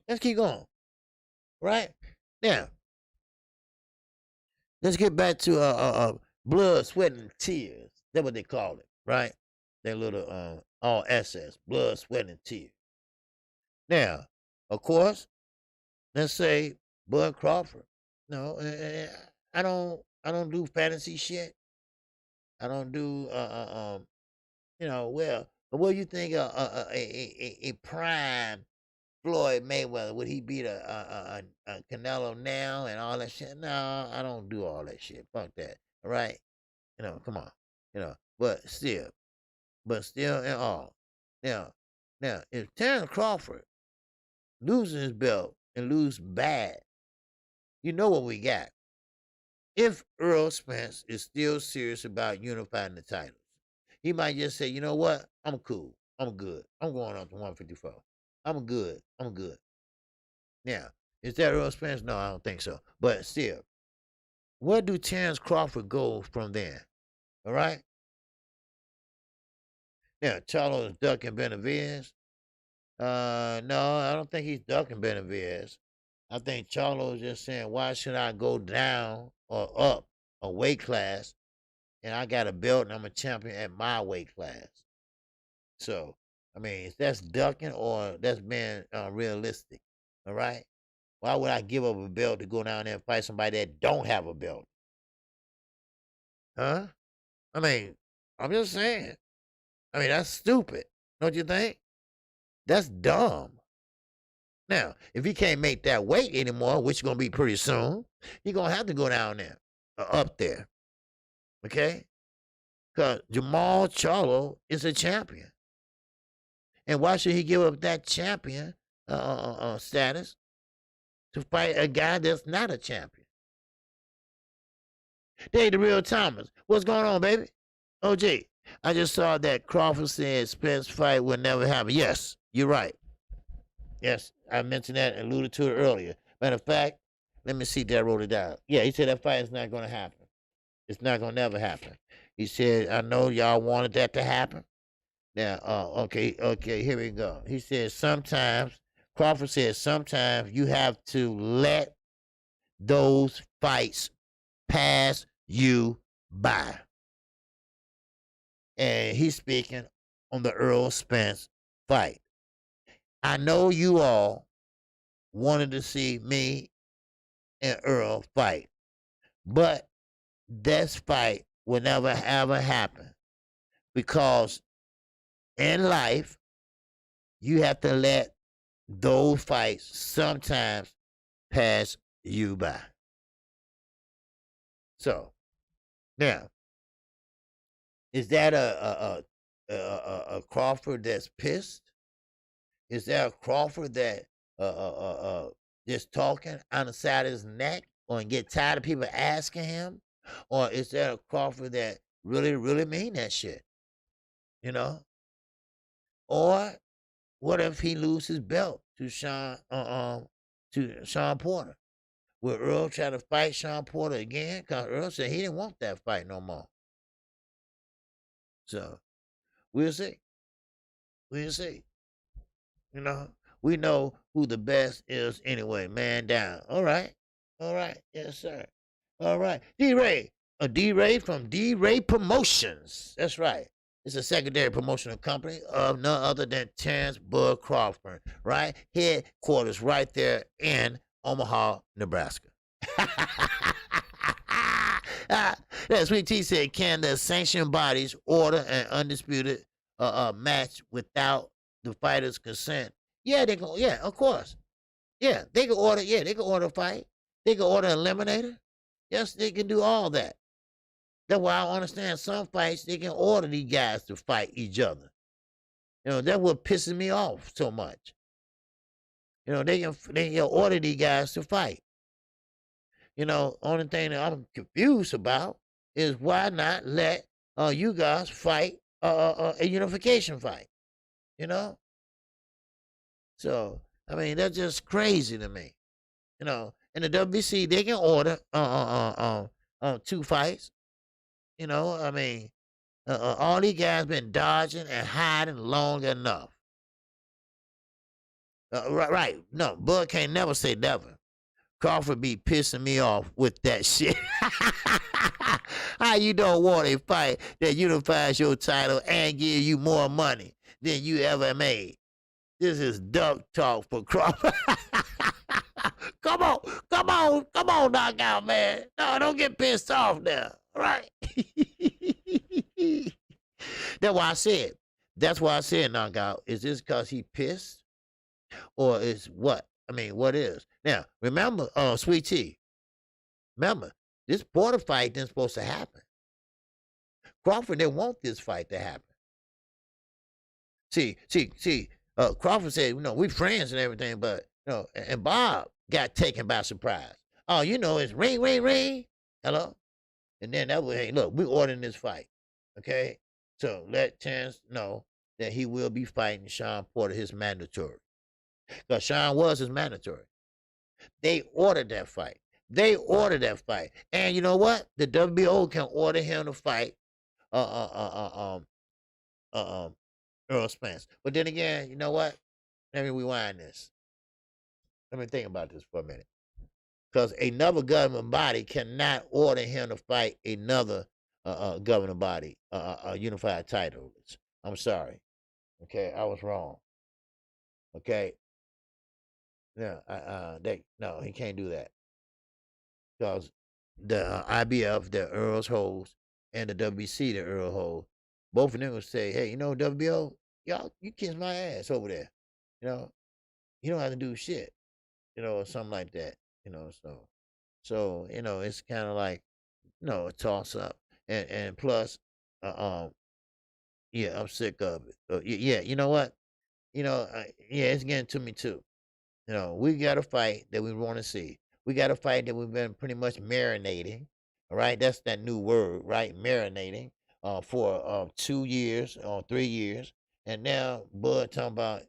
Let's keep going. Right? Now, let's get back to blood, sweat, and tears. That's what they call it, right? Their little all SS, blood, sweat, and tears. Now, of course, let's say Bud Crawford. No, I don't do fantasy shit. I don't do well, what do you think a prime Floyd Mayweather, would he beat a Canelo now and all that shit? No, I don't do all that shit. Fuck that. All right, come on, but still and all. Now, if Terrence Crawford loses his belt and lose bad, you know what we got. If Earl Spence is still serious about unifying the titles, he might just say, you know what? I'm cool. I'm good. I'm going up to 154. I'm good. Now, is that Earl Spence? No, I don't think so. But still, where do Terrence Crawford go from there? All right? Now, Charlo is ducking Benavidez. No, I don't think he's ducking Benavidez. I think Charlo is just saying, why should I go down or up a weight class and I got a belt and I'm a champion at my weight class? So, I mean, if that's ducking or that's being realistic, all right? Why would I give up a belt to go down there and fight somebody that don't have a belt? Huh? I mean, I'm just saying. I mean, that's stupid. Don't you think? That's dumb. Now, if he can't make that weight anymore, which is going to be pretty soon, he's going to have to go down there, up there. Okay? Because Jamal Charlo is a champion. And why should he give up that champion status to fight a guy that's not a champion? They the real Thomas. What's going on, baby? OG, I just saw that Crawford said Spence fight will never happen. Yes, you're right. Yes, I mentioned that and alluded to it earlier. Matter of fact, let me see that I wrote it down. Yeah, he said that fight is not going to happen. It's not going to never happen. He said, I know y'all wanted that to happen. Now, okay, here we go. He said Crawford said sometimes you have to let those fights pass you by. And he's speaking on the Earl Spence fight. I know you all wanted to see me and Earl fight, but this fight will never ever happen because in life, you have to let those fights sometimes pass you by. So, now, is that a Crawford that's pissed? Is that a Crawford that just talking on the side of his neck or get tired of people asking him? Or is that a Crawford that really, really mean that shit? Or what if he loses his belt to Sean Porter? Will Earl try to fight Sean Porter again? Because Earl said he didn't want that fight no more. So we'll see. We'll see. We know who the best is anyway. Man down. All right. Yes, sir. All right. D-Ray. D-Ray from D-Ray Promotions. That's right. It's a secondary promotional company of none other than Terrence Bud Crawford, right? Headquarters right there in Omaha, Nebraska. Sweet T said, can the sanctioned bodies order an undisputed match without the fighter's consent? Yeah, they can. Yeah, of course. Yeah, they can order. Yeah, they can order a fight. They can order an eliminator. Yes, they can do all that. That's why I understand some fights they can order these guys to fight each other. That's what pisses me off so much. They can order these guys to fight. Only thing that I'm confused about is why not let you guys fight a unification fight. So, I mean, that's just crazy to me. You know, in the WBC, they can order 2 fights. You know, I mean, all these guys been dodging and hiding long enough. Right. No, Bud can't never say never. Crawford be pissing me off with that shit. How you don't want a fight that unifies your title and give you more money than you ever made? This is duck talk for Crawford. Come on, come on, come on, knockout, man. No, don't get pissed off now, right? That's why I said. That's why I said knockout. Is this because he pissed? Or is what? I mean, what is? Now, remember, Sweet Tea, remember, this border fight isn't supposed to happen. Crawford didn't want this fight to happen. See, Crawford said, we friends and everything, but, and Bob got taken by surprise. Oh, it's ring, ring, ring. Hello? And then that was, hey, look, we ordering this fight. Okay? So let Terrence know that he will be fighting Sean Porter, his mandatory. Because Sean was his mandatory. They ordered that fight. And you know what? The WBO can order him to fight Earl Spence. But then again, you know what? Let me rewind this. Let me think about this for a minute. Because another government body cannot order him to fight another government body, unified title. I'm sorry. Okay, I was wrong. Okay. No, no, he can't do that. Because the IBF, the Earls holds, and the WBC, the Earl holds, both of them will say, hey, WBO, y'all, you kiss my ass over there. You don't have to do shit, or something like that, so it's kind of like, a toss up. And plus, yeah, I'm sick of it. Yeah, you know what? Yeah, it's getting to me too. We got a fight that we want to see. We got a fight that we've been pretty much marinating. All right, that's that new word, right? Marinating for 2 years or 3 years, and now Bud talking about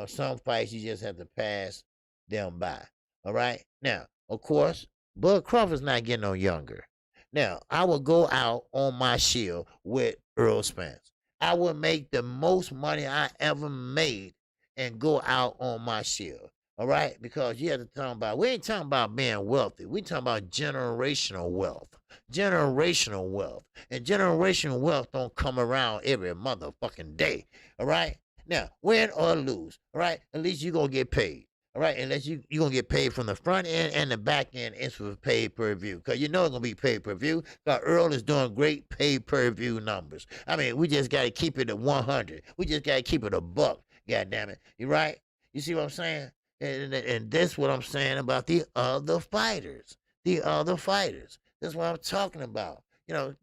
some fights you just have to pass them by. All right, now of course Bud Crawford's not getting no younger. Now I will go out on my shield with Earl Spence. I will make the most money I ever made and go out on my shield. All right, because you have to talk about, we ain't talking about being wealthy. We talking about generational wealth. Generational wealth. And generational wealth don't come around every motherfucking day. All right? Now, win or lose, all right? At least you're going to get paid. All right, unless you're going to get paid from the front end and the back end is for pay-per-view. Because it's going to be pay-per-view. Because Earl is doing great pay-per-view numbers. I mean, we just got to keep it at 100. We just got to keep it a buck. God damn it. You right? You see what I'm saying? And that's what I'm saying about the other fighters. That's what I'm talking about.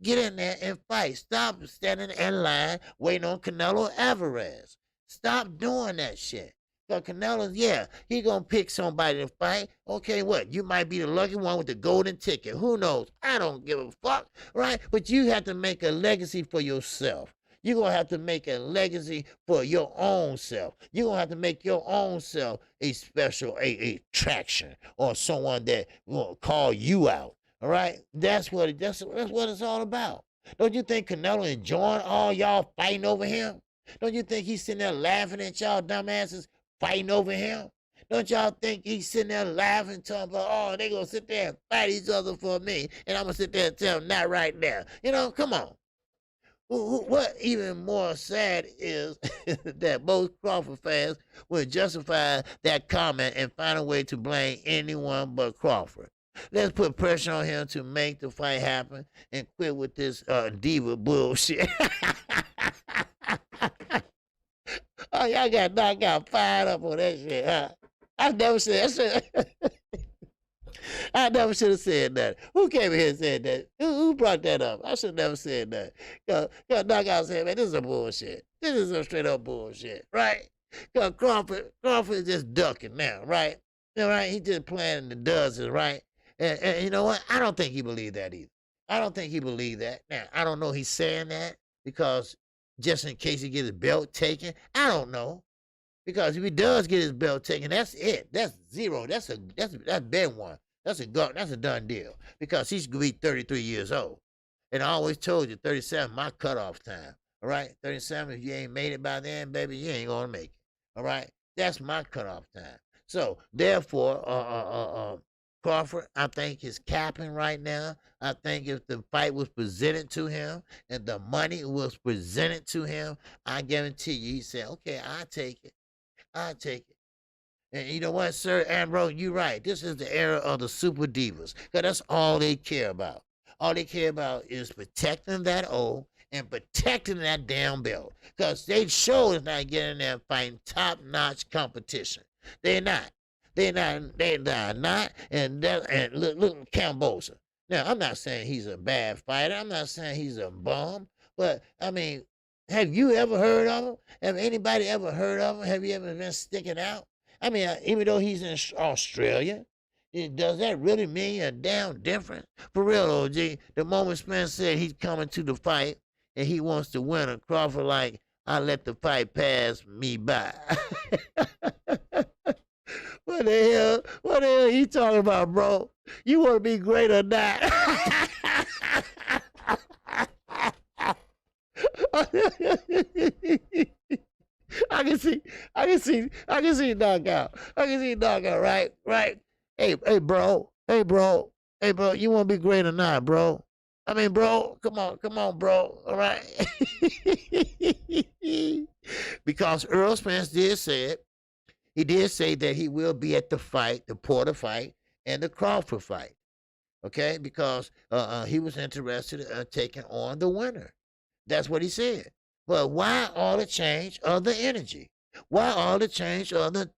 Get in there and fight. Stop standing in line waiting on Canelo Alvarez. Stop doing that shit. Because Canelo, yeah, he going to pick somebody to fight. Okay, what? You might be the lucky one with the golden ticket. Who knows? I don't give a fuck, right? But you have to make a legacy for yourself. You're going to have to make a legacy for your own self. You're going to have to make your own self a special attraction or someone that will call you out. All right? That's what it's all about. Don't you think Canelo enjoying all y'all fighting over him? Don't you think he's sitting there laughing at y'all dumbasses fighting over him? Don't y'all think he's sitting there laughing, talking about, oh, they going to sit there and fight each other for me, and I'm going to sit there and tell them, not right now. Come on. What even more sad is that most Crawford fans will justify that comment and find a way to blame anyone but Crawford. Let's put pressure on him to make the fight happen and quit with this diva bullshit. Oh, y'all got fired up on that shit, huh? I never said that. I never should have said that. Who came in here and said that? Who brought that up? I should have never said that. Because Knockout said, man, this is a bullshit. This is some straight up bullshit, right? Because Crawford is just ducking now, right? Right? He just playing the dozens, right? And you know what? I don't think he believed that either. I don't think he believed that. Now, I don't know he's saying that because just in case he gets his belt taken. I don't know. Because if he does get his belt taken, that's it. That's zero. That's been one. That's a done deal. Because he's gonna be 33 years old. And I always told you, 37, my cutoff time. All right? 37, if you ain't made it by then, baby, you ain't gonna make it. All right? That's my cutoff time. So therefore, Crawford, I think, is capping right now. I think if the fight was presented to him and the money was presented to him, I guarantee you, he said, okay, I'll take it. I'll take it. And you know what, Sir Ambrose, you're right. This is the era of the super divas. Because that's all they care about. All they care about is protecting that O and protecting that damn belt. Because they sure is not getting there fighting top-notch competition. They're not. They're not. And look Cambosa. Now, I'm not saying he's a bad fighter. I'm not saying he's a bum. But, I mean, have you ever heard of him? Have anybody ever heard of him? Have you ever been sticking out? I mean, even though he's in Australia, does that really mean a damn difference? For real, OG, the moment Spence said he's coming to the fight and he wants to win, and Crawford like, I let the fight pass me by. What the hell he talking about, bro? You want to be great or not? I can see knockout. I can see knockout, right? Hey, bro. You want to be great or not, bro? I mean, bro, come on, bro. All right. Because Earl Spence did say it. He did say that he will be at the fight, the Porter fight, and the Crawford fight. Okay, because he was interested in taking on the winner. That's what he said. But why all the change of the energy? Why all the change of the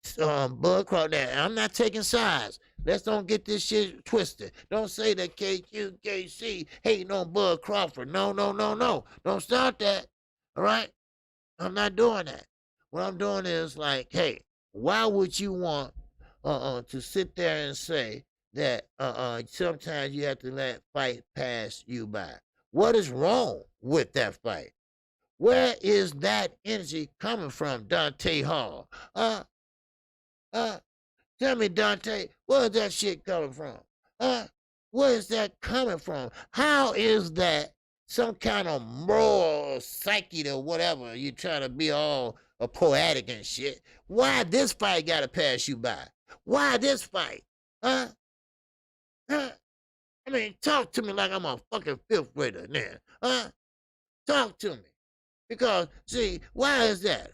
Bud Crawford? Now, I'm not taking sides. Let's don't get this shit twisted. Don't say that KQKC hating on Bud Crawford. No. Don't start that. All right? I'm not doing that. What I'm doing is like, hey, why would you want to sit there and say that sometimes you have to let fight pass you by? What is wrong with that fight? Where is that energy coming from, Dante Hall? Tell me, Dante, where's that shit coming from? Where is that coming from? How is that some kind of moral psyche or whatever? You try to be all poetic and shit. Why this fight gotta pass you by? Why this fight? I mean, talk to me like I'm a fucking fifth grader now. Talk to me. Because, see, why is that,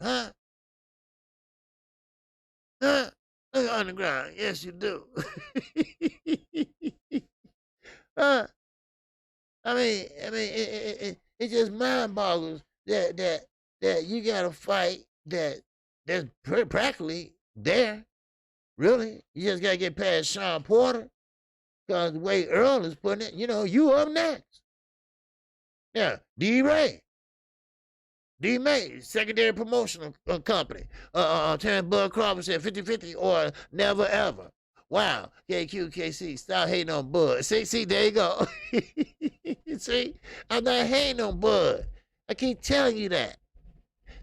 Look on the ground. Yes, you do. I mean, it just mind boggles that you got a fight that's practically there. Really, you just gotta get past Sean Porter, because the way Earl is putting it, you up next. Yeah, D-May, secondary promotional company. Terrence Bud Crawford said 50-50 or never ever. Wow, KQKC, stop hating on Bud. See, there you go. See, I'm not hating on Bud. I keep telling you that.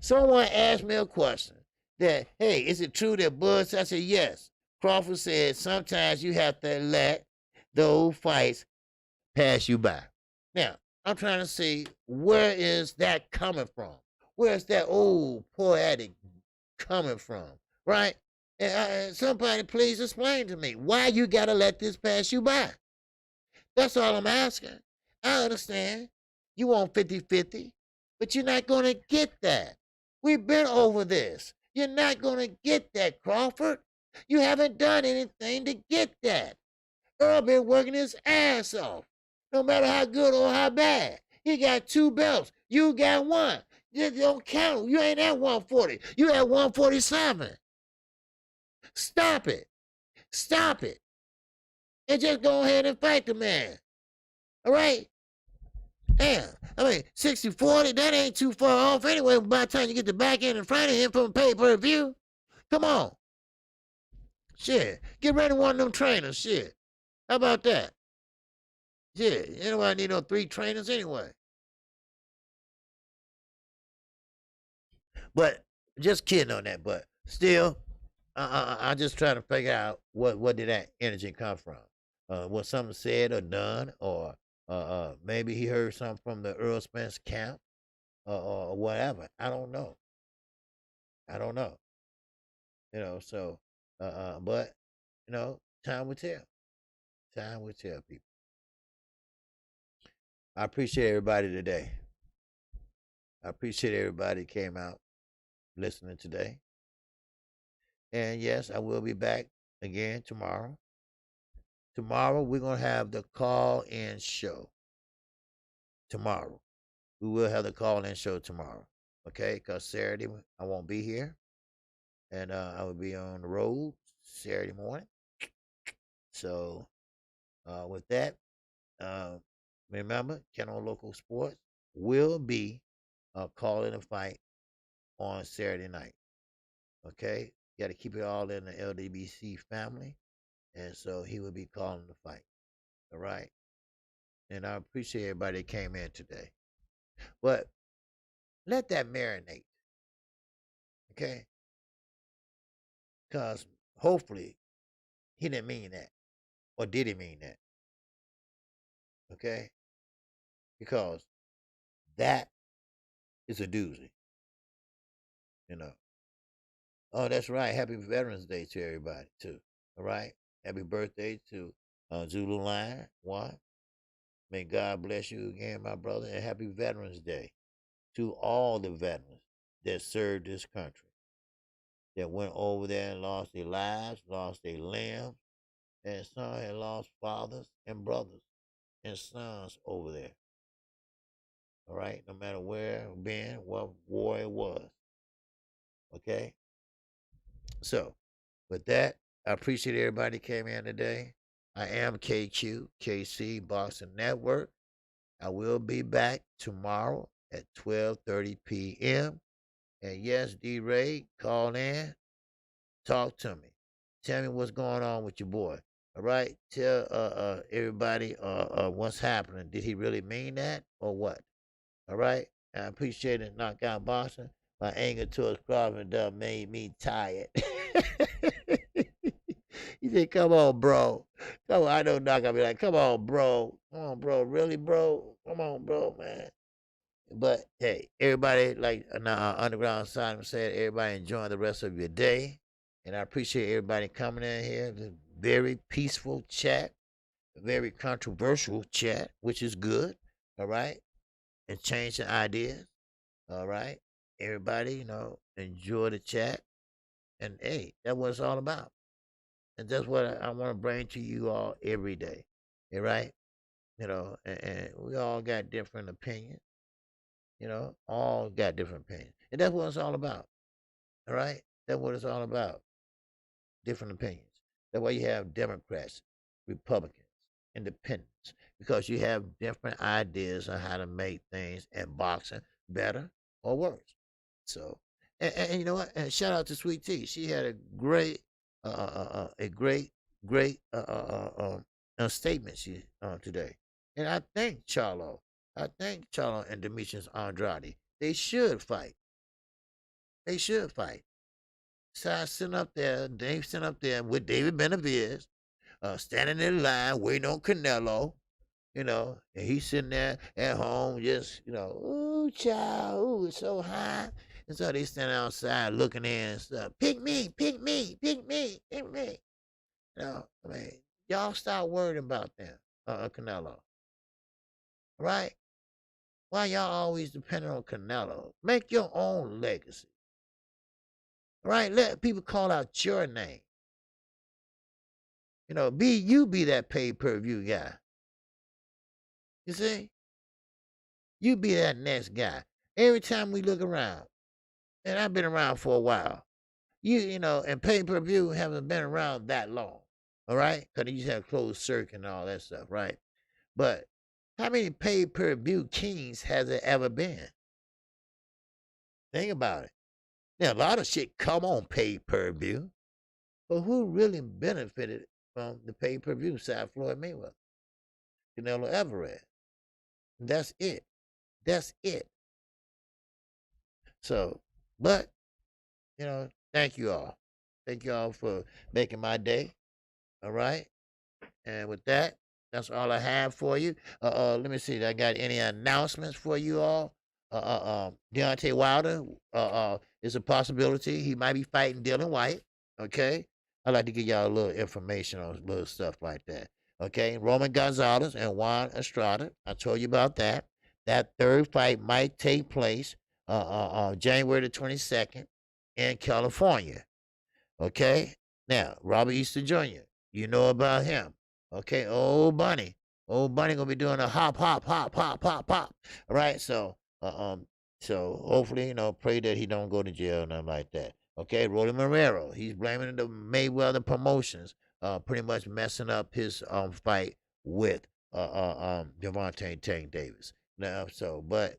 Someone asked me a question that, hey, is it true that Bud? I said, yes. Crawford said sometimes you have to let those fights pass you by. Now, I'm trying to see, where is that coming from? Where's that old poetic coming from, right? And somebody please explain to me why you got to let this pass you by. That's all I'm asking. I understand you want 50-50, but you're not going to get that. We've been over this. You're not going to get that, Crawford. You haven't done anything to get that. Earl been working his ass off, no matter how good or how bad. He got 2 belts. You got 1. You don't count. You ain't at 140. You at 147. Stop it. And just go ahead and fight the man. All right? Damn. I mean, 60-40, that ain't too far off anyway by the time you get the back end in front of him from pay-per-view. Come on. Shit. Get ready to one of them trainers. Shit. How about that? Shit. Anybody need no 3 trainers anyway. But just kidding on that, but Still, I'm just trying to figure out what did that energy come from? Was something said or done, or maybe he heard something from the Earl Spence camp, or whatever. I don't know. I don't know. So, but time will tell. Time will tell, people. I appreciate everybody today. I appreciate everybody that came out listening today. And yes, I will be back again tomorrow. Tomorrow we're gonna have the call-in show. Tomorrow we will have the call-in show tomorrow. Okay, because Saturday I won't be here, and I will be on the road Saturday morning. So with that, uh, remember, Canelo Local Sports will be calling a fight on Saturday night. Okay, got to keep it all in the LDBC family, and so he will be calling the fight. All right, and I appreciate everybody that came in today. But let that marinate, okay? Because hopefully he didn't mean that, or did he mean that? Okay, because that is a doozy, you know. Oh, that's right. Happy Veterans Day to everybody too. All right. Happy birthday to Zulu Lion One. May God bless you again, my brother, and happy Veterans Day to all the veterans that served this country, that went over there and lost their lives, lost their limbs, and some had lost fathers and brothers and sons over there. All right, no matter where, been, what war it was. Okay, so with that, I appreciate everybody that came in today. I am KQKC Boston Network. I will be back tomorrow at 12:30 p.m. And yes, D Ray, call in, talk to me, tell me what's going on with your boy. All right, tell everybody what's happening. Did he really mean that or what? All right, I appreciate it. Knockout boxing. My anger towards Crawford done made me tired. He said, "Come on, bro. Come on." I know Doc. I'll be like, "Come on, bro. Come on, bro. Really, bro. Come on, bro, man." But hey, everybody, like Underground Simon said, everybody enjoying the rest of your day. And I appreciate everybody coming in here. This very peaceful chat, a very controversial chat, which is good. All right. And changing ideas. All right. Everybody, enjoy the chat. And hey, that's what it's all about. And that's what I want to bring to you all every day. All right. And we all got different opinions. All got different opinions. And that's what it's all about. All right? That's what it's all about. Different opinions. That's why you have Democrats, Republicans, Independents, because you have different ideas on how to make things in boxing better or worse. So, and you know what? And shout out to Sweet Tea. She had a great, a great statement today. And I thank Charlo. I thank Charlo and Demetrius Andrade. They should fight. They should fight. So I sitting up there, Dave sitting up there with David Benavidez, standing in line waiting on Canelo, and he's sitting there at home just, ooh, child, ooh, it's so hot. And so they standing outside looking in and stuff. Pick me, pick me, pick me, pick me. I mean, y'all stop worrying about them, Canelo. Right? Why y'all always depending on Canelo? Make your own legacy. Right? Let people call out your name. Be that pay-per-view guy. You see? You be that next guy. Every time we look around, and I've been around for a while, and pay-per-view haven't been around that long. All right? Because you just have closed circuit and all that stuff, right? But how many pay-per-view kings has there ever been? Think about it. Now, a lot of shit come on pay-per-view, but who really benefited from the pay-per-view side? Floyd Mayweather, Canelo Alvarez. That's it. That's it. So, but, Thank you all. Thank you all for making my day. All right. And with that, that's all I have for you. Let me see. I got any announcements for you all? Deontay Wilder. Is a possibility he might be fighting Dylan White. Okay. I like to give y'all a little information on little stuff like that. Okay. Roman Gonzalez and Juan Estrada. I told you about that. That third fight might take place January the 22nd in California. Okay. Now, Robert Easter Jr., you know about him. Okay. Old Bunny. Old Bunny gonna be doing a hop, hop, hop, hop, hop, hop. All right. So hopefully, pray that he don't go to jail, nothing like that. Okay. Rolly Marrero. He's blaming the Mayweather promotions, pretty much messing up his fight with Devontae Tank Davis. Now, but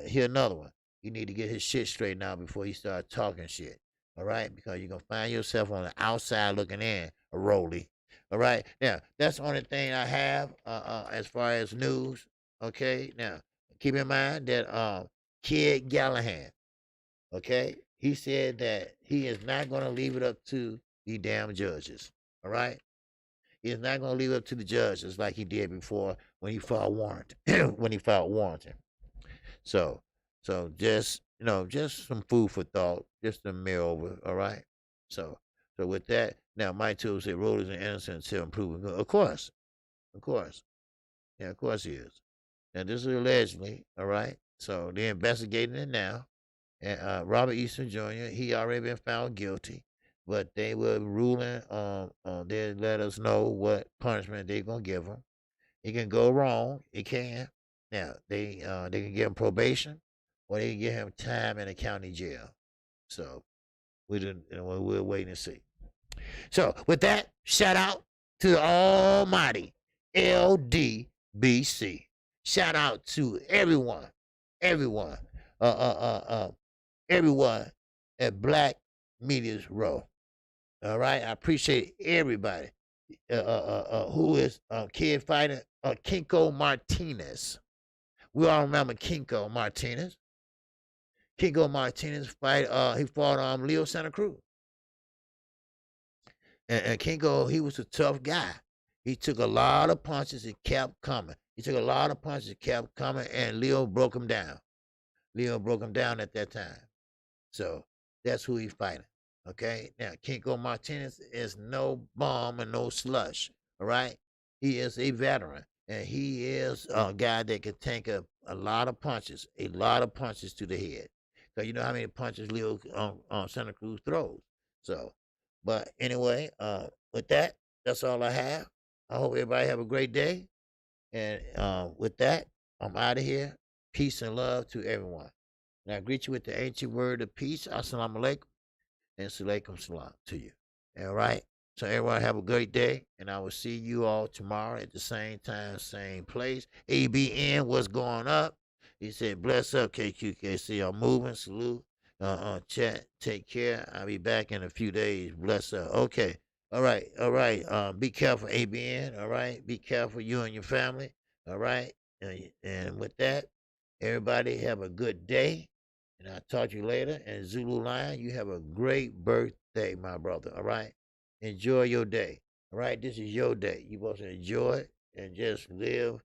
here another one. You need to get his shit straightened out before you start talking shit. All right, because you're gonna find yourself on the outside looking in, a Rolly. All right, now that's the only thing I have as far as news. Okay, now keep in mind that Kid Gallahan. Okay, he said that he is not gonna leave it up to the damn judges. All right, he is not gonna leave it up to the judges like he did before when he fought Warren. When he fought Warrington. So, just just some food for thought, just to mirror over. All right. So, with that, now my tool say rulers and innocent until proven. Of course, yeah, of course he is. Now this is allegedly, all right. So they're investigating it now, and Robert Easton Jr. He already been found guilty, but they were ruling. They let us know what punishment they're gonna give him. It can go wrong. It can. Now they can give him probation, or they can give him time in a county jail. So we didn't. We'll wait and see. So with that, shout out to the Almighty LDBC. Shout out to everyone, uh, uh, uh, uh, everyone at Black Media's Row. All right, I appreciate everybody. Who is kid fighter Kinko Martinez. We all remember Kinko Martinez. Kinko Martinez he fought Leo Santa Cruz. And Kinko, he was a tough guy. He took a lot of punches and kept coming. And Leo broke him down. Leo broke him down at that time. So that's who he's fighting. Okay. Now, Kinko Martinez is no bomb and no slush. All right. He is a veteran, and he is a guy that can take a lot of punches, to the head. Because you know how many punches Leo Santa Cruz throws. So, but anyway, with that, that's all I have. I hope everybody have a great day. And with that, I'm out of here. Peace and love to everyone. And I greet you with the ancient word of peace. Assalamu alaikum and salaikum salam to you. All right. So everyone have a great day, and I will see you all tomorrow at the same time, same place. ABN, what's going up? He said, bless up, KQKC. I'm moving. Salute. Chat. Take care. I'll be back in a few days. Bless up. Okay. All right. All right. Be careful, ABN. All right. Be careful, you and your family. All right. And with that, everybody have a good day. And I'll talk to you later. And Zulu Lion, you have a great birthday, my brother. All right. Enjoy your day. All right. This is your day. You're supposed to enjoy it and just live